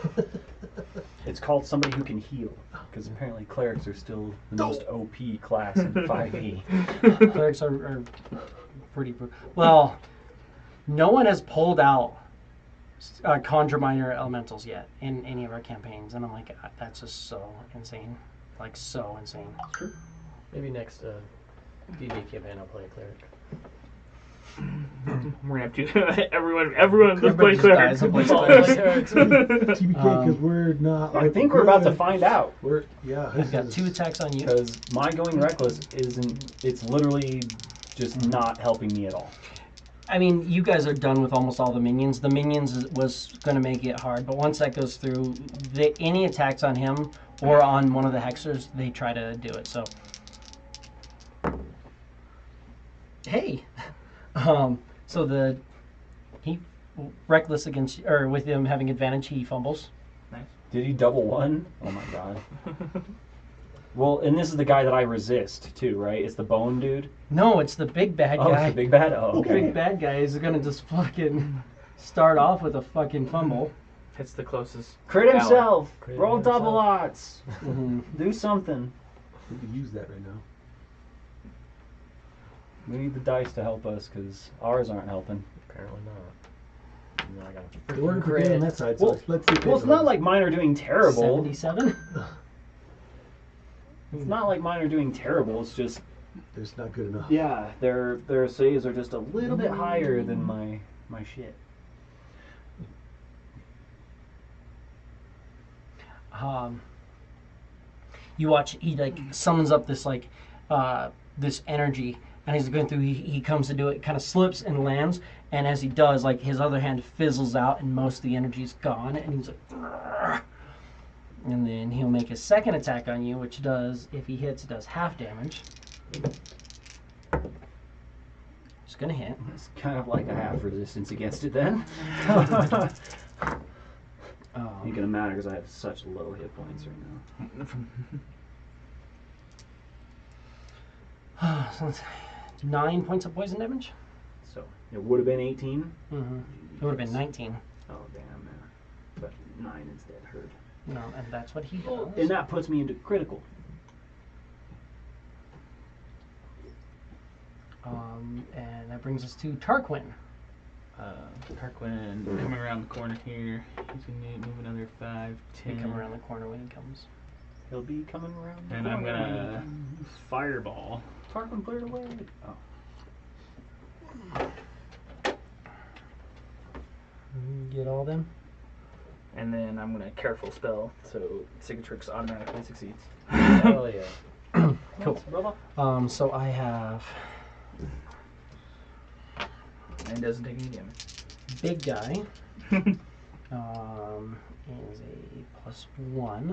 It's called somebody who can heal, because apparently clerics are still the most OP class in 5e. Clerics are pretty. Well, no one has pulled out Conjure Minor Elementals yet in any of our campaigns, and I'm like, that's just so insane. Like, so insane. Maybe next D&D campaign I'll play a cleric. We're gonna have to everyone just Everybody play just dies clerics. and plays clerics. TBK, because we're not. I like, think we're about to good. find out. Yeah. I've got 2 attacks on you. Because my going reckless it's literally just not helping me at all. I mean, you guys are done with almost all the minions. The minions was going to make it hard, but once that goes through, any attacks on him or on one of the hexers, they try to do it. So, hey, so he reckless against or with him having advantage, he fumbles. Did he double one? Oh my god. Well, and this is the guy that I resist too, right? It's the bone dude. No, it's the big bad Oh, guy. it's the big bad. Oh, The okay. big bad guy is going to just fucking start off with a fucking fumble. It's the closest. Crit ally. himself. Crit Roll himself. double odds. Mhm. Do something. We could use that right now. We need the dice to help us because ours aren't helping. Apparently not. And then I got a They weren't freaking great on crit. that side, so Well- let's see. if they Well, it's know. not like mine are doing terrible. 77? It's not like mine are doing terrible. It's just It's not good enough. yeah, their saves are just a little bit higher than my shit. You watch, he like summons up this like this energy, and he's going through. He comes to do it, kind of slips and lands, and as he does, like his other hand fizzles out, and most of the energy's gone, and he's like, "Grr." And then he'll make his second attack on you, which does, if he hits, it does half damage. It's gonna hit. It's kind of like a half resistance against it then. Ain't gonna matter because I have such low hit points right now. So that's 9 points of poison damage. So it would have been 18. Mm-hmm. It would have been 19. Oh damn, man. But 9 instead hurt. No, and that's what he does. And that puts me into critical. And that brings us to Tarquin. Tarquin coming around the corner here. He's gonna move another 5, He 10. come around the corner when he comes. He'll be coming around. the And I'm corner. gonna fireball. Tarquin, put it away. Oh. Get all them. And then I'm gonna careful spell, so Cicatrix automatically succeeds. Hell yeah. Cool. Brother. So I have And doesn't take any damage. big guy. Is a +1.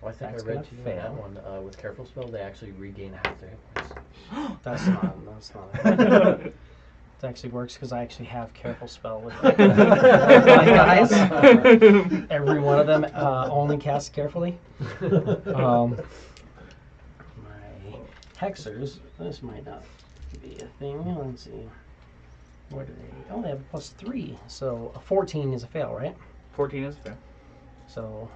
Well, I think That's I read gonna to you on that fail. one. With careful spell, they actually regain half their hit points. That's not. It actually works because I actually have careful spell with my guys. Every one of them only casts carefully. My hexers. This might not be a thing. Let's see. What do they? Oh, they have a +3. So a 14 is a fail, right? 14 is fair. So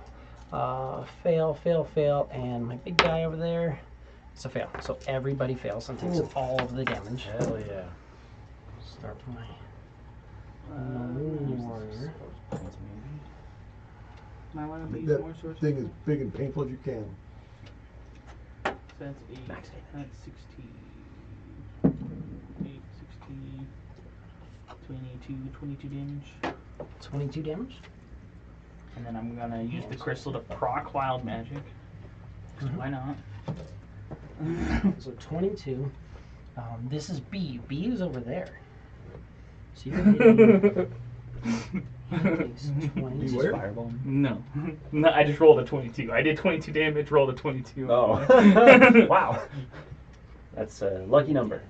fail, fail, fail, and my big guy over there, it's a fail. So everybody fails and takes all of the damage. Hell yeah. Start my Marine Warrior. Might want to Make use that more sources. thing as big and painful as you can. So that's 8. Max damage. That's 16. 8, 16. 22 damage. 22 damage. And then I'm gonna use the crystal to proc wild magic. 'Cause why not? So 22. This is B. B is over there. So you're hitting. He takes 20. Beware. Fireball. No. No, I just rolled a 22. I did 22 damage, rolled a 22. Oh. Wow. That's a lucky number.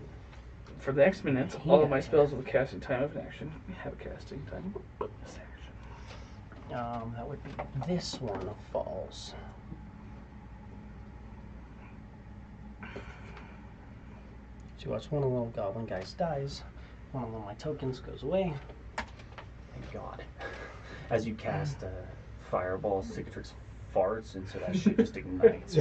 For the next minutes, all of my spells will cast in time of action. Have a casting time bonus action. That would be this one falls. So watch one of the little goblin guys dies. One of my tokens goes away. Thank God. As you cast Fireball, Cicatrix farts, and so that shit just ignites.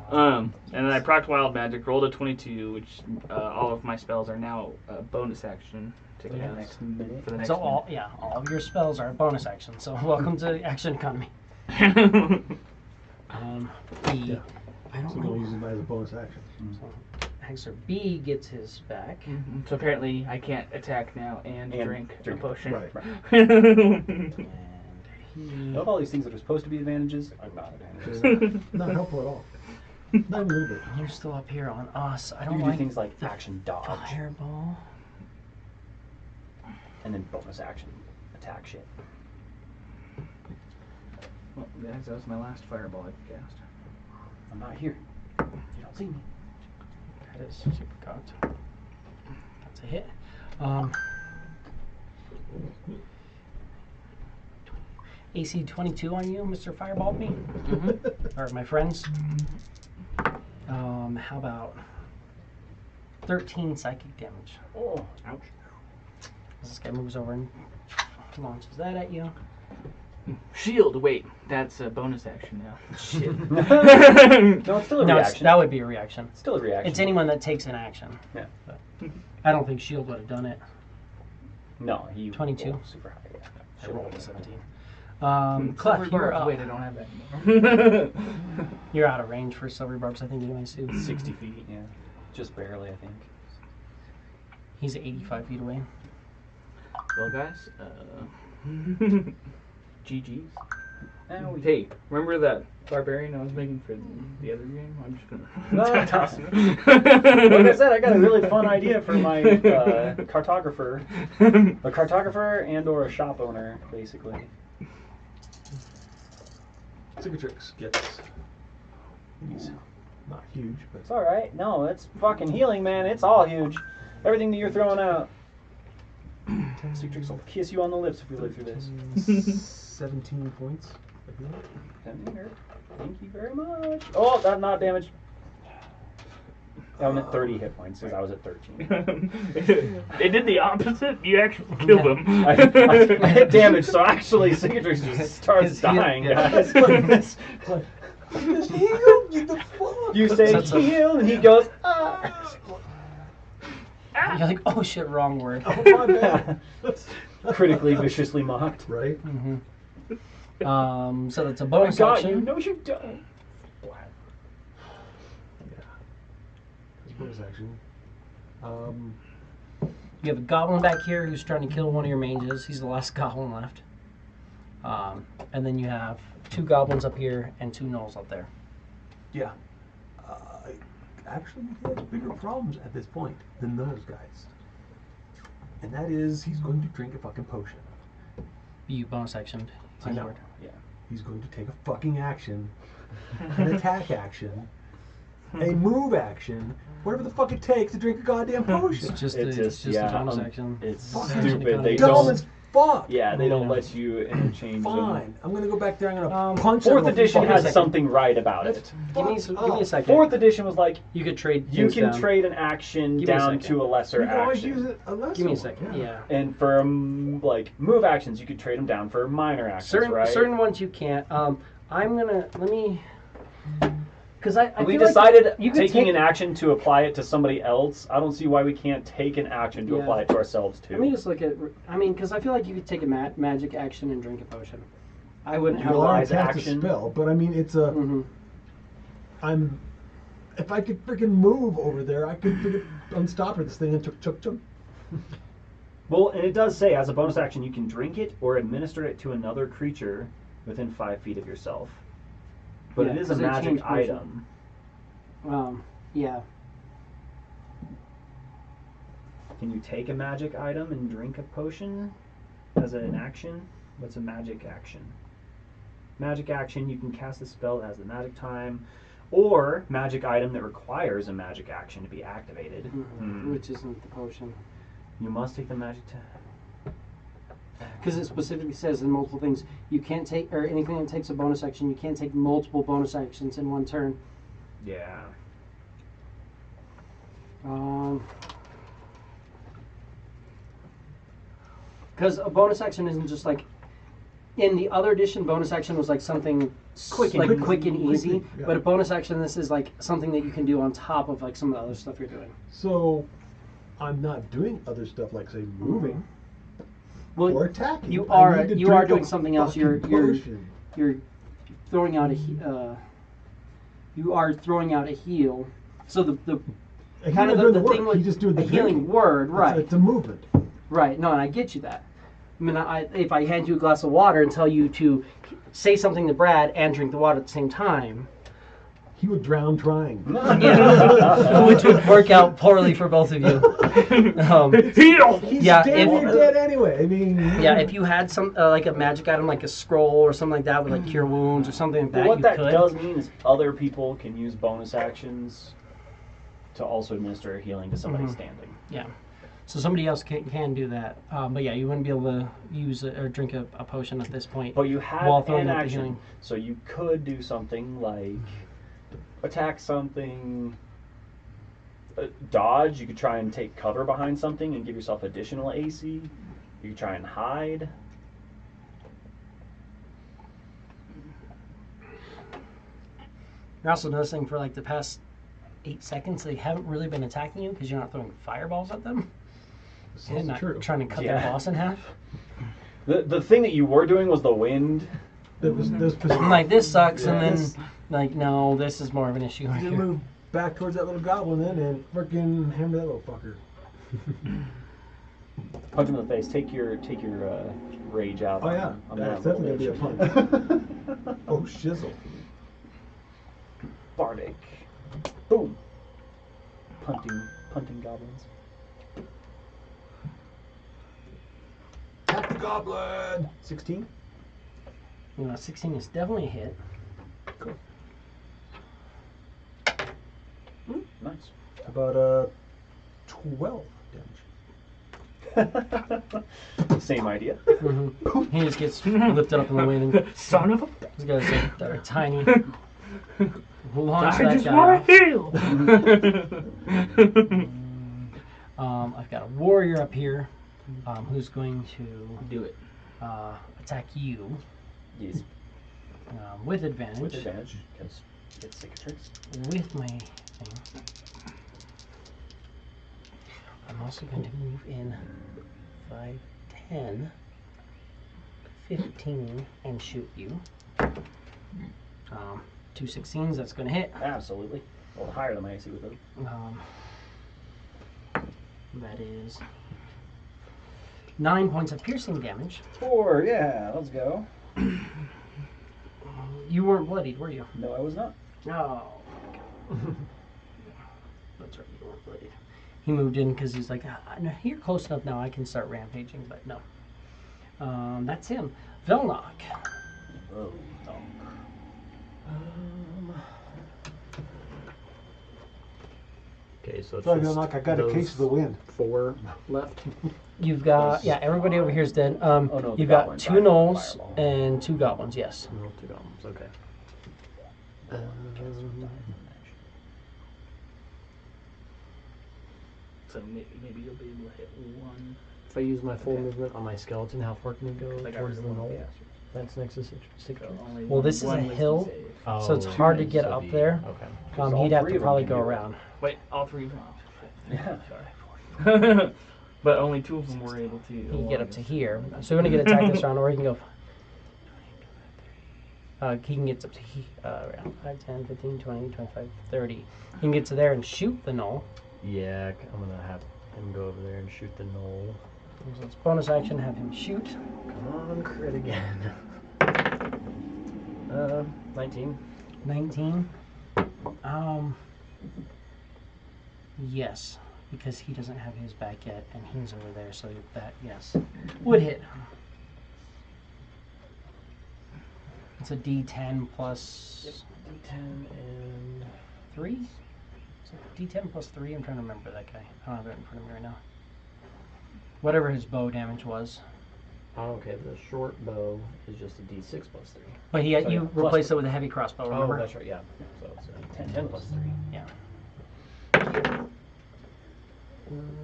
And then I procced Wild Magic, rolled a 22, which all of my spells are now bonus action to For the cast. next minute. For the next So minute. all of your spells are bonus action. So welcome to action economy. B. Yeah. I don't So we'll know. use it as a bonus action. So, Hexer B gets his back. Mhm. So apparently I can't attack now and drink a potion. Right. And he. Of all these things that are supposed to be advantages, are not advantages. Not helpful at all. Not even a little bit. You're still up here on us. I You don't can do like things like action dodge, fireball. and then bonus action attack shit. Well, guys, that was my last fireball I could cast. I'm not here. You don't see me. That is super cocked. That's a hit. AC 22 on you, Mr. Fireball me. Or my friends. How about 13 psychic damage? Oh, ouch. This guy moves over and launches that at you. Shield, wait, that's a bonus action now. Shit. No, it's still a No, reaction. that would be a reaction. It's still a reaction. It's anyone that takes an action. Yeah. But I don't think Shield would have done it. No, he 22. rolled super high. Yeah. I rolled a 17. Silver Clef, you're barbs, up. wait, I don't have that anymore. You're out of range for silver barbs, I think, anyways, too. 60 feet, yeah. Just barely, I think. He's 85 feet away. Well, guys, GG's. And we Hey, remember that barbarian I was making for the other game? I'm just No. gonna toss him. Like I said, I got a really fun idea for my cartographer. A cartographer and or a shop owner, basically. Cicatrix gets. He's not huge, but It's alright. No, it's fucking healing, man. It's all huge. Everything that you're throwing out. Cicatrix will kiss you on the lips if we live through this. 17 points. I feel. That didn't hurt. Thank you very much. Oh, that's not damaged. I'm at 30 hit points because I was at 13. It did the opposite. You actually killed him. I hit damage, so actually Cicatrix just starts His heal- dying, yeah. guys. Just heal! Get the fuck! You say That's a- heal, and he goes, ah. You're like, oh shit, wrong word. Oh my bad. Critically, viciously mocked. Right? So that's a I bonus got action. you. No, you don't. It's bonus action. You have a goblin back here who's trying to kill one of your mages. He's the last goblin left. And then you have 2 goblins up here and 2 gnolls up there. Yeah. Actually, he has bigger problems at this point than those guys. And that is, he's going to drink a fucking potion. You bonus actioned. I know. Word. Yeah. He's going to take a fucking action, an attack action, a move action, whatever the fuck it takes to drink a goddamn potion. It's just, It's a, just, it's just yeah, a bonus action. It's Fucking stupid. They Dumb don't. as fuck. Yeah, they don't Yeah. let you interchange them. Fine. I'm gonna go back there. I'm gonna punch. Fourth him. edition Fucking has second. something right about That's it. Give me, fucked give me a up. second. Fourth edition was like, You could trade. you things can down. trade an action Give me a down second. to a lesser You can always action. use it a lesser Give me a one, second. yeah. Yeah. And for like move actions, you could trade them down for minor actions, right? Certain ones you can't. I'm gonna let me. Because I we feel decided like you could taking take, an action to apply it to somebody else. I don't see why we can't take an action to Yeah. apply it to ourselves too. Let me just look at. I mean, because I feel like you could take a magic action and drink a potion. I wouldn't You have. Well, I Utilize cast action. a spell, but I mean, it's a. Mhm. I'm. If I could freaking move over there, I could freaking unstop this thing and chuk. Well, and it does say as a bonus action you can drink it or administer it to another creature within 5 feet of yourself. But Yeah, it is a 'cause they magic changed motion. item. Yeah. Can you take a magic item and drink a potion as an action? What's a magic action? Magic action, you can cast a spell that has the magic time, or magic item that requires a magic action to be activated. Which isn't the potion. You must take the magic Because it specifically says in multiple things, you can't take, or anything that takes a bonus action, you can't take multiple bonus actions in one turn. Yeah. Because a bonus action isn't just like, in the other edition, bonus action was like something quick and easy. Yeah. But a bonus action, this is like something that you can do on top of like some of the other stuff you're doing. So, I'm not doing other stuff like, say, moving Well, or attacking. you I are need to you drink are doing a something else. You're potion. throwing out you are throwing out a heal. So the He's kind not of doing the work, thing with he's just doing the a healing drinking. word, right? It's a movement. Right. No, and I get you that. I mean, if I hand you a glass of water and tell you to say something to Brad and drink the water at the same time, He would drown trying. yeah, which would work out poorly for both of you. He's Yeah, damn if- near dead anyway. I mean, Yeah, if you had some like a magic item, like a scroll or something like that, with like cure wounds or something like But that, what you that could. does mean is other people can use bonus actions to also administer a healing to somebody standing. Yeah. So somebody else can do that. But yeah, you wouldn't be able to use or drink a potion at this point. But you While have throwing an out the action, healing. so you could do something like attack something, dodge. You could try and take cover behind something and give yourself additional AC. You could try and hide. You're also noticing for like the past 8 seconds they haven't really been attacking you because you're not throwing fireballs at them. this And is not true. trying to cut Yeah. their boss in half. The thing that you were doing was the wind. I'm like, this sucks, Yeah, and this- then like, no, this is more of an issue right You here. move back towards that little goblin then and frickin' hammer that little fucker. Punch him in the face. Take your rage out. Oh yeah, on that's that definitely little gonna be a bitch. punch. Oh shizzle. Bardic. Boom. Punting goblins. Attack the goblin! 16. 16 is definitely a hit. Cool. Nice. About 12 damage. Same idea. He just gets lifted up in the wind. Son of a. These guys are tiny. Launch I that just guy want off. to heal. I've got a warrior up here who's going to Do it. attack you Yes. with advantage. With advantage, because it's cicatrix. With my thing. I'm also going to move in 5, 10, 15, and shoot you. 2 16s, that's going to hit. Absolutely. Well, higher than my AC with it. That is 9 points of piercing damage. 4, yeah, let's go. You weren't bloodied, were you? No, I was not. No. That's right, you weren't bloodied. He moved in because he's like, no, you're close enough now, I can start rampaging, but no. That's him. Velnok. Oh, no. Okay, so it's Sorry, just Milnock, I got a those case of the wind. 4 left. You've got, yeah, everybody over here is dead. no, the You've got goblins 2 died from gnolls fireball. and 2 goblins, yes. No, 2 goblins. Okay. So maybe you'll be able to hit one. If I use my full movement on my skeleton, how far can we go Like towards the everyone, knoll? yeah. That's next to So Citrix. only Well, this is one a wisdom hill, save. so it's hard to get so up the- there. Okay. all He'd have three to of them probably can go do it. around. Wait, all three of them. Yeah. Sorry. But only 2 of them were able to. He can get up to here. So you're going to get attacked this round, or he can go. He can get up to around 5, 10, 15, 20, 25, 30. He can get to there and shoot the knoll. Yeah, I'm gonna have him go over there and shoot the knoll. So it's bonus action, have him shoot. Come on, crit again. 19. 19. Yes, because he doesn't have his back yet, and he's over there, so that, yes, would hit. It's a D10 plus D10 and 3? Is it D10 plus 3? I'm trying to remember that guy. I don't have it in front of me right now. Whatever his bow damage was. oh, okay. The short bow is just a D6 plus 3. But he, So you yeah, plus replaced it with a heavy crossbow, remember? Oh, that's right. Yeah. So it's 10 plus 3. Yeah.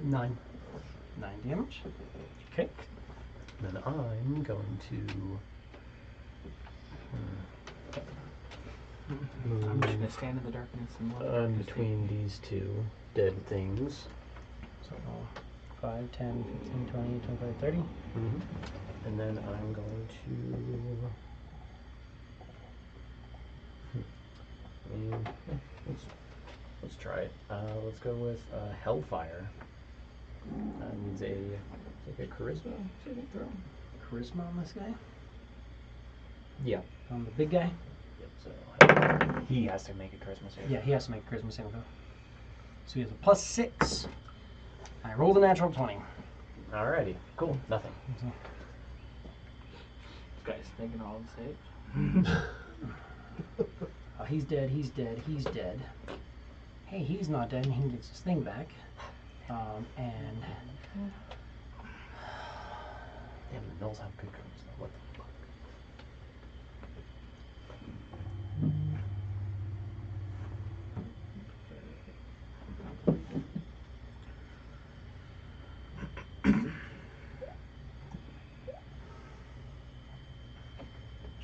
9. 9 damage. Okay. Then I'm going to I'm just gonna stand in the darkness and look. between these two dead things. So 5, 10, 15, 20, 25, 30. Mm-hmm. And then I'm going to. Let's try it. Let's go with Hellfire. Needs like a charisma saving throw. Charisma on this guy. Yeah. On the big guy. Yep. So He has to make a charisma save. Yeah, he has to make a charisma saving throw. So he has a plus 6. I rolled a natural 20. alrighty, cool. Nothing. This guy's making all the saves. Oh, he's dead, he's dead, he's dead. Hey, he's not dead, and he gets his thing back. And Damn, the Mills have good charisma. What the fuck?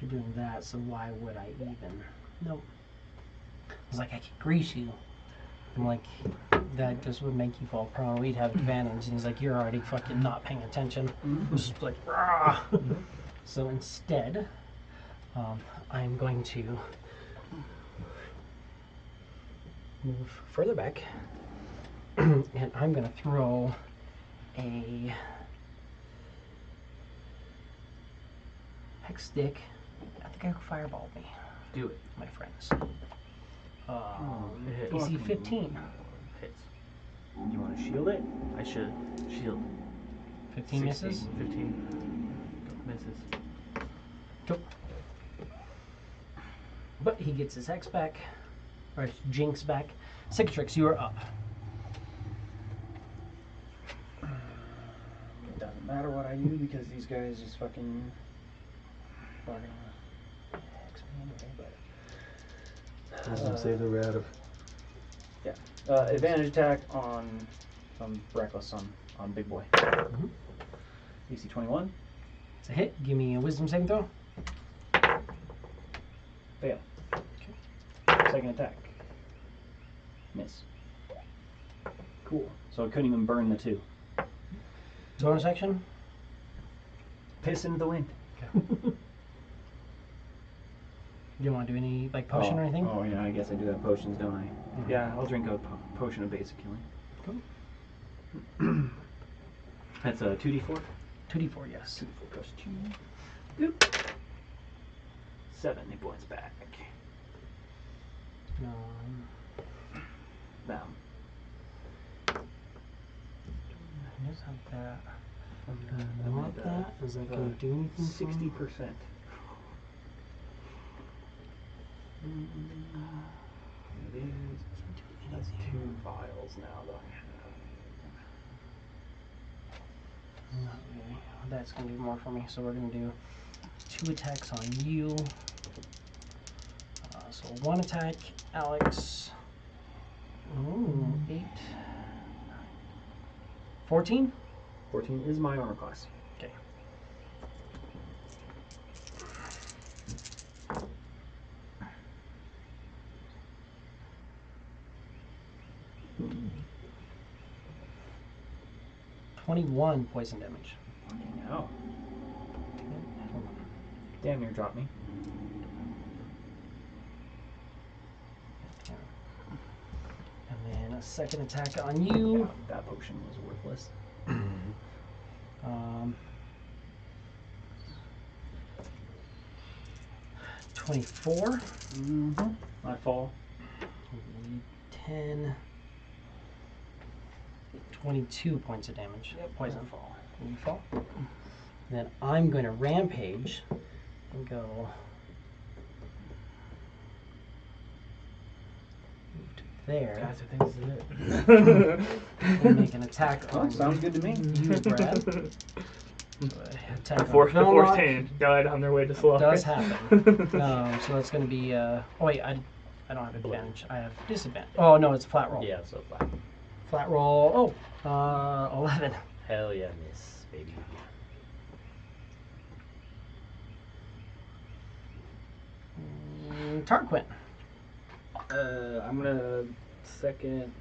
you're doing that, so why would I even? Nope. I was like, I can grease you. I'm like, that just would make you fall prone. We'd have advantage. And he's like, you're already fucking not paying attention. Just like, rah. So instead, I'm going to move further back. And I'm going to throw a hex stick at the guy who fireballed me, Do it. my friends. It hit. DC 15. Hits. You want to shield it? I should shield. 15 16, misses. 15 misses. Cool. But he gets his hex back, or his jinx back. Cicatrix, you are up. It doesn't matter what I do because these guys just fucking are gonna hex me anyway, but I was gonna say they were out of. advantage attack on reckless on big boy. Mhm. DC 21. It's a hit. Give me a wisdom saving throw. Fail. Second attack. Miss. Cool. So I couldn't even burn the 2. Bonus action. Piss into the wind. You don't want to do any like potion or anything? Oh yeah, I guess I do have potions, don't I? Mhm. Yeah, I'll drink a potion of basic healing. Cool. That's a 2d4. 2d4, yes. 2d4 plus 2. Boop. 7 hit points back. Bam. I just have that. I I want that. Is that going to do anything? 60%. It is. That's 2 vials now, though. Not really. That's going to do more for me. So we're going to do 2 attacks on you. So 1 attack, Alex. Ooh, 8. 14? 14 is my armor class. Okay. $21 poison damage. Oh. Damn near dropped me. And then a second attack on you. That potion was worthless. 24. Mm-hmm. I fall. 10. 22 points of damage. Poison. Fall. You fall. Then I'm going to rampage and go. Move to there. Guys, I think this is it. And make an attack Oh, on sounds good to me. you, Brad. Attack The fourth Velnock. hand died on their way to slaughter. Does happen. So that's going to be. Oh wait, I don't have advantage. I have disadvantage. Oh no, it's a flat roll. Yeah, so flat. Flat roll. Oh, 11. Hell yeah, miss, baby. Tarquin. I'm gonna second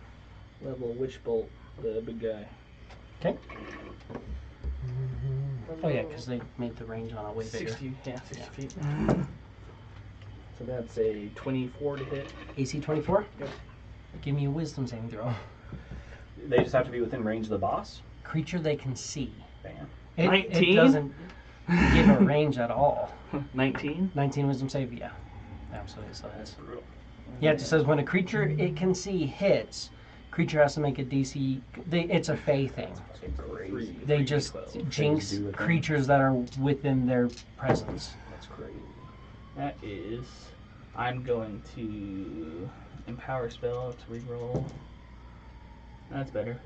level witch bolt the big guy. Okay. Oh yeah, because they made the range on it way bigger. 60 feet. So that's a 24 to hit. AC 24. Yep. Give me a wisdom saving throw. They just have to be within range of the boss. Creature they can see. Bam. It 19? doesn't give a range at all. 19. 19 wisdom save, yeah. Absolutely, so That's that's. brutal. Yeah, it just says when a creature it can see hits, creature has to make a DC. It's a Fey thing. Fucking crazy. They just jinx do with them. creatures that are within their presence. That's crazy. That is. I'm going to empower spell to reroll. That's better.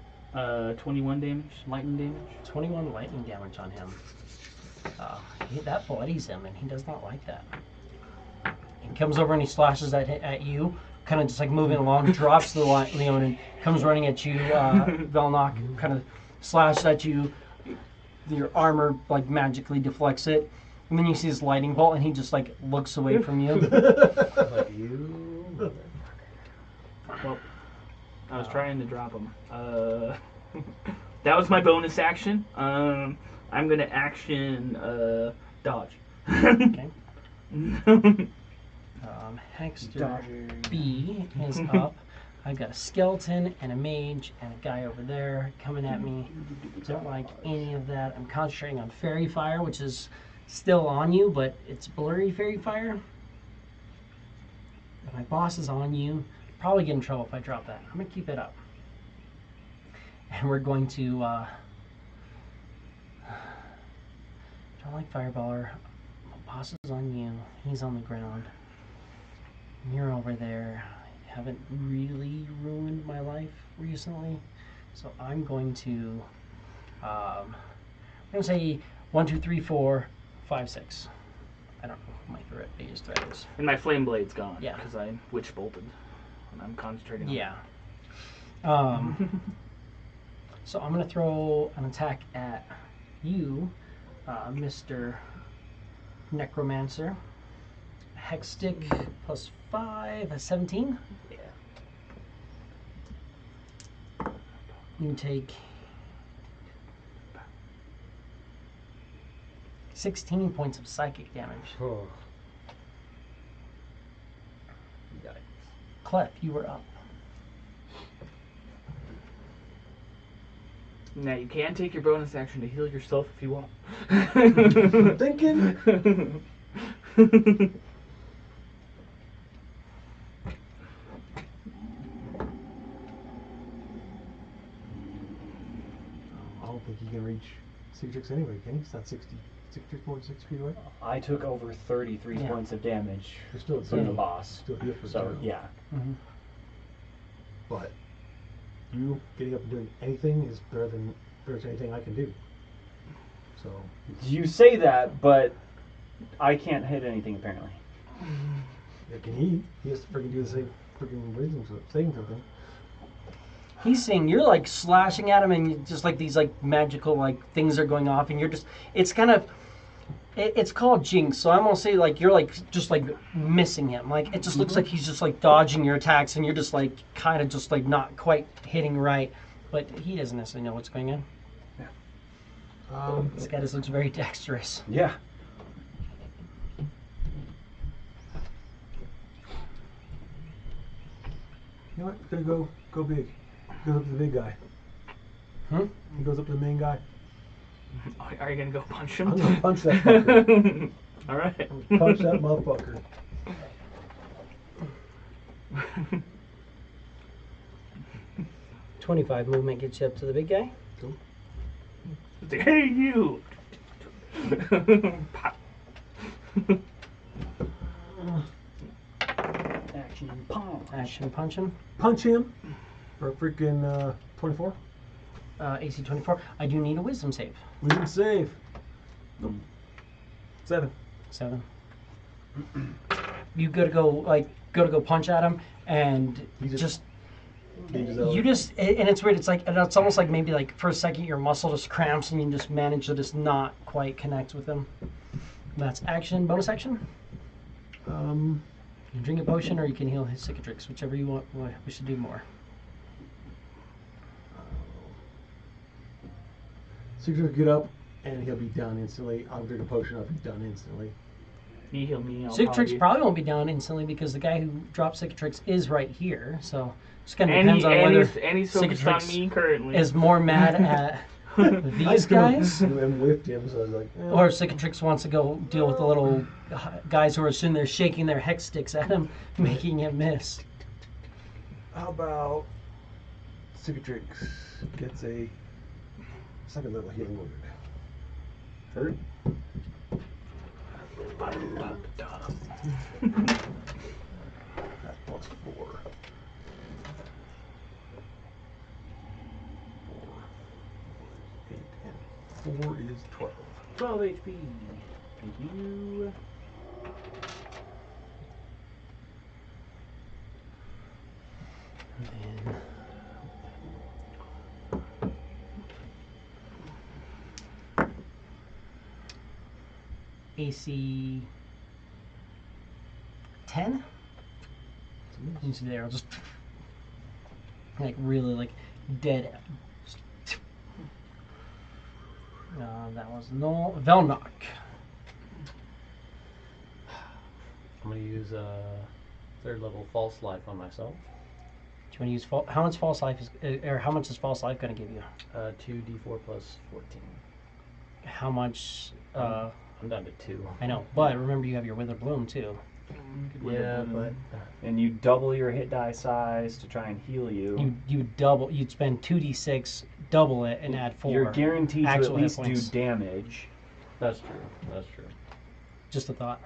21 damage, lightning damage. 21 lightning damage on him. That bloodies him, and he does not like that. He comes over and he slashes at you, kind of just like moving along, drops the Leon and comes running at you. Velnock kind of slashes at you. Your armor like magically deflects it, and then you see this lightning bolt, and he just like looks away from you. Like you. Well, I was trying to drop him. That was my bonus action. I'm gonna action dodge. Okay. Hexter B is up. I've got a skeleton and a mage and a guy over there coming at me. Don't like any of that. I'm concentrating on fairy fire, which is still on you, but it's blurry fairy fire. If my boss is on you, probably get in trouble if I drop that. I'm gonna keep it up. And we're going to don't like fireballer. My boss is on you. He's on the ground. You're over there. I haven't really ruined my life recently, so I'm going to say 1, 2, 3, 4, 5, 6. I don't know what my biggest threat is. And my flame blade's gone. Yeah. Because I witch bolted. And I'm concentrating on Yeah. So I'm going to throw an attack at you, Mr. Necromancer. Hex stick plus 5, 17. Yeah. You take 16 points of psychic damage. Oh, Clef, you were up. Now you can take your bonus action to heal yourself if you want. thinking. I don't think he can reach Citrix anyway, can he? It's not 60. Citrix more than 6 feet away. I took over 33 Yeah. points of damage You're still from the heal. boss. Still heal for So, zero. yeah. Mm-hmm. But you getting up and doing anything is better than there's anything I can do. So You say that, but I can't hit anything apparently. yeah, can he? He has to freaking do the same freaking wisdom saving thing. He's saying you're like slashing at him, and just like these like magical like things are going off, and you're just it's kind of it's called jinx. So I'm gonna say like you're like just like missing him. Like it just looks like he's just like dodging your attacks, and you're just like kind of just like not quite hitting right, but he doesn't necessarily know what's going on. This guy just looks very dexterous. Yeah. You know what? He's gonna go big. He goes up to the big guy. Hmm? He goes up to the main guy. Are you gonna go punch him? I'm gonna punch that fucker. All right. Punch that motherfucker. 25 movement gets you up to the big guy. It's like, hey, you! Pop. Action punch. Action punching. Punch him for a freaking 24. AC 24. I do need a wisdom save. Wisdom save. Nope. 7. 7. You go to go punch at him, and He just Leaves you just and it's weird. It's like, and it's almost like maybe like for a second your muscle just cramps and you just manage to just not quite connect with him. That's action. Bonus action. You can drink a potion or you can heal his cicatrix, whichever you want. We should do more. Six will get up and he'll be down instantly. I'll drink a potion. I'll be done instantly. You heal me. I'll Cicatrix probably- probably won't be down instantly because the guy who dropped Cicatrix is right here. So just kind of And, depends on whether he's focused on Cicatrix me currently. is more mad at these I guys, and whiffed him, so I was like, or if Cicatrix wants to go deal with the little guys who are sitting there shaking their hex sticks at him, making him miss. how about Cicatrix gets a second level healing word. Hurt? That's plus 4. 8 and 4 is 12. 12 HP. Thank you. And AC 10? Into there, I'll just like really like dead. That was no Velnock. I'm gonna use third level false life on myself. Do you want to use how much false life is, or how much is false life going to give you? 2d4 plus 14. How much? I'm down to 2. I know, but remember you have your Wither Bloom too. Yeah, but And you double your hit die size to try and heal you. You'd spend 2d6, double it, and add 4. You're guaranteed to at actual hit least do points. damage. that's true. That's true. Just a thought.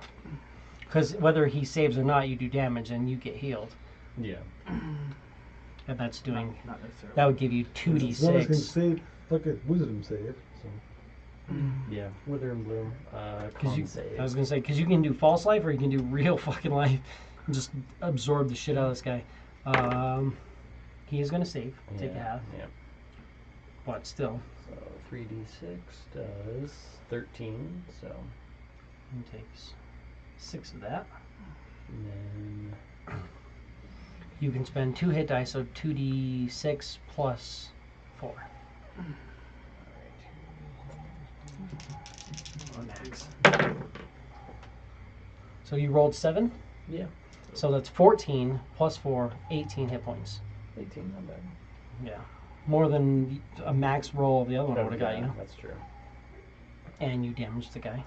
Because whether he saves or not, you do damage and you get healed, Yeah. and that's doing. Not necessarily. That would give you One is going to 2d6. save, like a wisdom save. So. Yeah. Wither and bloom. Because Con save. I was gonna say, because you can do false life or you can do real fucking life, and just absorb the shit out of this guy. He is gonna save. Take a half, Yeah. but still, So 3d6 does 13. So he takes 6 of that. and then You can spend 2 hit dice, so 2d6 plus 4. Or max. So you rolled 7, yeah, so that's 14 plus 4, 18 hit points. 18. Not bad. Yeah, more than a max roll of the other one would have got Yeah, you. That's true. And you damaged the guy.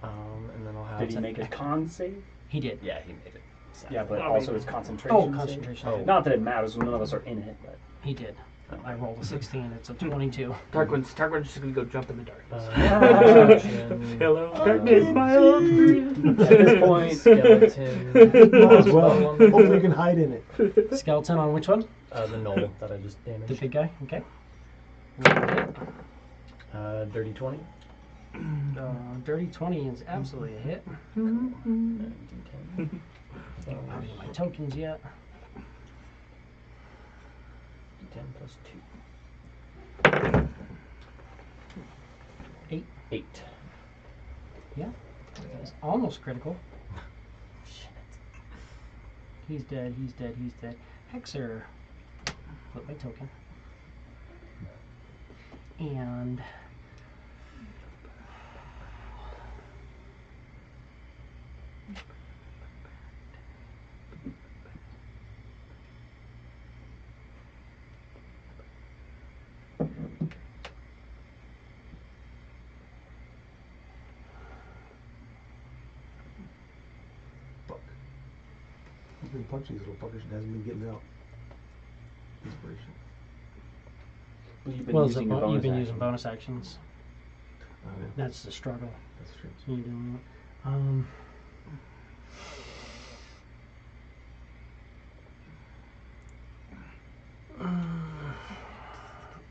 And then I'll have. Did he make a con save? He did. Yeah, he made it. Yeah, but I also mean- his concentration. Oh, save. concentration. Oh. Not that it matters when none of us are in it, but He did. I rolled a 16. It's a 22. Tarquin's just gonna go jump in the darkness. Action. Hello, darkness, my old friend. at this point, Skeleton. Might as well. Hopefully you can hide in it. Skeleton on which one? The knoll that I just The damaged. big guy. Okay. Dirty 20. Dirty 20 is absolutely a hit. And D10. I don't have any of my tokens yet. D10 plus 2. 8. 8. That's almost critical. He's dead. He's dead. He's dead. Hexer. Flip my token. And been punching these little fuckers and hasn't been getting out. Inspiration. You've been Well, using a bonus you've been action. using bonus actions. Oh, yeah. That's the struggle. That's true. So you're doing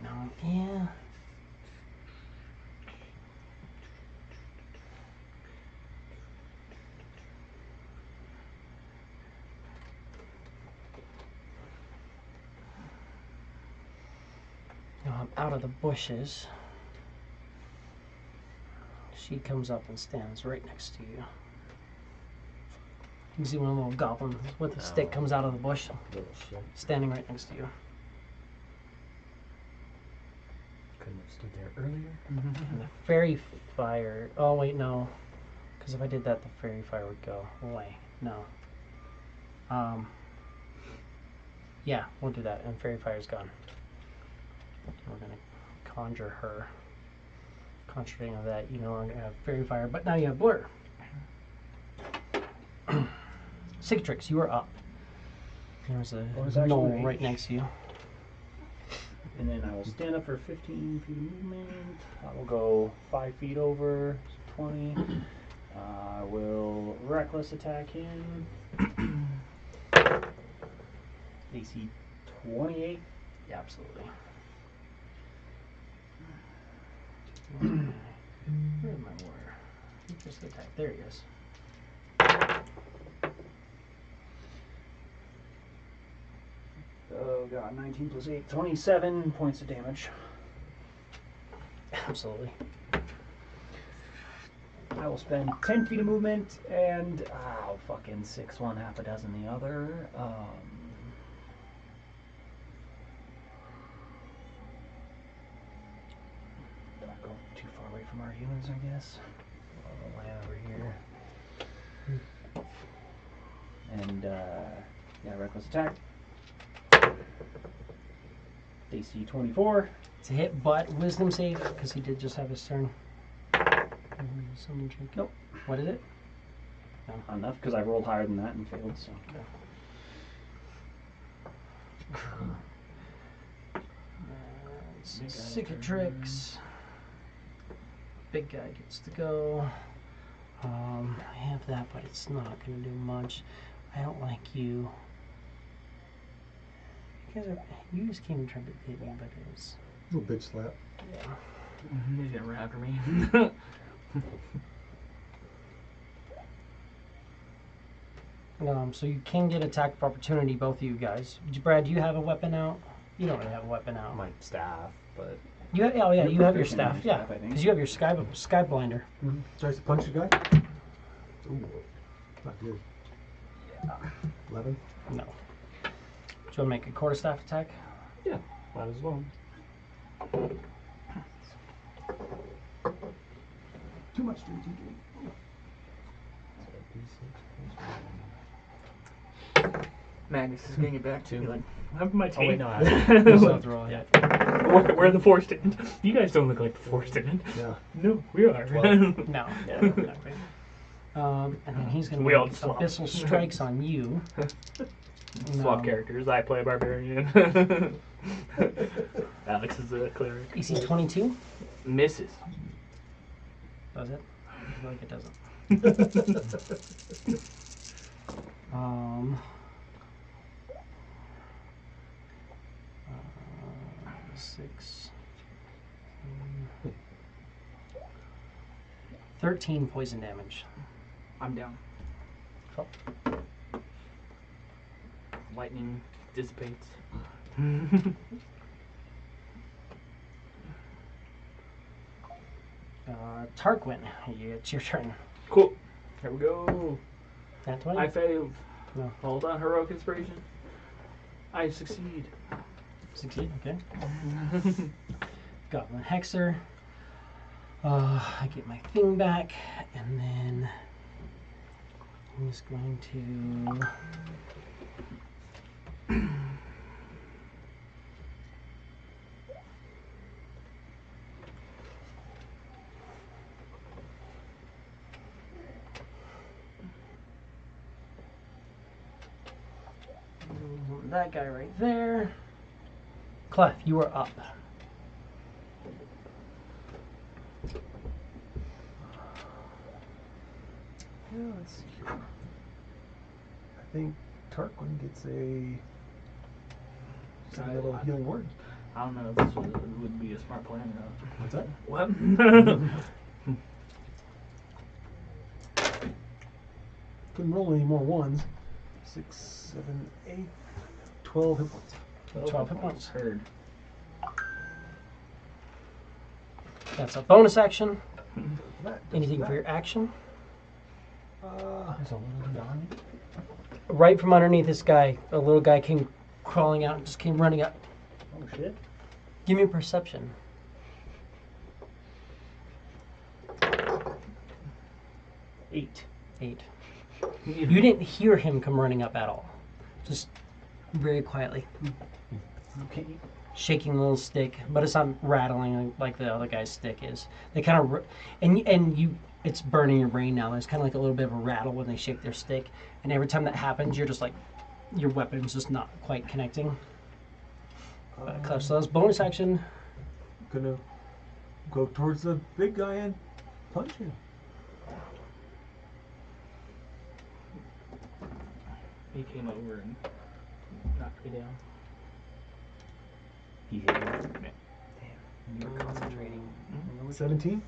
no, yeah. Now I'm out of the bushes. She comes up and stands right next to you. You can see one little goblin with a stick comes out of the bush, Little shit. standing right next to you. Couldn't have stood there earlier. And the fairy fire. Oh wait, no, because if I did that, the fairy fire would go away. No. Yeah, we'll do that, and fairy fire's gone. We're gonna conjure her. Conjuring of that, you no longer have fairy fire, but now you have blur. Cicatrix, you are up. There's a Bonus action knoll rage. right next to you. And then I will stand up for 15 feet of movement. I will go 5 feet over, so 20. I will reckless attack him. AC 28. Yeah, absolutely. Where's my warrior? He just attacked. There he is. Oh god, 19 plus 8, 27 points of damage. Absolutely. I will spend 10 feet of movement and, fucking 6 one, half a dozen the other. Don't go too far away from our humans, I guess. I'll land over here. And, yeah, reckless attack. DC 24. It's a hit, but wisdom save, because he did just have his turn. Summon drink. Nope. What is it? Enough, because I rolled higher than that and failed, so. Cicatrix. Big guy gets to go. I have that, but it's not going to do much. I don't like you. You just came and tried to hit me, but it was... Little bitch slap. Yeah. He's gonna run after me. So you can get attack of opportunity, both of you guys. Brad, do you have a weapon out? You don't really have a weapon out. My staff, but You have, oh yeah, You're you have your proficient in staff. your Yeah, staff, I think. because you have your sky blinder. Tries to punch the guy. Ooh, not good. Yeah. 11. No. Do you want to make a quarterstaff attack? yeah, might as well. Too much, dude. Magnus is gonna get back to me like, what happened to my Oh team? wait, no, I Yeah. We're the force stand. You guys don't look like the force stand. Yeah. No, we are. No. Yeah, exactly. And then he's going to We all make swap. abyssal strikes on you. Swap No. characters. I play a barbarian. Alex is a cleric. EC 22. Misses. Does it? I feel like it doesn't. 6. 13 poison damage. I'm down. Oh. Lightning dissipates. Tarquin, it's your turn. Cool. Here we go. Nat 20? I failed. No. Hold on, heroic inspiration. I succeed. Succeed, okay. Goblin Hexer. I get my thing back, and then I'm just going to... that guy right there. Clef, you are up. Yeah, let's see here. I think Tarquin gets a little healing word. I don't know if this would be a smart plan or not. What's that? What? Couldn't roll any more ones. 6, 7, 8, 12 hit points. 12 hit points. Heard. That's a bonus action. That does Anything that. for your action? There's a little beyond. Right from underneath this guy, a little guy came crawling out and just came running up. Oh shit. Give me a perception. 8. 8. You didn't hear him come running up at all. Just very quietly. Okay. Shaking the little stick, but it's not rattling like the other guy's stick is. They kind of, and you, it's burning your brain now. There's kind of like a little bit of a rattle when they shake their stick, and every time that happens, you're just like, your weapon's just not quite connecting. Clutch. So that's bonus action. Gonna go towards the big guy and punch him. He came over and knocked me down. He hit you. You were concentrating. 17?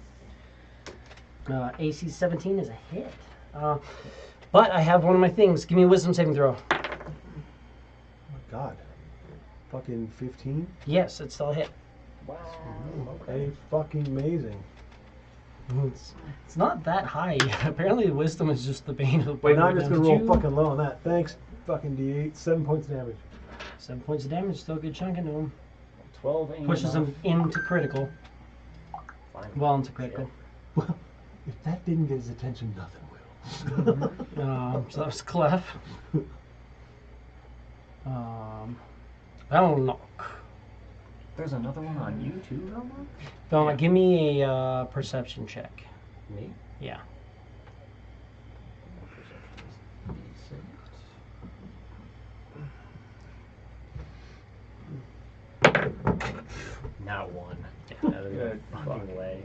AC 17 is a hit. But I have one of my things. Give me a wisdom saving throw. Oh my god. Fucking 15? Yes, it's still a hit. Wow. Okay, fucking amazing. It's not that high. Apparently, wisdom is just the bane of the Wait, now I'm player. just gonna roll fucking low on that. Thanks. Fucking D8. 7 points of damage. 7 points of damage, still a good chunk into him. 12 ain't Pushes enough. him into critical. Fine. Well into critical. Well, if that didn't get his attention, nothing will. So that was Clef. That'll knock. There's another one on you too, Velma? Velma, give me a perception check. Me? Yeah. Not one. Good. Fucking way.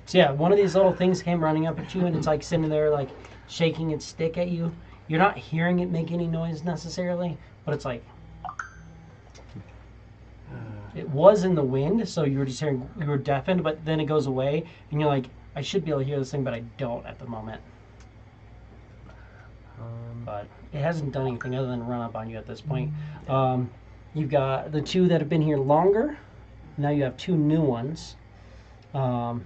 So yeah, one of these little things came running up at you, and it's like sitting there, like shaking its stick at you. You're not hearing it make any noise necessarily, but it's like it was in the wind, so you were just hearing, you were deafened, but then it goes away, and you're like, I should be able to hear this thing, but I don't at the moment. But it hasn't done anything other than run up on you at this point. You've got the two that have been here longer. Now you have two new ones. And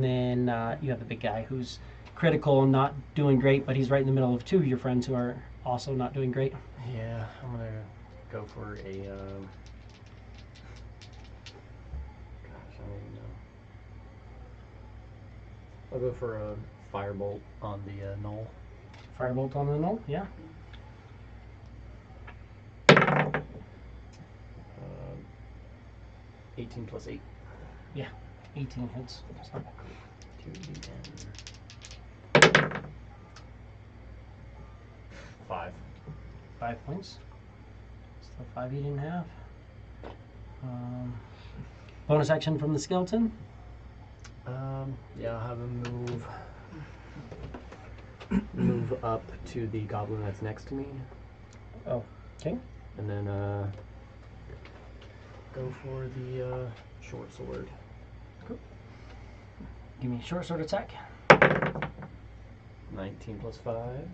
then you have the big guy who's critical, not doing great, but he's right in the middle of two of your friends who are also not doing great. Yeah, I'm gonna go for a. Gosh, I don't even know. I'll go for a firebolt on the knoll. Firebolt on the null, yeah. 18 plus 8. 18 hits. 2d10. 5. 5 points. Still 5 you didn't have. Bonus action from the skeleton. Yeah, I'll have him move up to the goblin that's next to me. Oh, okay. And then go for the short sword. Give me a short sword attack. 19 plus 5.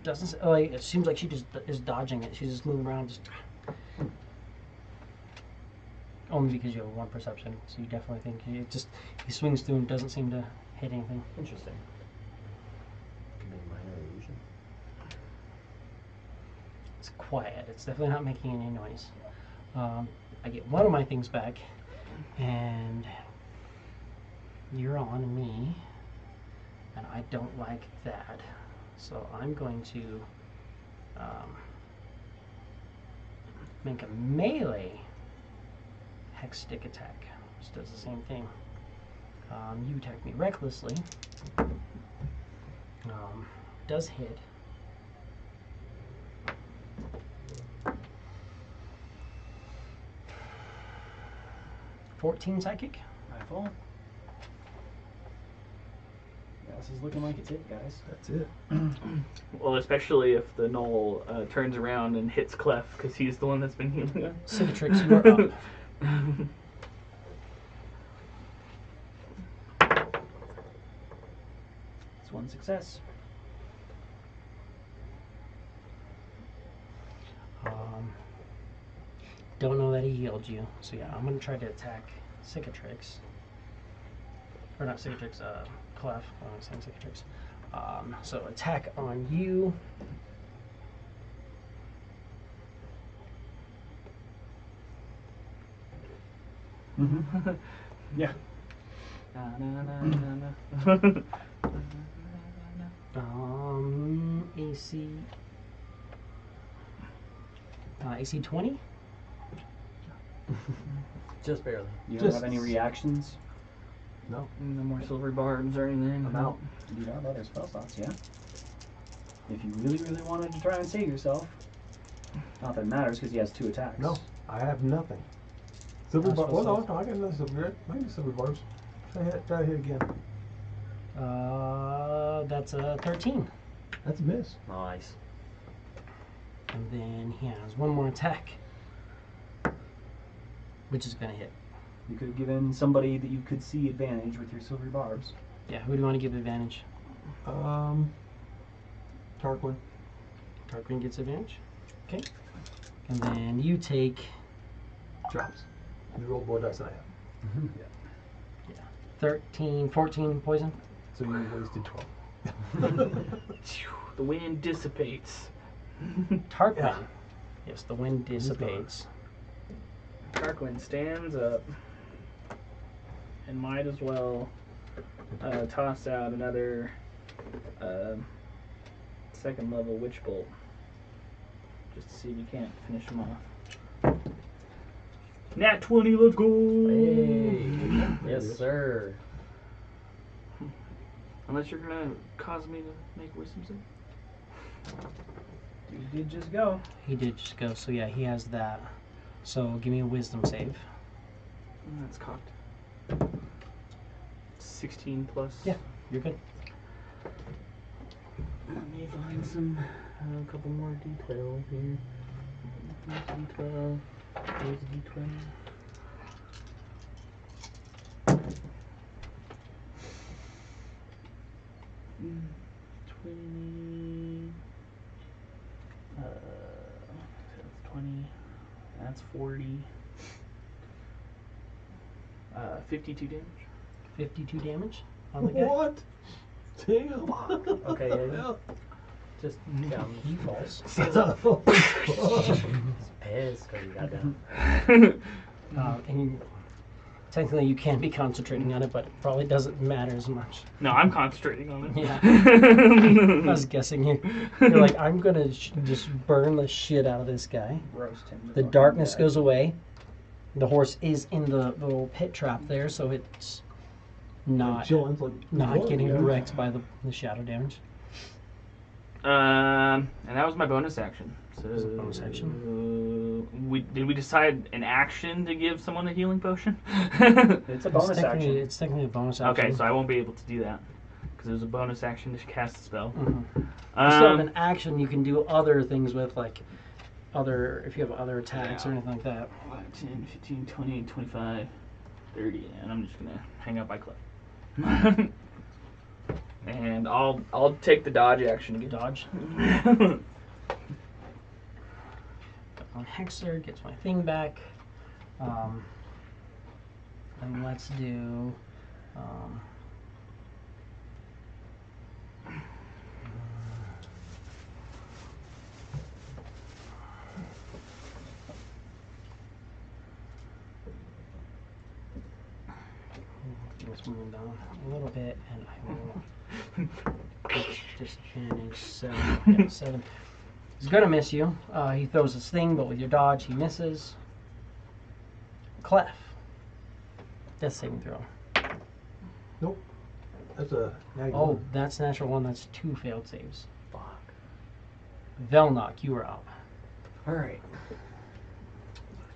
Doesn't oh, it seems like she just is dodging it. She's just moving around, just only because you have one perception. So you definitely think he swings through and doesn't seem to hit anything. Interesting. Could be a minor illusion. It's quiet. It's definitely not making any noise. I get one of my things back, and you're on me, and I don't like that. So I'm going to make a melee hex stick attack, which does the same thing. You attack me recklessly. Does hit. 14 psychic. Rifle. Yeah, this is looking like it's it, guys. That's it. Well, especially if the Knoll turns around and hits Clef because he's the one that's been healing him. Cicatrix, you are up. It's one success. Don't know that he healed you, so yeah, I'm gonna try to attack Cicatrix. Or not Cicatrix, Clef. I'm saying Cicatrix. So attack on you. Mm-hmm. Yeah. AC. AC 20? Just barely. You don't Just- have any reactions? No. No more silver barbs or anything. I'm out. You do have other spell slots, yeah. If you really, really wanted to try and save yourself. Not that it matters because he has 2 attacks. No, I have nothing. Silver That's bar. Well, what's no, I got another silver. I can do silver bars. Try to hit again. That's a 13. That's a miss. Nice. And then he has one more attack, which is gonna hit. You could have given somebody that you could see advantage with your silver barbs. Yeah, who do you want to give advantage? Tarquin. Tarquin gets advantage. Okay. And then you take Drops. You rolled more dice than I have. 13, 14 poison. So you wasted 12. The wind dissipates. Tarquin. Yeah. Yes, the wind dissipates. Tarquin stands up and might as well toss out another second level witch bolt just to see if we can't finish him off. Nat 20, let's go! Hey. Yes, sir. Unless you're gonna cause me to make wisdom save. You did just go. He did just go, so yeah, he has that. So give me a wisdom save. That's cocked. 16 plus. Yeah. You're good. Let me find some, a couple more D12 here. Here's D12. Here's D20. Mm, 20. That's 20. That's 40. 52 damage. 52 damage on the guy. What? Damn. Okay, yeah. Just down. He falls. Stands up. He's pissed because he got down. And technically you can be concentrating on it, but it probably doesn't matter as much. No, I'm concentrating on it. Yeah. I was guessing you're like, I'm gonna just burn the shit out of this guy. Roast him. The darkness goes away. The horse is in the little pit trap there, so it's not Chilling's like, not getting yeah. wrecked by the shadow damage. And that was my bonus action. So Was it bonus action? Did we decide an action to give someone a healing potion? It's a bonus action. It's technically a bonus action. Okay, so I won't be able to do that because it was a bonus action to cast a spell. Mhm. Instead of an action, you can do other things with, like if you have other attacks or anything like that. 10, 15, 20, 25, 30, and I'm just gonna hang out by Cliff. And I'll take the dodge action again. Dodge. Hexer gets my thing back. And let's do. Let's move down a little bit, and I will disadvantage 7. Yeah, 7. He's gonna miss you. He throws his thing, but with your dodge, he misses. Clef. Death saving throw. Nope. That's a natty Oh, one. that's natural 1. That's 2 failed saves. Fuck. Velnock, you are up. All right.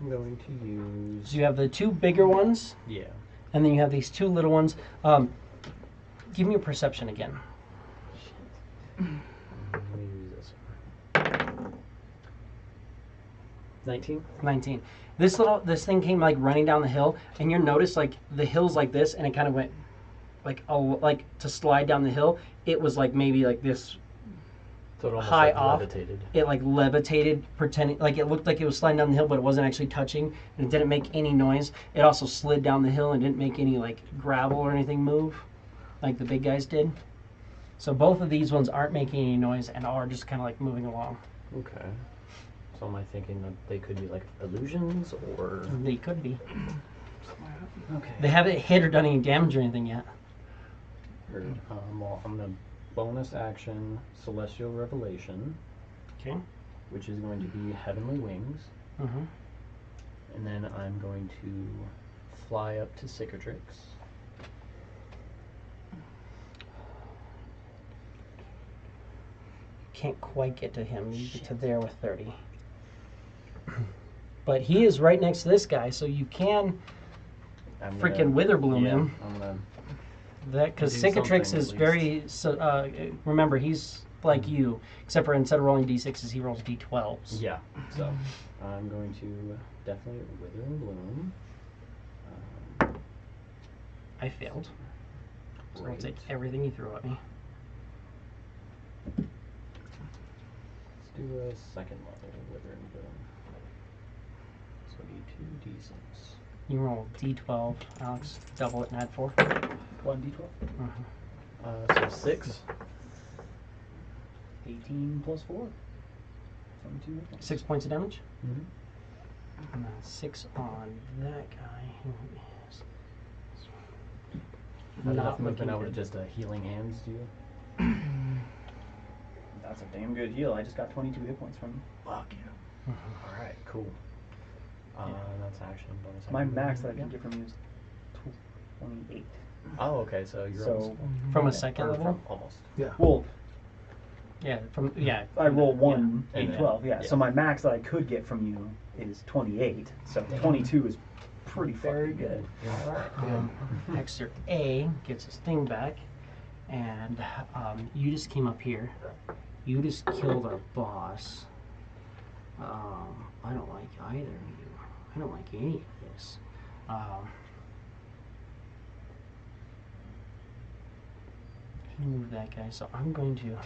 I'm going to use. So you have the two bigger ones, Yeah. and then you have these two little ones. Give me a perception again. I'm going to use this one. 19. 19. This thing came like running down the hill, and you'll notice like the hill's like this, and it kind of went like to slide down the hill. It was like maybe like this. So it almost High like off. levitated. It like levitated, pretending like it looked like it was sliding down the hill, but it wasn't actually touching, and it didn't make any noise. It also slid down the hill and didn't make any like gravel or anything move, like the big guys did. So both of these ones aren't making any noise and are just kind of like moving along. Okay. So am I thinking that they could be like illusions or? They could be. Okay. They haven't hit or done any damage or anything yet. Well, I'm gonna bonus action Celestial Revelation, Okay. which is going to be Heavenly Wings, Mm-hmm. and then I'm going to fly up to Cicatrix. Can't quite get to him. You get to there with 30. But he is right next to this guy, so you can I'm freaking gonna- wither bloom yeah, him. I'm gonna. That because Do Cicatrix something is at very. Remember, he's like you, except for instead of rolling d6s, he rolls d12s. Yeah. So I'm going to definitely Wither and Bloom. I failed. So I'll Great. take everything you threw at me. Let's do a second level Wither and Bloom. So D2, D6. You roll d12, Alex. Double it and add 4. 1d12. So 6. 18 plus 4. 22 hit points. 6 points of damage. Mm-hmm. And then 6 on that guy, who is Not enough not looking movement over good. just healing hands, do you? That's a damn good heal. I just got 22 hit points from him. Fuck yeah. Alright, cool. That's action, bonus My action. max that I can get from you is 28. Oh, okay, so you're So- almost. From a Yeah, second or level? from almost. Well, Yeah, from yeah. I roll one Yeah. d12, yeah. Yeah. So my max that I could get from you is 28. So 22 is pretty Very fucking good. Alright, good. Hexer A gets his thing back, and you just came up here. You just killed our boss. I don't like either of you. I don't like any of this. He moved that guy, so I'm going to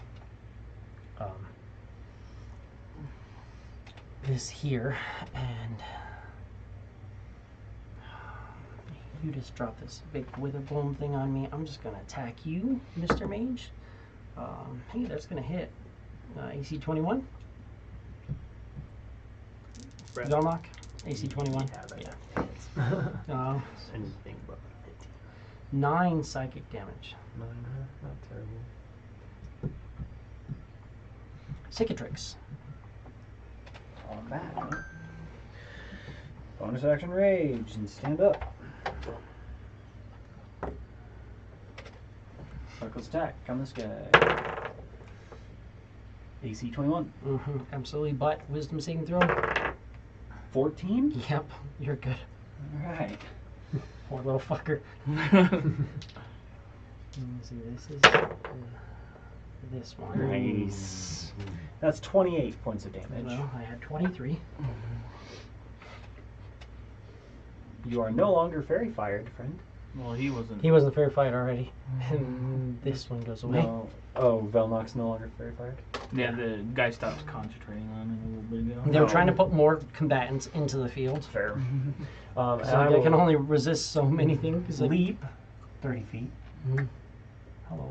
this here, and you just drop this big wither bloom thing on me. I'm just gonna attack you, Mr. Mage. Hey, that's gonna hit. AC 21. Brett. Velnock. AC 21. Yeah, Yeah. Anything but 15. 9 psychic damage. 9, not terrible. Cicatrix. on that. Huh? Bonus action rage and stand up. Reckless attack on this guy. AC 21. Absolutely, but wisdom saving throw. 14? Yep, you're good. Alright. Poor little fucker. Let me see, this is this one. Nice. That's 28 points of damage. Well, I had 23. You are no longer fairy fired, friend. Well, he wasn't. He wasn't fair fight already. And this one goes away. No. Oh, Velnock's no longer fairy fired? Yeah, the guy stopped concentrating on it a little bit ago. They were trying to put more combatants into the field. Fair. And So I they can will only resist so many things. Like, leap 30 feet. Mhm. Hello.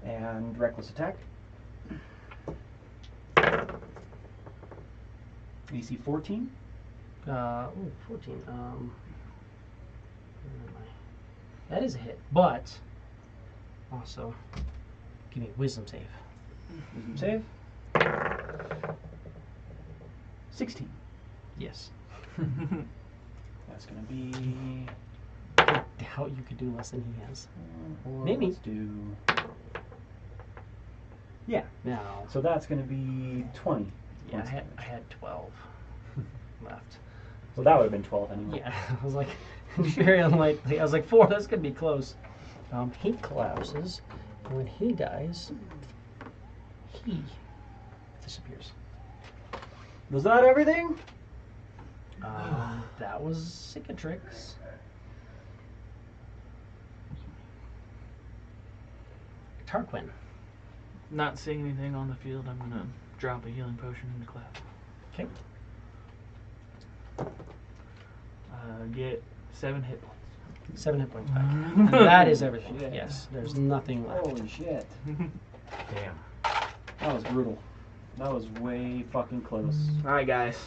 And reckless attack. AC 14. 14. Where am I? That is a hit, but also give me wisdom save. Wisdom save. 16. Yes. That's going to be. I doubt you could do less than he has. Or Maybe. Let's do. Yeah. No. So that's going to be 20. Yeah, points of I damage. had 12. left. Well, that would have been 12 anyway. Yeah, I was like, very unlikely. I was like, 4, that's gonna be close. He collapses, and when he dies, he disappears. Was that everything? That was Cicatrix. Tarquin. Not seeing anything on the field, I'm gonna drop a healing potion into Clef. Okay. Get 7 hit points. 7 hit points back. And that is everything. Yes, there's nothing left. Holy shit. Damn. That was brutal. That was way fucking close. Alright, guys.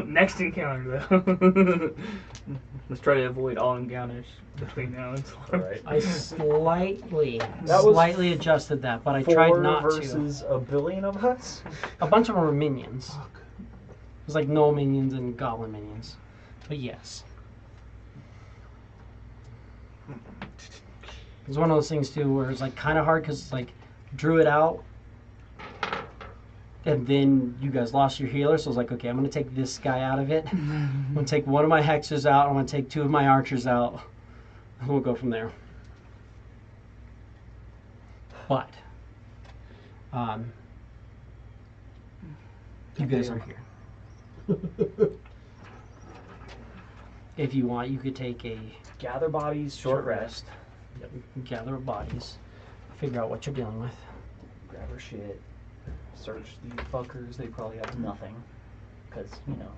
Next encounter, though. Let's try to avoid all encounters between now and tomorrow. Right. I slightly was adjusted that, but I 4 tried not versus a billion of us? to. A bunch of them were minions. It was like gnoll minions and goblin minions. But yes. It was one of those things too where it's like kind of hard because like drew it out and then you guys lost your healer, so I was like, okay, I'm gonna take this guy out of it. I'm gonna take one of my hexers out. I'm gonna take 2 of my archers out. And we'll go from there. But you guys are here. If you want, you could take a Gather bodies, short rest. gather of bodies, figure out what you're dealing with. Grab her shit. Search these fuckers. They probably have nothing. Because, you know,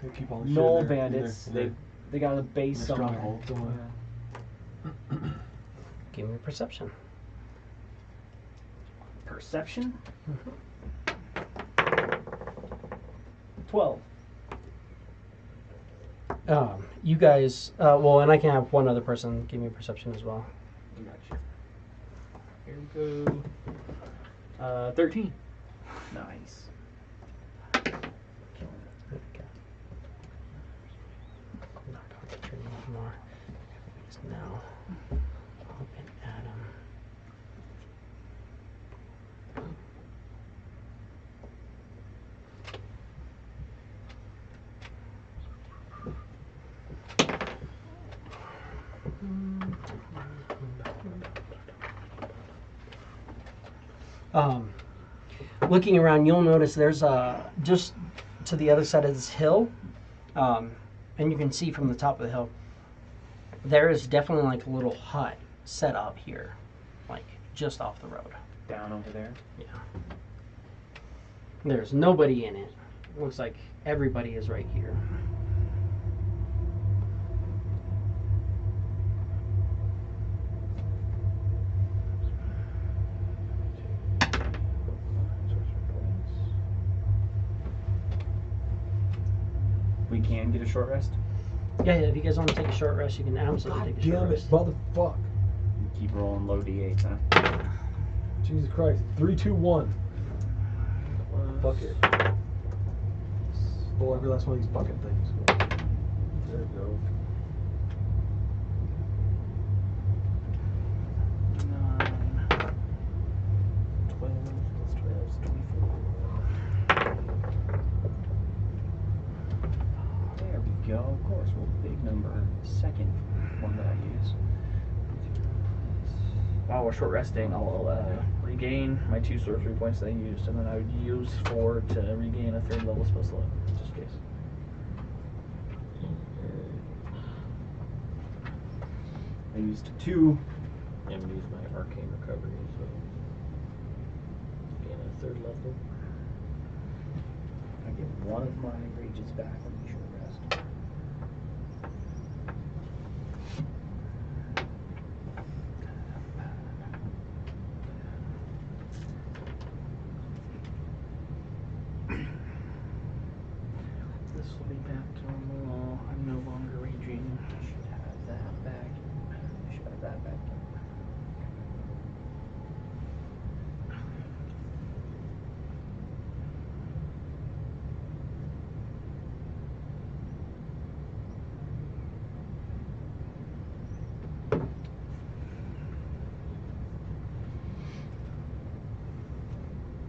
They keep all the shit Knoll in their- bandits, in their- they got a base their somewhere. stronghold somewhere. Yeah. Give me a perception. Perception? 12. You guys, well, and I can have one other person give me a perception as well. Gotcha. Here we go. 13. Nice. Okay. Not concentrating anymore. It's now Bob and Adam. Looking around, you'll notice there's just to the other side of this hill, and you can see from the top of the hill, there is definitely like a little hut set up here, like just off the road. Down over there. Yeah. There's nobody in it. Looks like everybody is right here. We can get a short rest. Yeah, if you guys want to take a short rest, you can absolutely God take a short damn it, rest. motherfuck. Keep rolling low d8s, huh? Jesus Christ. 3, 2, 1. Fuck it. Oh, every last one of these bucket things. There we go. 9, 12 plus 12 is 24. There we go. Of course, well, big number. Second one that I use. While we're short resting, I'll regain my 2 sorcery points that I used, and then I would use 4 to regain a 3rd level spell slot, just in case. I used 2. I'm gonna use my arcane recovery, so gain a 3rd level. I get 1 of my rages back on the short rest. This will be back to normal. I'm no longer raging. Should have that back. Should have that back.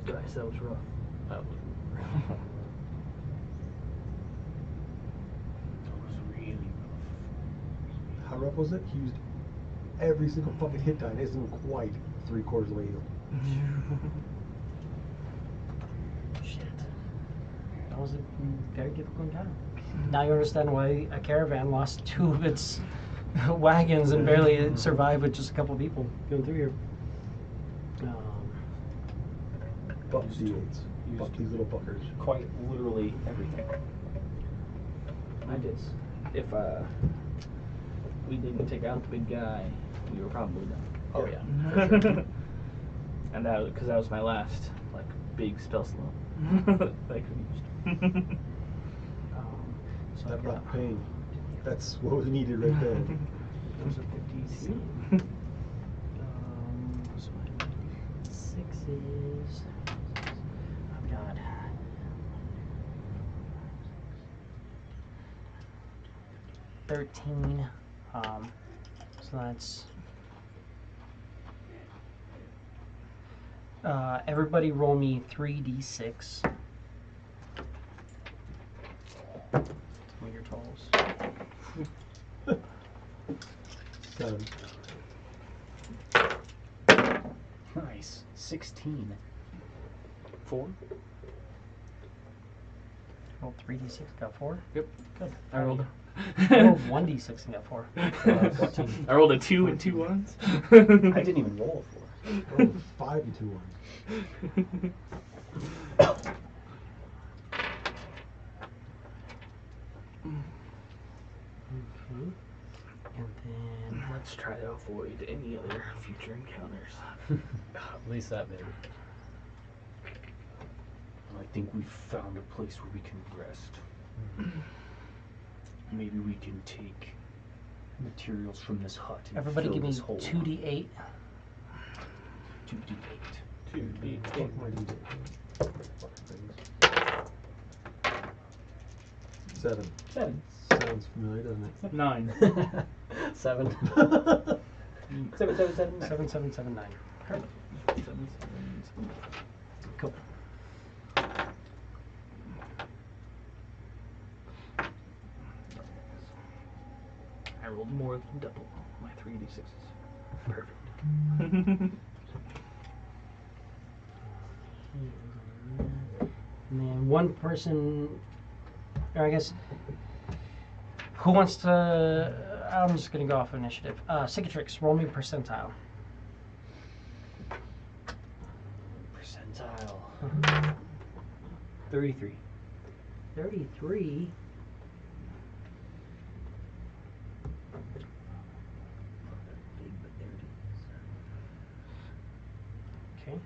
Guys, that was rough. That was was it? He used every single fucking hit die and isn't quite 3/4 of the way healed. Shit. That was a very difficult encounter. Now you understand why a caravan lost 2 of its wagons and barely survived with just a couple people going through here. Fuck D8s. Fuck these little fuckers. Quite literally everything. I did. If we didn't take out the big guy, we were probably done. Oh yeah. And that because that was my last like big spell slot that I could use. So That I've brought got pain. That's what was needed right there. those are 50s. So my 6s. I've got 13. So that's everybody roll me 3d6. Tell me your totals. 7. Nice. 16. 4. Rolled 3d6, got 4. Yep. Good. I rolled. I rolled 1d6 and got 4. 14. I rolled a 2 and 2 ones. I didn't even roll a 4. Oh, 5 and 2 1s. Okay. And then Let's try to avoid any other future encounters. At least that maybe. I think we've found a place where we can rest. Maybe we can take materials from this hut and everybody fill give me this hole. 2d8. 2d8. 2d8. Fuck my D8. Fucking things. 7. 7. Sounds familiar, doesn't it? 9. 7. 7, 7, 7, 9. 7779. 7. Cool. I rolled more than double my 3d6s. Perfect. And then one person, or I guess, who wants to? I'm just gonna go off initiative. Cicatrix, roll me percentile. Percentile. 33. 33. Okay.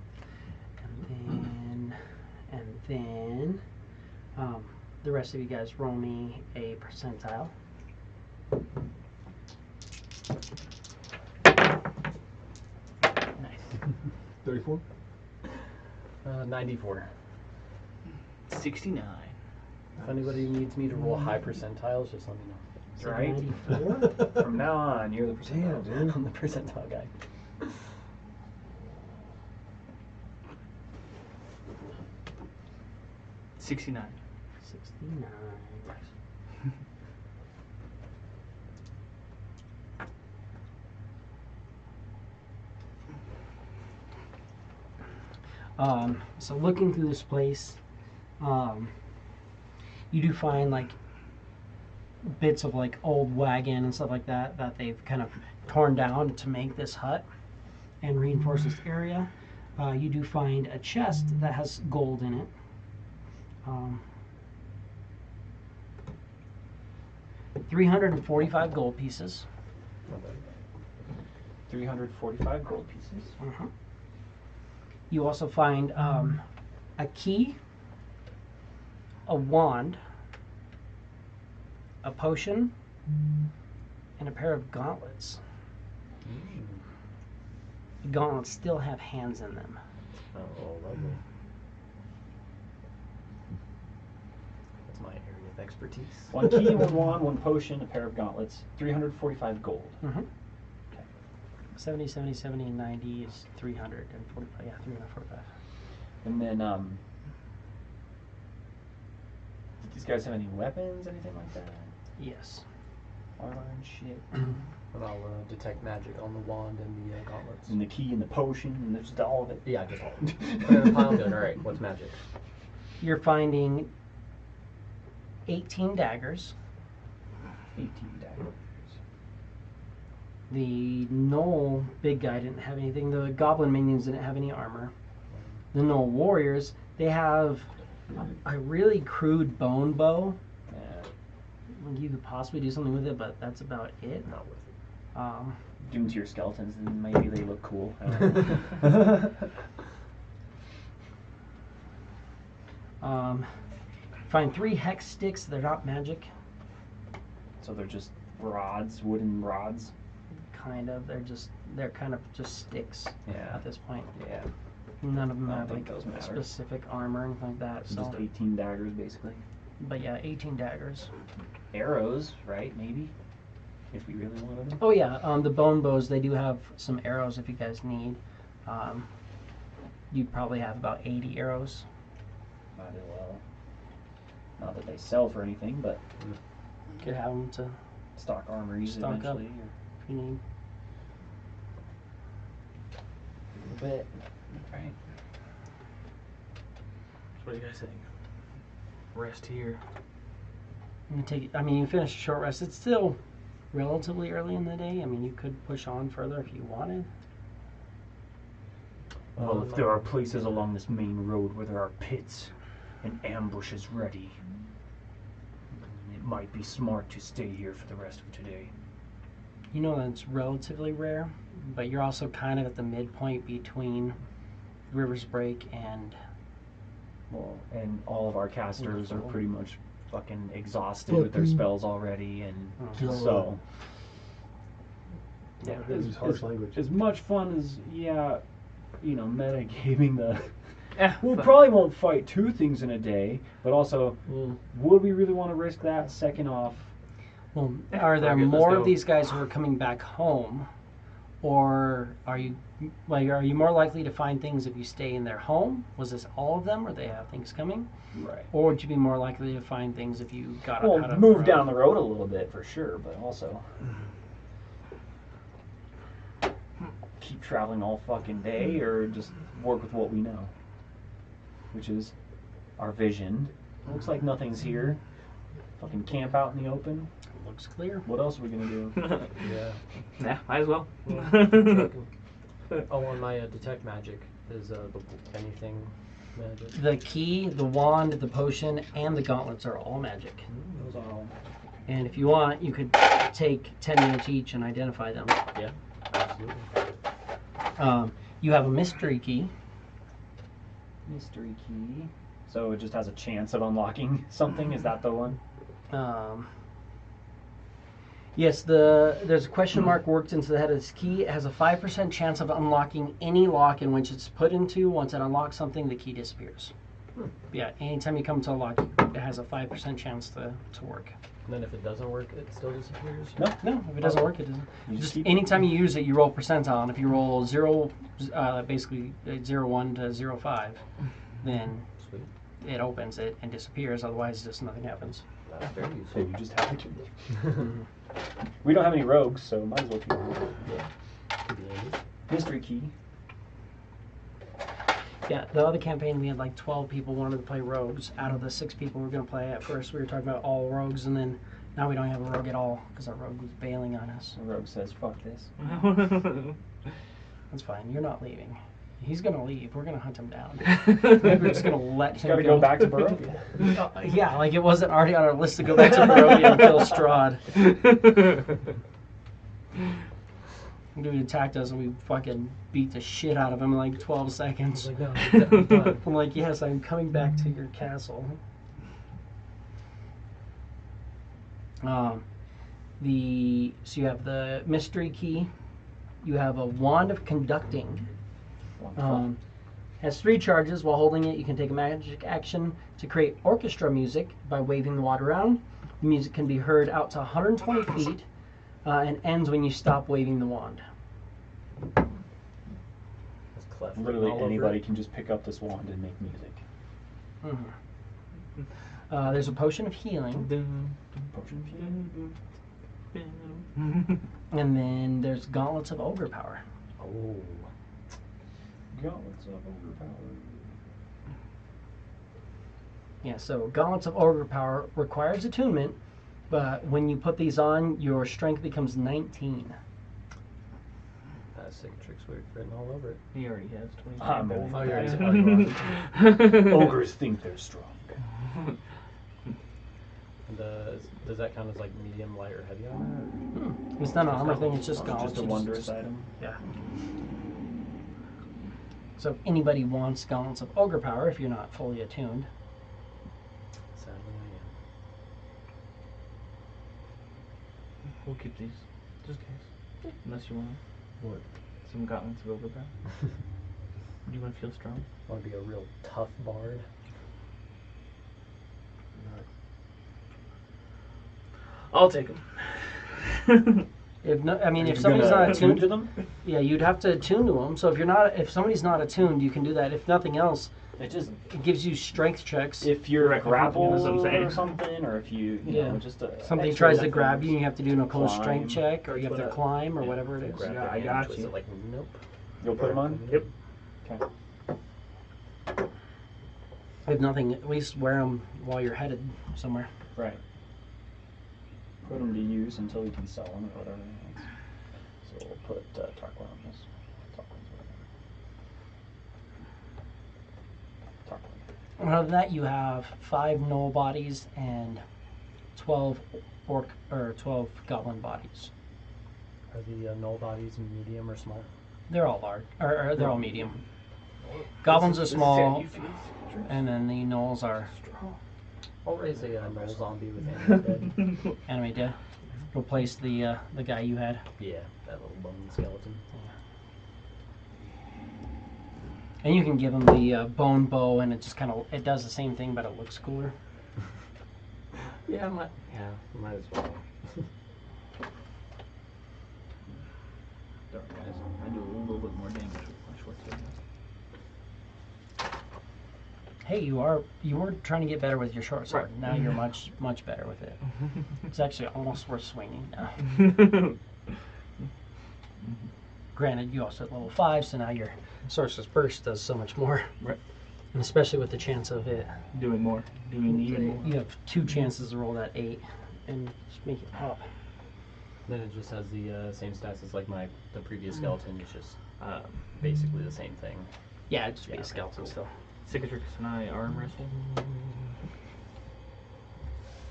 And then, the rest of you guys roll me a percentile. Nice. 34? 94. 69. If anybody needs me to roll high percentiles, just let me know. Right? 94. From now on, you're the percentile. Damn, dude. I'm the percentile guy. $69. 69. So looking through this place, you do find like bits of like old wagon and stuff like that that they've kind of torn down to make this hut and reinforce this area. You do find a chest that has gold in it. 345 gold pieces. 345 gold pieces. You also find a key, a wand, a potion, and a pair of gauntlets. The gauntlets still have hands in them. Oh, lovely. That's my area of expertise. 1 key, 1 wand, 1 potion, a pair of gauntlets. 345 gold. 70, 70, 70, 90 is 345. Yeah, 345. And then, did these guys have any weapons, anything like that? Yes. armor and shit. And I'll detect magic on the wand and the gauntlets. And the key and the potion and just all of it. Yeah, just all of it. Put it in the pile and be like, alright, what's magic? You're finding 18 daggers. 18 daggers. The Knoll big guy didn't have anything. The goblin minions didn't have any armor. The Knoll warriors, they have a really crude bone bow. Yeah. You could possibly do something with it, but that's about it. Not worth it. Do them to your skeletons and maybe they look cool. I don't know. Find 3 hex sticks. They're not magic. So they're just rods, wooden rods. Kind of. They're kind of just sticks Yeah. at this point. Yeah. None of them I don't have think like those matter. specific armor or anything like that. Just So, 18 daggers basically. but yeah, 18 daggers. Arrows, right? Maybe. If we really wanted them. Oh yeah, the bone bows. They do have some arrows if you guys need. You probably have about 80 arrows. Might as well. Not that they sell for anything, but You could have them to stock armor use Stock up. eventually. if you need. A little bit. Right. So what do you guys think? Rest here. You take. I mean, you finish a short rest. It's still relatively early in the day. I mean, you could push on further if you wanted. Well, if there are places along this main road where there are pits and ambushes ready, it might be smart to stay here for the rest of today. You know that's relatively rare, but you're also kind of at the midpoint between River's Break and. Well, and all of our casters are Wonderful. pretty much fucking exhausted with their spells already, and so Yeah, use harsh language. as much fun as metagaming the. Yeah, We probably won't fight 2 things in a day, but also, would we really want to risk that? Second off, Well, are there Fuck it, let's more go. of these guys who are coming back home, or are you more likely to find things if you stay in their home? Was this all of them, or they have things coming? right? Or would you be more likely to find things if you got out Well, of move road? down the road a little bit for sure, but also keep traveling all fucking day, or just work with what we know, which is our vision. Looks like nothing's here. Fucking camp out in the open. Looks clear. What else are we gonna do? Yeah. Yeah, might as well. Oh, on my detect magic is anything magic. The key, the wand, the potion, and the gauntlets are all magic. Those are all. And if you want, you could take 10 minutes each and identify them. Yeah, absolutely. You have a mystery key. Mystery key. So it just has a chance of unlocking something. Is that the one? Yes, there's a question mark worked into the head of this key. It has a 5% chance of unlocking any lock in which it's put into. Once it unlocks something, the key disappears. Yeah, anytime you come to a lock, it has a 5% chance to work. And then if it doesn't work, it still disappears? No, if it doesn't work, it doesn't. You Just keep- anytime you use it, you roll percentile. And if you roll 0, basically 0, 1 to 0, 5, then Sweet. it opens it and disappears. Otherwise, just nothing happens. That's very So useful. you just have to. We don't have any rogues, so might as well keep it. Could be handy. Mystery key. Yeah, the other campaign we had like 12 people wanted to play rogues. Out of the 6 people we were going to play at first, we were talking about all rogues, and then now we don't have a rogue at all because our rogue was bailing on us. The rogue says, "Fuck this." That's fine. You're not leaving. He's going to leave. We're going to hunt him down. We're just going to let him Gotta go back to Barovia. Yeah, like it wasn't already on our list to go back to Barovia and kill Strahd. Dude attacked us and we fucking beat the shit out of him in like 12 seconds. Like, no, I'm done. I'm like, yes, I'm coming back to your castle. So you have the mystery key. You have a wand of conducting. Has 3 charges. While holding it, you can take a magic action to create orchestra music by waving the wand around. The music can be heard out to 120 feet and ends when you stop waving the wand. That's cleft. Literally all over anybody it. can just pick up this wand and make music. There's a potion of healing. Potion of healing. And then there's Gauntlets of Ogre Power. Oh. Gauntlets of Overpower. Yeah, so Gauntlets of Ogre Power requires attunement, but when you put these on, your strength becomes 19. That cicatrix written all over it. He already has 20. I'm Oh, over. you're already Ogres think they're strong. And, does that count as like medium, light, or heavy armor? It's not an armor thing, it's just Gauntlets. Just a wondrous item. Yeah. So if anybody wants Gauntlets of Ogre Power, if you're not fully attuned, Sadly, I We'll keep these, just in case. Unless you want am. What? some gauntlets of overpower. Do you want to feel strong? Want to be a real tough bard? I'll take them. if no, I mean, Are if you somebody's gonna not attune attuned to them, yeah, you'd have to attune to them. So if somebody's not attuned, you can do that. If nothing else, it just it gives you strength checks. if you're Right, grappled that's what I'm saying. or something, or if you Yeah. know, just a Somebody extra tries to grab you, things. you have to do an opposed Climb. strength check, or you have to That's what climb, or yeah, whatever it is. Grab Yeah, their I hand, got twist you. it like, nope. You'll put them on. Yep. Okay. If nothing, at least wear them while you're headed somewhere. Right. Put them to use until we can sell them or whatever. So we'll put Tarquin on this. Tarquin. Out of that, you have 5 gnoll bodies and 12 orc or 12 goblin bodies. Are the null bodies medium or small? They're all large, or they're all medium. Goblins are small, and then the gnolls are I'll raise a null zombie with animal dead. enemy dead. Replace the guy you had. Yeah, that little bone skeleton. And you can give him the bone bow, and it just kind of it does the same thing, but it looks cooler. Yeah, might as well. Sorry guys, I do a little bit more damage with my short sword. Hey, you were trying to get better with your short sword. Right. Now you're much better with it. It's actually almost worth swinging now. Granted, you also at level 5, so now your Sorcerer's Burst does so much more. Right. And especially with the chance of it. Doing more. Doing even more. You have 2 chances to roll that 8 and just make it pop. Then it just has the same stats as like the previous skeleton. It's just basically the same thing. Yeah, it'd just be Yeah, a skeleton cool. still. Cicatrix and I arm wrestle.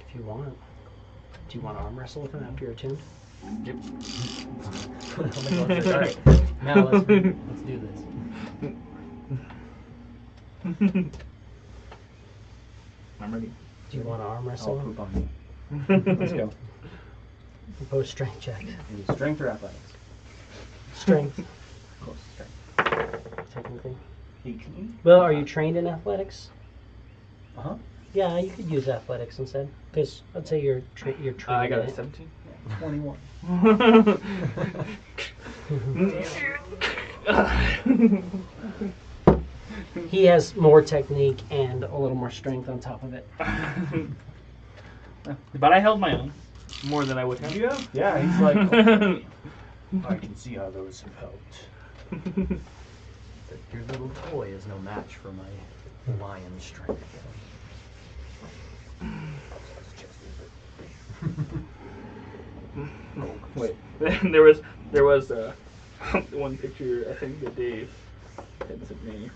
If you want. Do you want to arm wrestle with him after you're attuned? Yep. Oh my God, like, all right, now let's do this. I'm ready. Do you want to arm I'll wrestle him? poop on you. Let's go. Impose strength check. Strength or athletics? Strength, Of course, strength. technically. 18. Well, are you trained in athletics? Uh huh. Yeah, you could use athletics instead. Because I'd say you're trained I got in a it. 17. 21. He has more technique and a little more strength on top of it. But I held my own more than I would have. Yeah. Yeah, he's like, "Oh, I can see how those have helped. Your little toy is no match for my lion strength. Wait, there was one picture I think that Dave had sent me,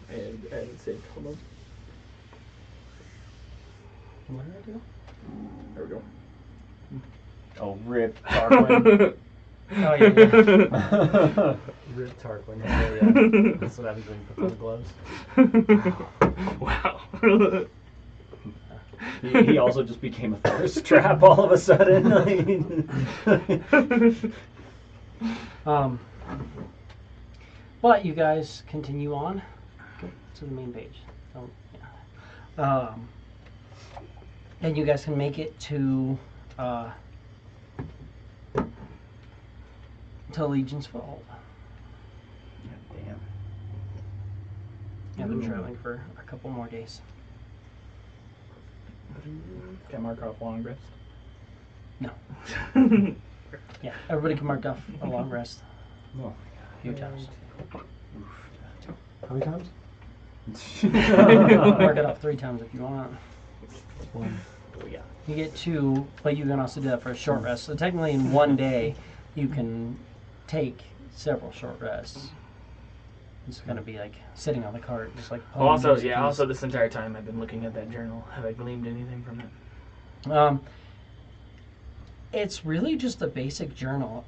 and I had saved. Hold on, What did I do? there we go. Oh, rip, Tarquin. Oh, yeah. Rip Tarquin. Yeah. That's what happens when you put on the gloves. Wow. He also just became a thirst trap all of a sudden. But you guys continue on. Go to the main page. Oh, yeah. And you guys can make it to Legion's Fold. Damn. I've been traveling for a couple more days. Can I mark off long rest? Yeah, everybody can mark off a long rest. No. A few times. How many times? Mark it off 3 times if you want. One. You get 2, but you can also do that for a short rest. So technically, in one day, you can take several short rests. It's gonna be like sitting on the cart, just like. playing Also, music yeah. keys. Also, this entire time I've been looking at that journal. Have I gleaned anything from it? It's really just a basic journal.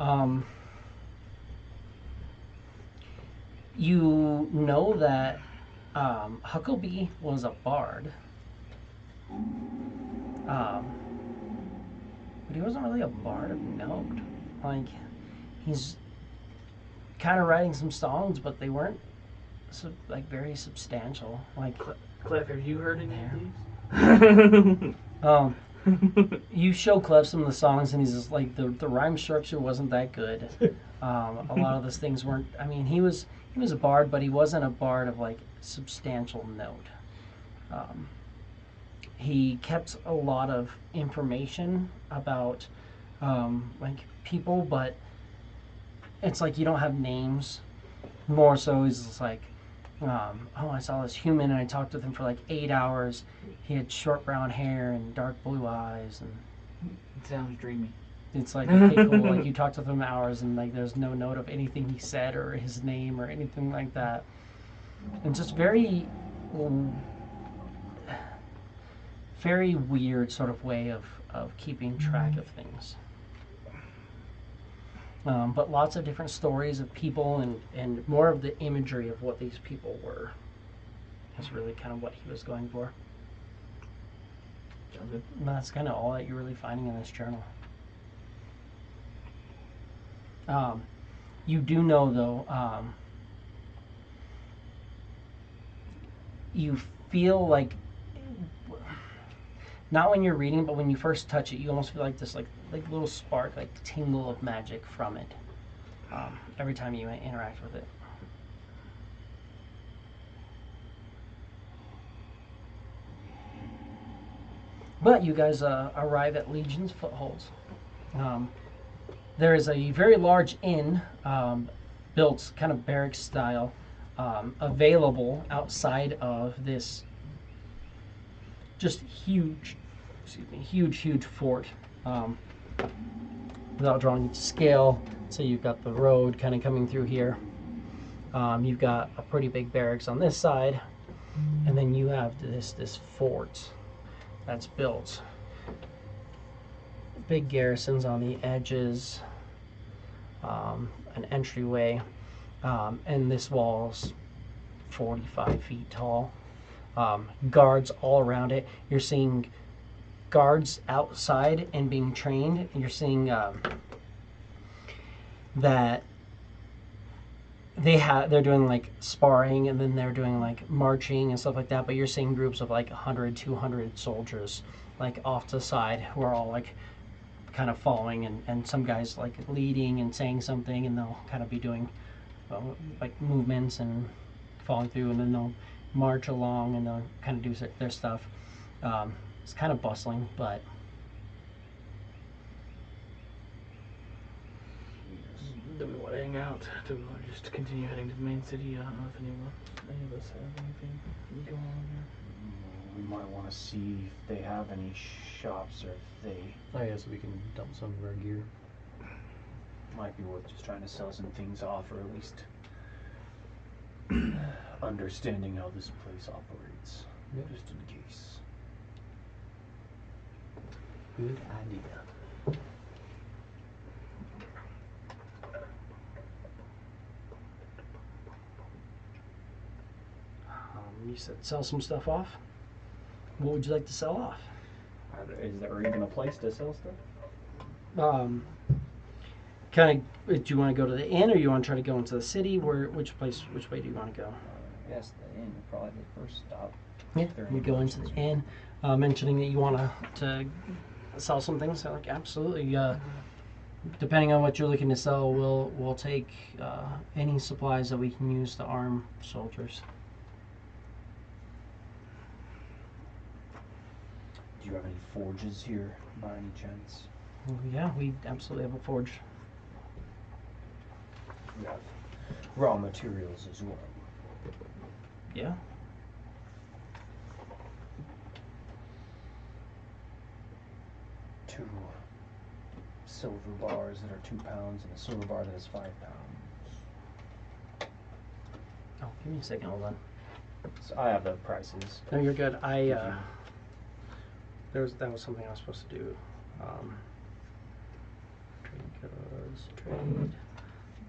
You know that Huckabee was a bard, but he wasn't really a bard of note. Like, he's kind of writing some songs, but they weren't like very substantial. Like, Cliff, have you heard any of these? you show Clef some of the songs, and he's just like, the rhyme structure wasn't that good. A lot of those things weren't. I mean, he was a bard, but he wasn't a bard of like substantial note. He kept a lot of information about like people, but it's like you don't have names. More so, he's just like, oh, I saw this human and I talked with him for like 8 hours. He had short brown hair and dark blue eyes, and It sounds dreamy. it's like, okay, cool. Like, you talked with him hours, and like there's no note of anything he said or his name or anything like that. And just very, very weird sort of way of keeping track of things. But lots of different stories of people, and more of the imagery of what these people were. That's really kind of what he was going for. Sounds good. And that's kind of all that you're really finding in this journal. You do know, though, you feel like, not when you're reading, but when you first touch it, you almost feel like this like little spark, like tingle of magic from it every time you interact with it. But you guys arrive at Legion's Footholds. There is a very large inn, built kind of barrack style, available outside of this just huge fort. Without drawing it to scale, so you've got the road kind of coming through here. You've got a pretty big barracks on this side, and then you have this fort that's built. Big garrisons on the edges, an entryway, and this wall's 45 feet tall. Guards all around it. You're seeing guards outside and being trained, and you're seeing that they're doing like sparring, and then they're doing like marching and stuff like that, but you're seeing groups of like 100, 200 soldiers like off to the side who are all like kind of following, and some guys like leading and saying something, and they'll kind of be doing like movements and following through, and then they'll march along and they'll kind of do their stuff. It's kind of bustling, but Do we want to hang out? Do we want to just continue heading to the main city? I don't know if any of us have anything going on here. We might want to see if they have any shops, or if they I guess we can dump some of our gear. might be worth just trying to sell some things off, or at least understanding how this place operates, Yeah. just in case. Good idea. you said sell some stuff off. What would you like to sell off? Is there even a place to sell stuff? Kind of. Do you want to go to the inn, or you want to try to go into the city? Which way do you want to go? Yes, the inn would probably be the first stop. Yeah, you go into the inn, mentioning that you want to sell some things. They're like, absolutely. Depending on what you're looking to sell, we'll take any supplies that we can use to arm soldiers. Do you have any forges here, by any chance? Well, yeah, we absolutely have a forge. We have raw materials as well. Yeah. Two silver bars that are 2 pounds and a silver bar that is 5 pounds. Oh, give me a second. Hold on. So I have the prices. No, you're good. If you- That was something I was supposed to do.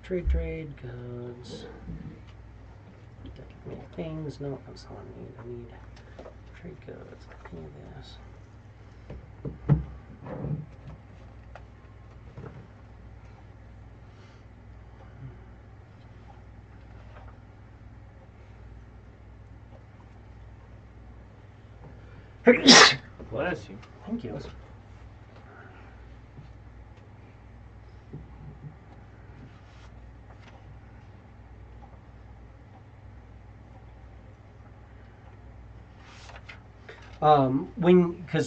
Trade goods, trade goods. Make things. No, that's not what I need. I need trade goods. Give me this. Bless you. Thank you.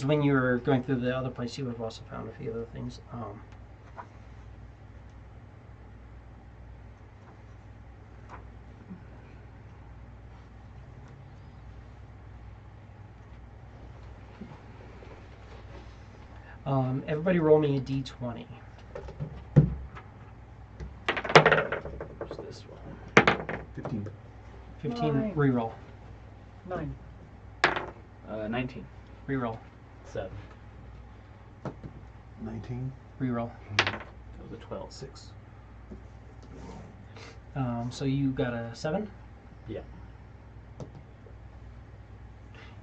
When you were going through the other place, you would have also found a few other things. Everybody roll me a d20. What's this one? 15. 15. Nine. Reroll. 9. 19. Reroll. 7. 19. Reroll. That was a 12. 6. So you got a 7? Yeah.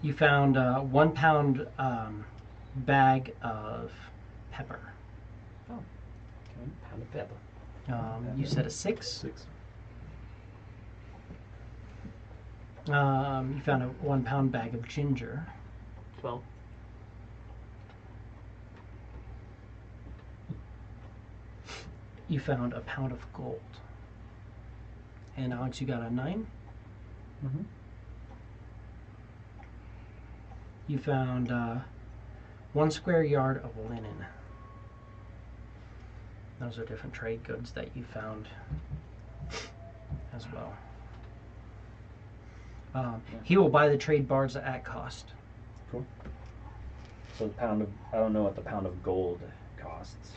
You found a 1 pound bag of pepper. Pound of pepper. You said a 6? 6. You found a 1 pound bag of ginger. 12. You found a pound of gold. And Alex, you got a 9? Mm-hmm. You found 1 square yard of linen. Those are different trade goods that you found as well. He will buy the trade bars at cost. Cool. So the pound of, I don't know what the pound of gold costs,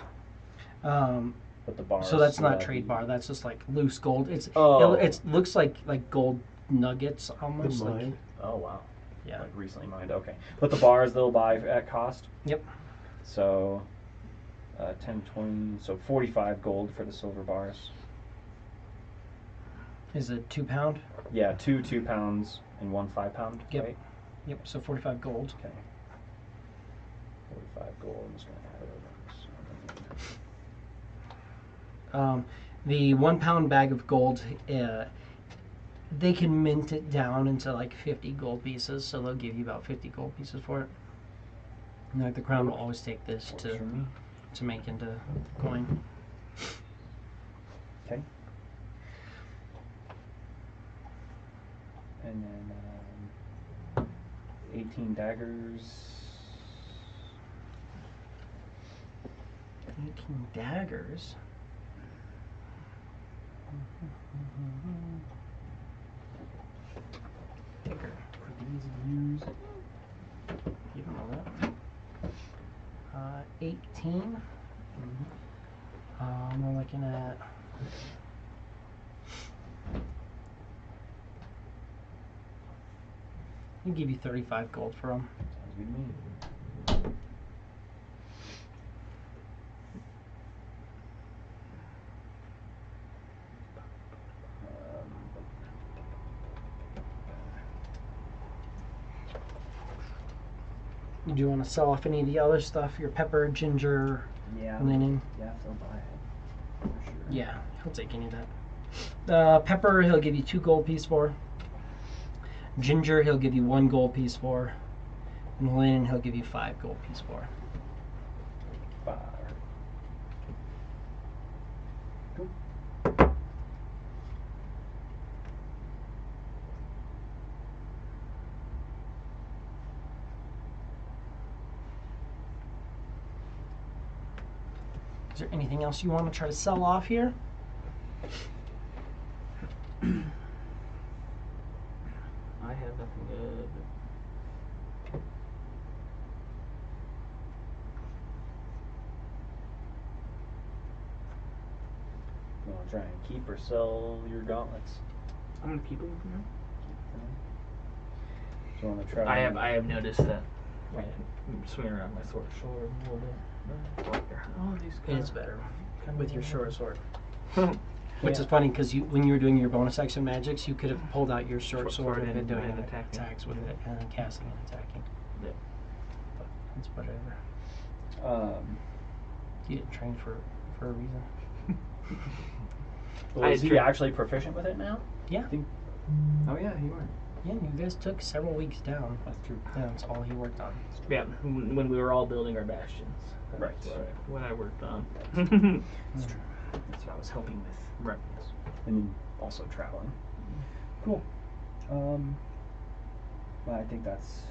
but the bars. So that's would not that trade be- bar. That's just like loose gold. Oh. It looks like gold nuggets almost. The Like, mine. Oh wow. yeah. Like recently mined. Okay. But the bars they'll buy at cost. Yep. So 10, 20, so 45 gold for the silver bars. Is it 2 pound? Yeah, 2 2 pounds and 1 5 pound. Yep. Right? Yep. So 45 gold. Okay. 45 gold. I'm just gonna add it over. The 1 pound bag of gold, they can mint it down into like 50 gold pieces, so they'll give you about 50 gold pieces for it. And like the crown will always take this Works for me. to make into coin. Okay. And then 18 daggers. 18 daggers. Dagger. Use. You don't know that. 18. We're looking at. I'll give you 35 gold for them. Sounds good to me. Do you want to sell off any of the other stuff? Your pepper, ginger, Yeah. linen? Yeah, they'll buy it. For sure. Yeah, he'll take any of that. Pepper, he'll give you 2 gold piece for. Ginger, he'll give you 1 gold piece for. And linen, he'll give you 5 gold piece for. Fire. there anything else you want to try to sell off here? I have nothing good. You want to try and keep or sell your gauntlets? I'm gonna keep them for now. Do you want to try? I have noticed that when I'm swinging around my sword shoulder a little bit. Oh, these It is kinda- better kinda with your look- short sword. Which is funny because when you were doing your bonus action magics, you could have pulled out your short sword and been doing attacks with it and then casting and attacking. Yeah. But it's whatever. You didn't train for a reason. Well, is he actually proficient with it now? Yeah. Oh yeah, you are. Yeah, you guys took several weeks down. That's true. That's all he worked on. Yeah, when we were all building our bastions. Right. That's what I worked on. That's true. That's what I was helping with. Right. And then also traveling. Cool. Well, I think that's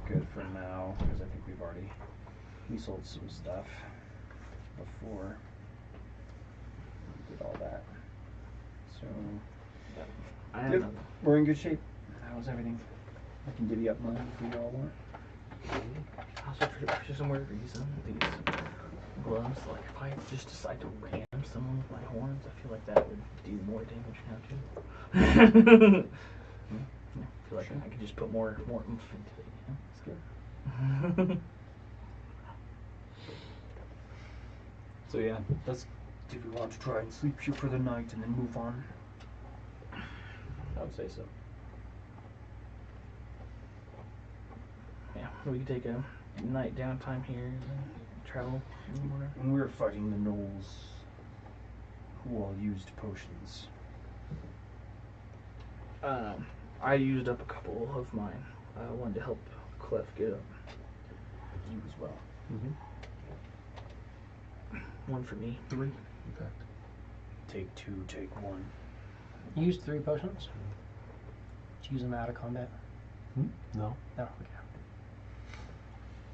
good for now because I think we sold some stuff before we did all that. So I have yep, nothing. we're in good shape. How's everything? I can divvy up money if you all want. Also, for some weird reason, these gloves, like if I just decide to ram someone with my horns, I feel like that would do more damage now too. I feel like I could just put more oomph into it. That's good. So yeah, do we want to try and sleep here for the night and then move on? I would say so. Yeah, we could take a night downtime here and then travel in the morning. When we were fighting the gnolls, who all used potions? I used up a couple of mine. I wanted to help Clef get up. You as well. One for me. 3, in fact. Take 2, take 1. You used 3 potions? Did you use them out of combat? No. No, okay.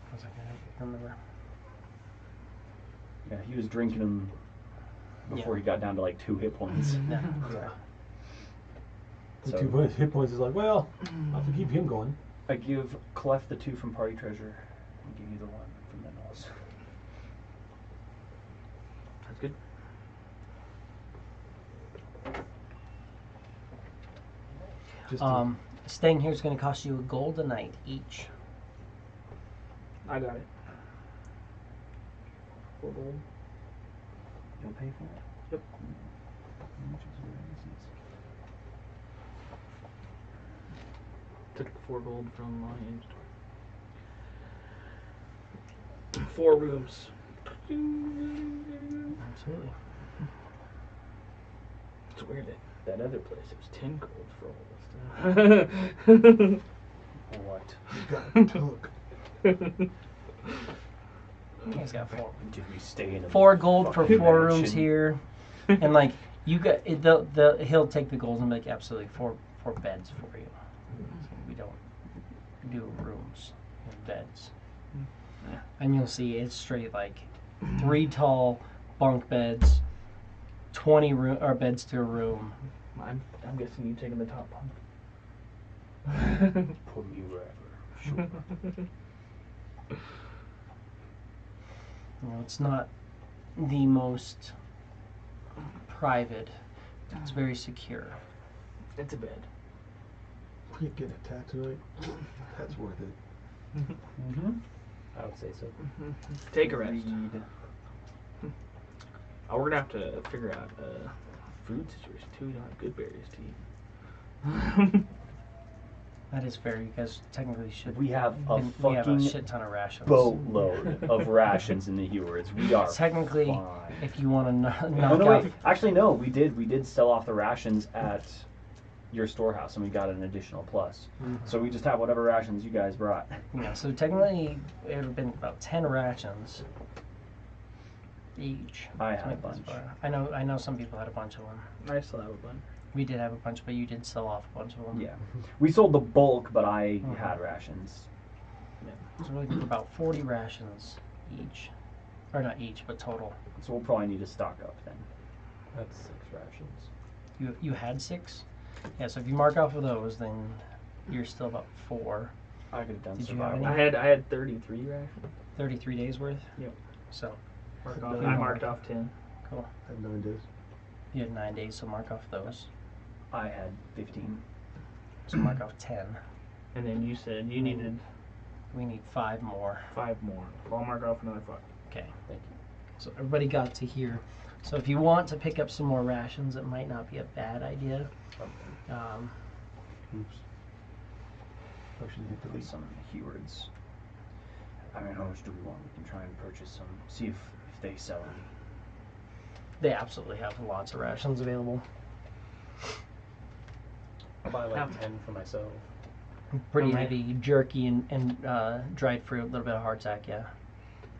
I was like, I don't remember. Yeah, he was drinking them before he got down to like 2 hit points. No, okay. The So- 2 hit points is like, well, I'll have to keep him going. I give Clef the 2 from Party Treasure and give you the 1 from the gnolls. That's good. Just Staying here is going to cost you a gold a night each. I got it. 4 gold. You'll pay for it? Yep. How much is it? Took the 4 gold from my inventory. 4 rooms. Absolutely. It's weird that other place it was 10 gold for all this stuff. What? you got took. You guys got 4. Did we stay in a 4 gold for fucking 4 rooms mansion? here. And like, you got, he'll take the gold and be like, absolutely, 4 beds for you. We don't do rooms, we have beds. Yeah. And you'll see it's straight like 3 tall bunk beds, 20 beds to a room. I'm guessing you taking the top bunk. Put me wherever. Sure. You know, it's not the most private. It's very secure. It's a bed. We ain't getting attacked tonight. That's worth it. Mm-hmm. I would say so. Take a rest. Agreed. Oh, we're gonna have to figure out food situation too. We don't have good berries to eat. That is fair. You guys technically should. We have a we have a fucking shit ton of rations. boatload of rations in the Hewards. We are Technically, fine. if you want to knock No, out. wait. Actually, no. We did sell off the rations at your storehouse, and we got an additional plus. So we just have whatever rations you guys brought. Yeah, so technically it would have been about 10 rations each. I to had a make this bunch. far. I know some people had a bunch of them. I still have a bunch. We did have a bunch, but you did sell off a bunch of them. Yeah, we sold the bulk, but I had rations. So we're looking for about 40 rations each. Or not each, but total. So we'll probably need to stock up then. That's 6 rations. You had 6? Yeah, so if you mark off of those, then you're still about 4. I could have done Did you have survival. any? I had 33 rations. 33 days worth? Yep. So, Mark No, off. no. I marked off 10. cool. I had 9 days. You had 9 days, so mark off those. I had 15. So mark off 10. And then you said you needed We need 5 more. 5 more. I'll mark off another 5. Okay. Thank you. So everybody got to here. So if you want to pick up some more rations, it might not be a bad idea. Oops. Motion to Delete delete. some of the keywords. I mean, how much do we want? We can try and purchase some. See if they sell any. They absolutely have lots of rations available. I'll buy like 10 for myself. Pretty Okay. heavy jerky and dried fruit, a little bit of hardtack, yeah.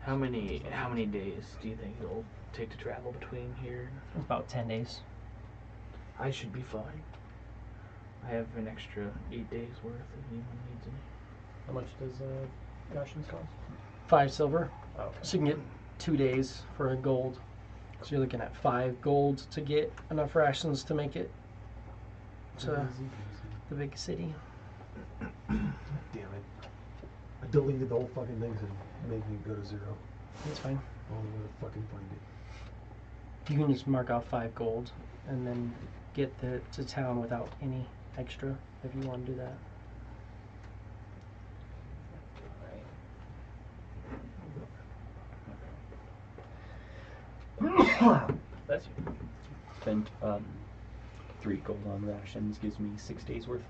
How many days do you think it'll take to travel between here? About 10 days. I should be fine. I have an extra 8 days worth if anyone needs any. How much does rations cost? 5 silver. Oh, okay. So you can get 2 days for a gold. So you're looking at 5 gold to get enough rations to make it to Easy peasy. the big city. Damn it. I deleted the whole fucking thing to make me go to 0. That's fine. I don't know where to fucking find it. You can just mark off 5 gold and then get to town without any extra if you want to do that. That's you. Spent 3 gold on rations gives me 6 days worth.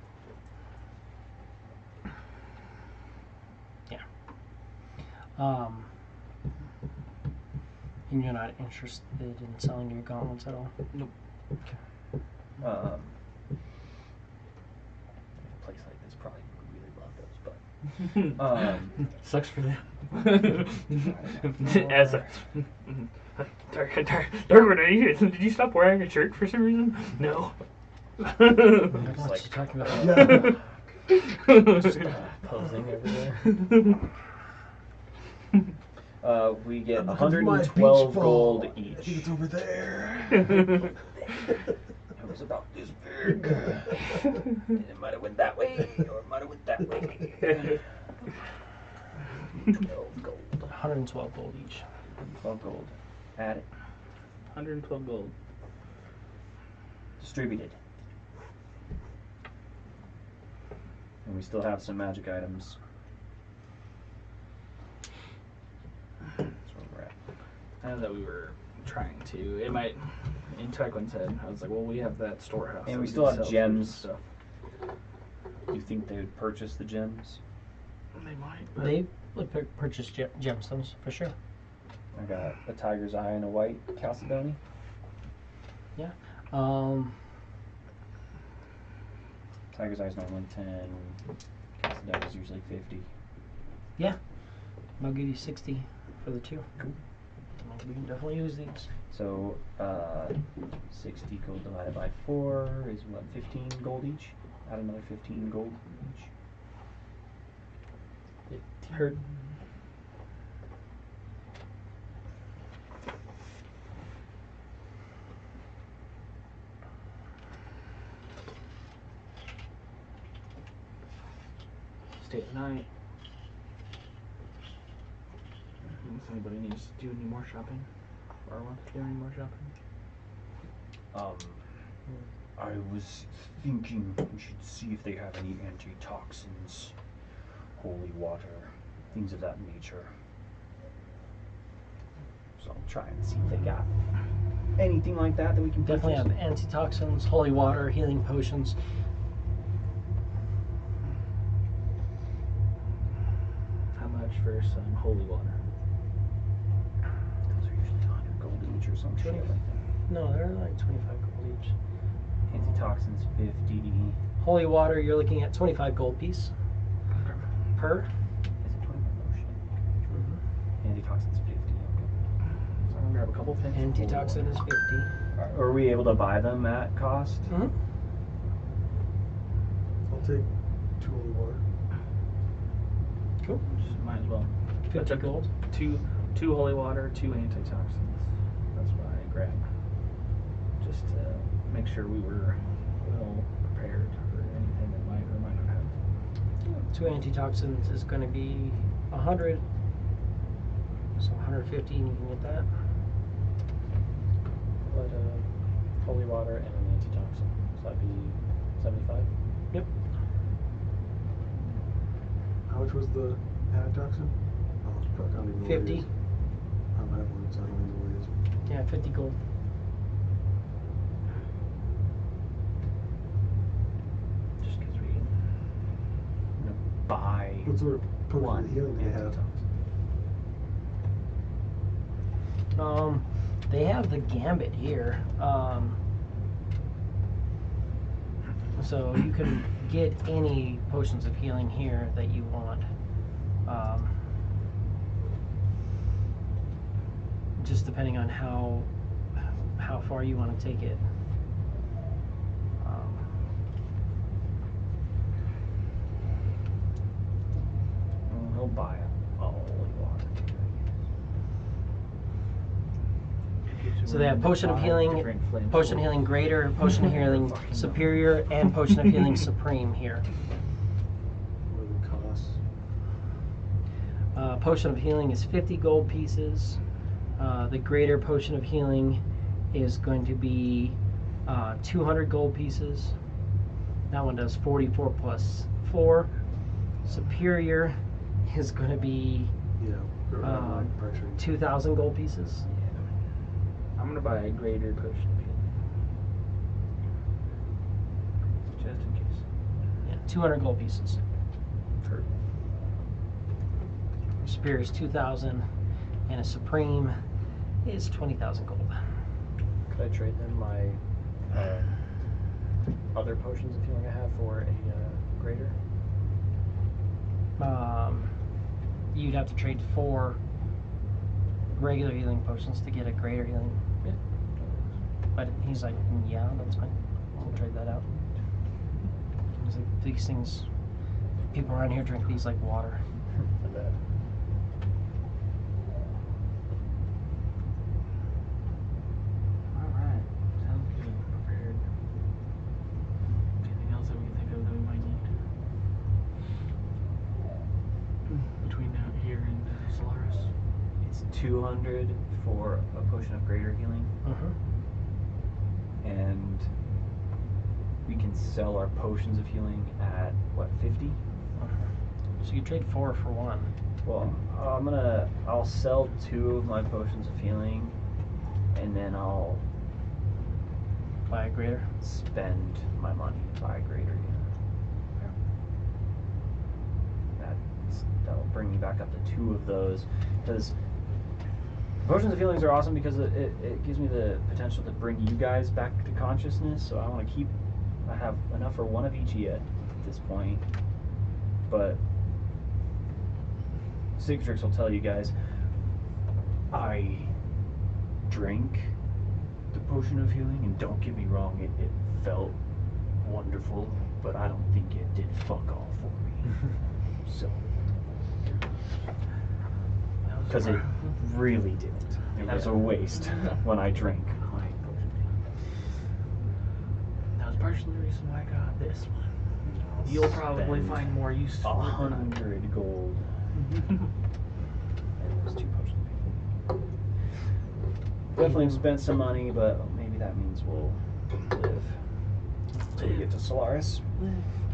And you're not interested in selling your gauntlets at all? A place like this probably would really love those, but Sucks for them. As a Darkward, did you stop wearing a shirt for some reason? No. What like- you talking about? Posing everywhere. we get Look at my 112 beach ball. gold I think each. it's over there. It was about this big. It might have went that way, or it might have went that way. 12 gold. 112 gold each. 12 gold. Add it. 112 gold. Distributed. And we still have some magic items. That's where we're at. I know that we were trying to. It might. In Tyquin's head, I was like, well, we have that storehouse. And that we can still have sell food gems. Stuff. Do you think they would purchase the gems? They might. But They would purchase gemstones for sure. I got a tiger's eye and a white Chalcedony. Tiger's eye is normally 10. Chalcedony is usually 50. I'll give you 60 for the 2. Cool. We can definitely use these. So 60 gold divided by 4 is what, 15 gold each? Add another 15 gold each. Hurt. stay at night. If anybody needs to do any more shopping, or wants to do any more shopping. I was thinking we should see if they have any antitoxins, holy water, things of that nature. So I'll try and see if they got anything like that that we can Definitely have purchase. antitoxins, holy water, healing potions. How much for some holy water? Those are usually 100 gold each or some shit like that. No, they're like 25 gold each. Antitoxins 50. Holy water, you're looking at 25 gold piece per. Is it 25? Oh shit. Antitoxins 50. Okay. So I'm gonna grab a couple things. of holy Antitoxin water. is 50. Are we able to buy them at cost? Mm-hmm. I'll take 2 holy water. Cool. Just might as well. 50 gold. Two 2 holy water, 2 antitoxins. That's what I grabbed. Just to make sure we were well prepared for anything that might or might not happen. 2 antitoxins is going to be 100. So 150, and you can get that. But holy water and an antitoxin. So that'd be 75. Yep. How much was the antitoxin? Oh, fuck, I don't even know what it 50. is. I don't have one, so I don't even know what it is. Yeah, 50 gold. Just because we can Buy What sort of potion one of healing do you have? They have the gambit here. So you can get any potions of healing here that you want. Just depending on how far you want to take it. He'll buy a holy water. So they have potion of healing, potion of healing greater, potion of healing superior, and potion of healing supreme here. What do they cost? Potion of healing is 50 gold pieces. The greater potion of healing is going to be 200 gold pieces. That one does 44 plus 4. Superior is going to be Yeah, my pressure. 2,000 gold pieces. I'm gonna buy a greater potion of healing. Just in case. Yeah, 200 gold pieces. Superior is 2,000, and a supreme is 20,000 gold. Could I trade them my other potions of healing I have for a greater? You'd have to trade 4 regular healing potions to get a greater healing. Yeah. But he's like, yeah, that's fine. We'll trade that out. He's like, these things, people around here drink these like water. I bet. Alright. Sounds good. Prepared. Anything else that we can think of that we might need? Between here and Solaris? It's 200 for a potion of greater healing, and we can sell our potions of healing at what, 50? So you trade 4 for 1. Well, I'll sell 2 of my potions of healing, and then I'll Buy a greater. spend my money to buy greater healing. That'll bring me back up to 2 of those, because potions of healings are awesome because it gives me the potential to bring you guys back to consciousness. So I want to I have enough for 1 of each yet at this point, but Cicatrix will tell you guys, I drink the potion of healing, and don't get me wrong, it felt wonderful, but I don't think it did fuck all for me. So, because it really didn't. It was a waste when I drank my potion. That was partially the reason why I got this one. You'll probably Spend find more use for it. 100 gold. And those 2 potions. Definitely spent some money, but maybe that means we'll live until we get to Solaris.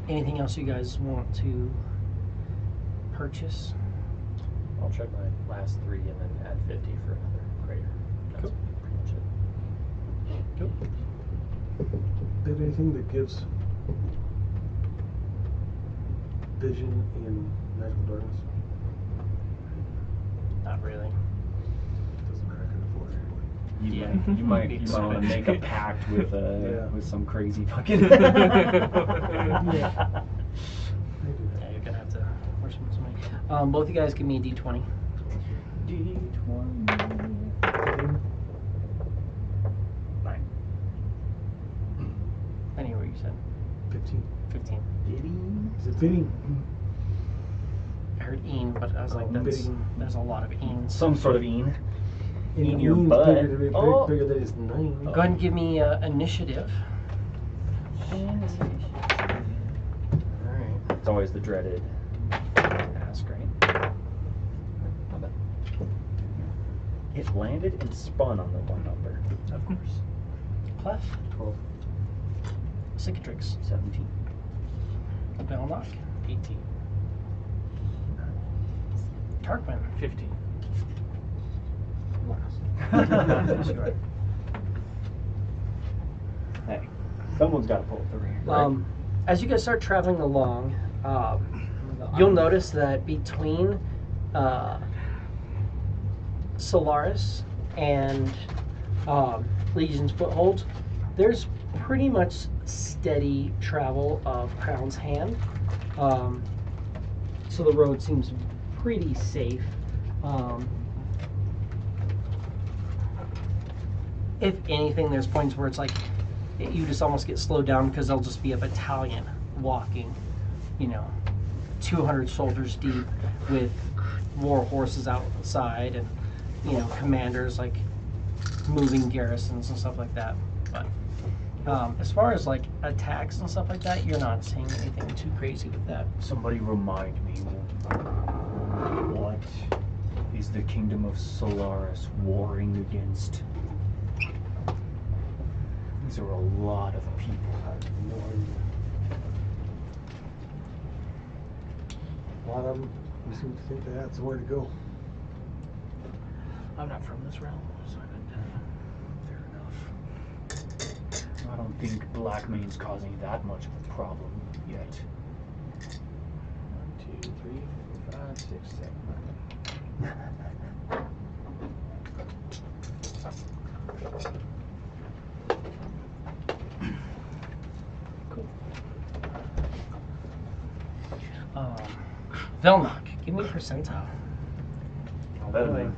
Anything else you guys want to purchase? I'll check my last 3 and then add 50 for another greater. That's Cool. pretty much it. Cool. Is there anything that gives vision in magical darkness? Not really. Doesn't matter, I can afford it anyway. You might want to make a pact with Yeah. with some crazy fucking. They do that. Yeah, you're gonna have to work some money. Both you guys give me a D20. D20. 9. I didn't hear what you said. 15. 15. Is it fitting? heard een, but I was like, there's a lot of eens. Some sort of een. In In your means butt. bigger, bigger than his name. Go ahead and give me initiative. Alright. It's always the dreaded ask, right? It landed and spun on the one number. Of course. Clef. 12. Cicatrix. 17. Belknock. 18. Tarquin. 15. Sure. Hey, someone's got to pull the rear. As you guys start traveling along, you'll notice that between Solaris and Legion's Foothold, there's pretty much steady travel of Crown's Hand. So the road seems pretty safe. If anything, there's points where it's like you just almost get slowed down because there'll just be a battalion walking, 200 soldiers deep with war horses outside and, commanders like moving garrisons and stuff like that. But as far as like attacks and stuff like that, you're not seeing anything too crazy with that. Somebody remind me, what is the kingdom of Solaris warring against? These are a lot of people. A lot of them seem to think they had somewhere to go. I'm not from this realm, so Fair enough. I don't think Black Main's causing that much of a problem yet. 1, 2, 3, 4, 5, 6, 7, 9. Velnock, give me a percentile. Better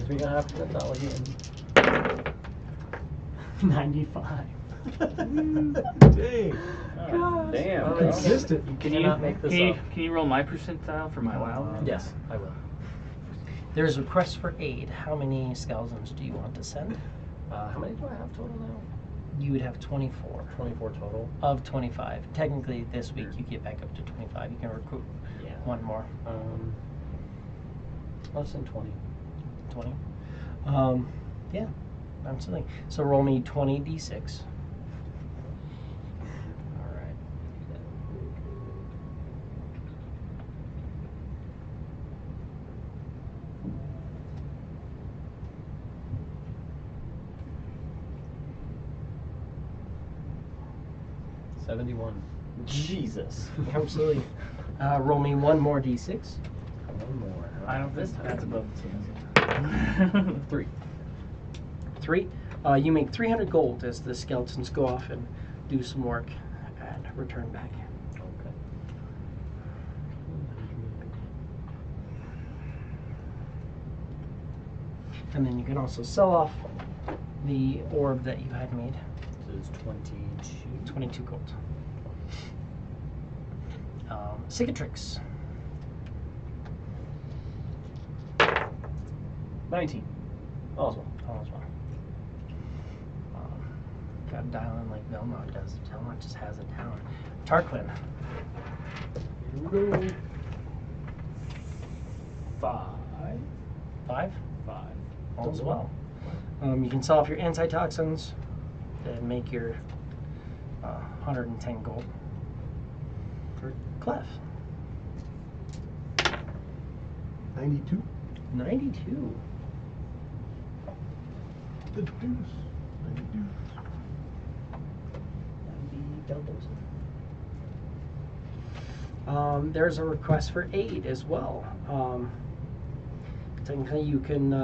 We're gonna have to that again. 95. Dang. Damn. Consistent. You Can cannot you make this can up. you roll my percentile for my WoW? Yes, I will. There's a request for aid. How many skeletons do you want to send? How many do I have total now? You would have 24 24 total. of 25. Technically, this week you get back up to 25. You can recruit Yeah. one more. Less than 20. 20. Yeah, absolutely. So roll me 20d6. All right. 71. Jesus. Absolutely. Roll me one more d6. One more. I don't think that's above the 3. 3. You make 300 gold as the skeletons go off and do some work and return back. Okay. And then you can also sell off the orb that you had made. So it's 22. 22 gold. Cicatrix. 19. All's well. All as well. Gotta dial in like Velnock does. Velnock just has it down. Tarquin. Here we go. 5. 5. 5. All as well. You can sell off your antitoxins and make your 110 gold. Clef. 92. 92. The deuce. 92. There's a request for aid as well. Technically, you can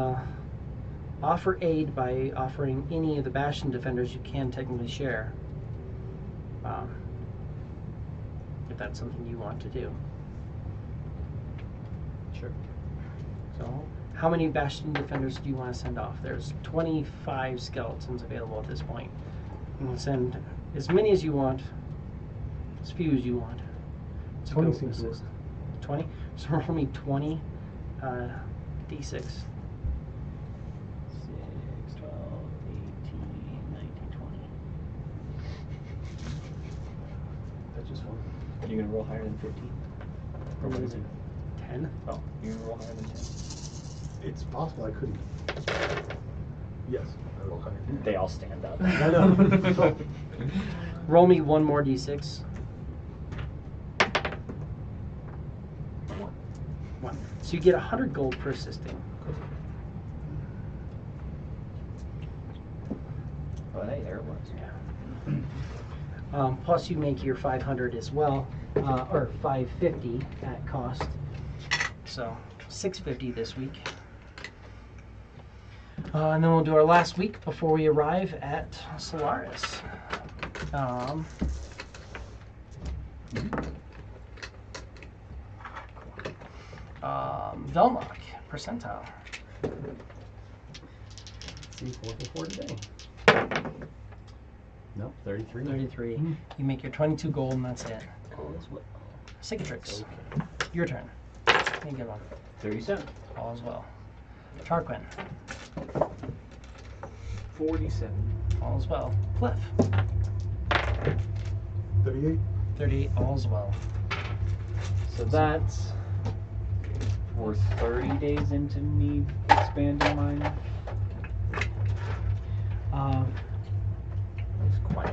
offer aid by offering any of the Bastion defenders you can technically share. If that's something you want to do. Sure. So, how many Bastion defenders do you want to send off? There's 25 skeletons available at this point. You can send as many as you want, as few as you want. 20 seems worth. 20? So roll me 20 d6. 6, 12, 18, 19, 20. That's just one. Are you going to roll higher than 15? Or what is it? 10. Oh, you're going to roll higher than 10. It's possible I couldn't. Yes, I roll higher. They all stand up. I know. Roll me one more d6. 1. So you get 100 gold for assisting. Oh, hey, there it was. Plus you make your 500 as well, or 550 at cost. So 650 this week. And then we'll do our last week before we arrive at Solaris. Velmark, percentile. Let's see, 4 for 4 today. Nope, 33. 33. You make your 22 gold and that's it. All is well. Cicatrix, your turn. You get one. 37. All as well. Tarquin, 47. all as well. Cliff, 38. 38, all as well. So that's we're 30 days into me expanding mine. That's quite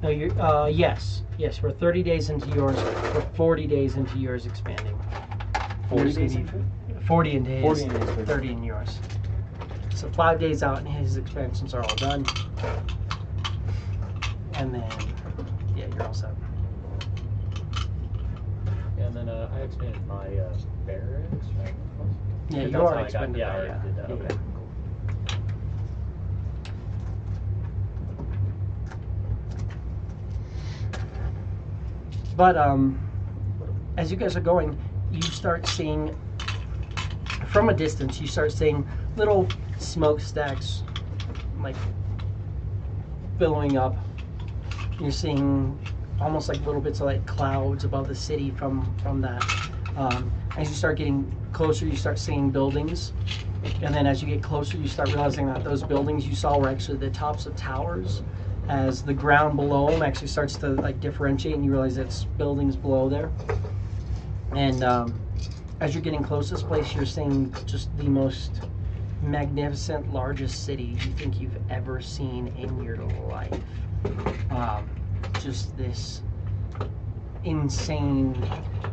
No, you're, yes, we're 30 days into yours. We're 40 days into yours expanding. 40 Yours days gonna be into it? 40 in his, 40 in his, 30 in yours. So 5 days out and his expansions are all done. And then, yeah, you're all set. And then I expanded my barracks, right? Yeah, That's you how already I got- expended yeah, I that, already yeah. did that. Yeah, Okay, yeah. cool. But as you guys are going, you start seeing, from a distance, you start seeing little smokestacks, like billowing up. You're seeing almost like little bits of like clouds above the city from that. As you start getting closer, you start seeing buildings, and then as you get closer, you start realizing that those buildings you saw were actually the tops of towers. As the ground below them actually starts to like differentiate, and you realize it's buildings below there. And as you're getting close to this place, you're seeing just the most magnificent, largest city you think you've ever seen in your life. Just this insane.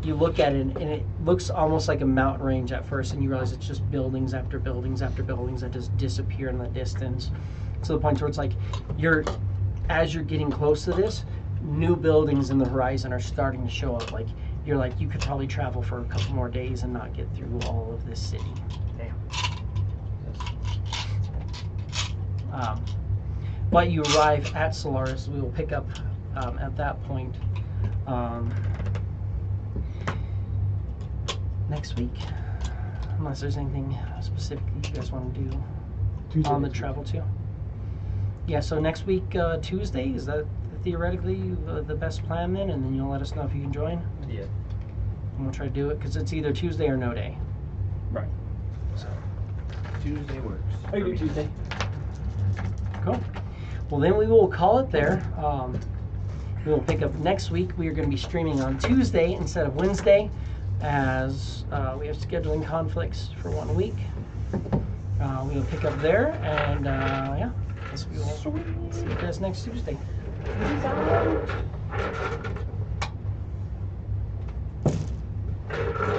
You look at it, and it looks almost like a mountain range at first, and you realize it's just buildings after buildings after buildings that just disappear in the distance. To the point where it's like as you're getting close to this, new buildings in the horizon are starting to show up. Like you're like, you could probably travel for a couple more days and not get through all of this city. But you arrive at Solaris. We will pick up at that point next week, unless there's anything specific you guys want to do Tuesday on the next week. travel too. Yeah, so next week, Tuesday, is that theoretically the best plan then? And then you'll let us know if you can join? Yeah. And we'll try to do it, because it's either Tuesday or no day. Right. Tuesday works. Oh, you do Tuesday? Cool. Well, then we will call it there. We will pick up next week. We are going to be streaming on Tuesday instead of Wednesday, as we have scheduling conflicts for 1 week. We will pick up there, and yeah, I guess we will see you guys next Tuesday. Peace out.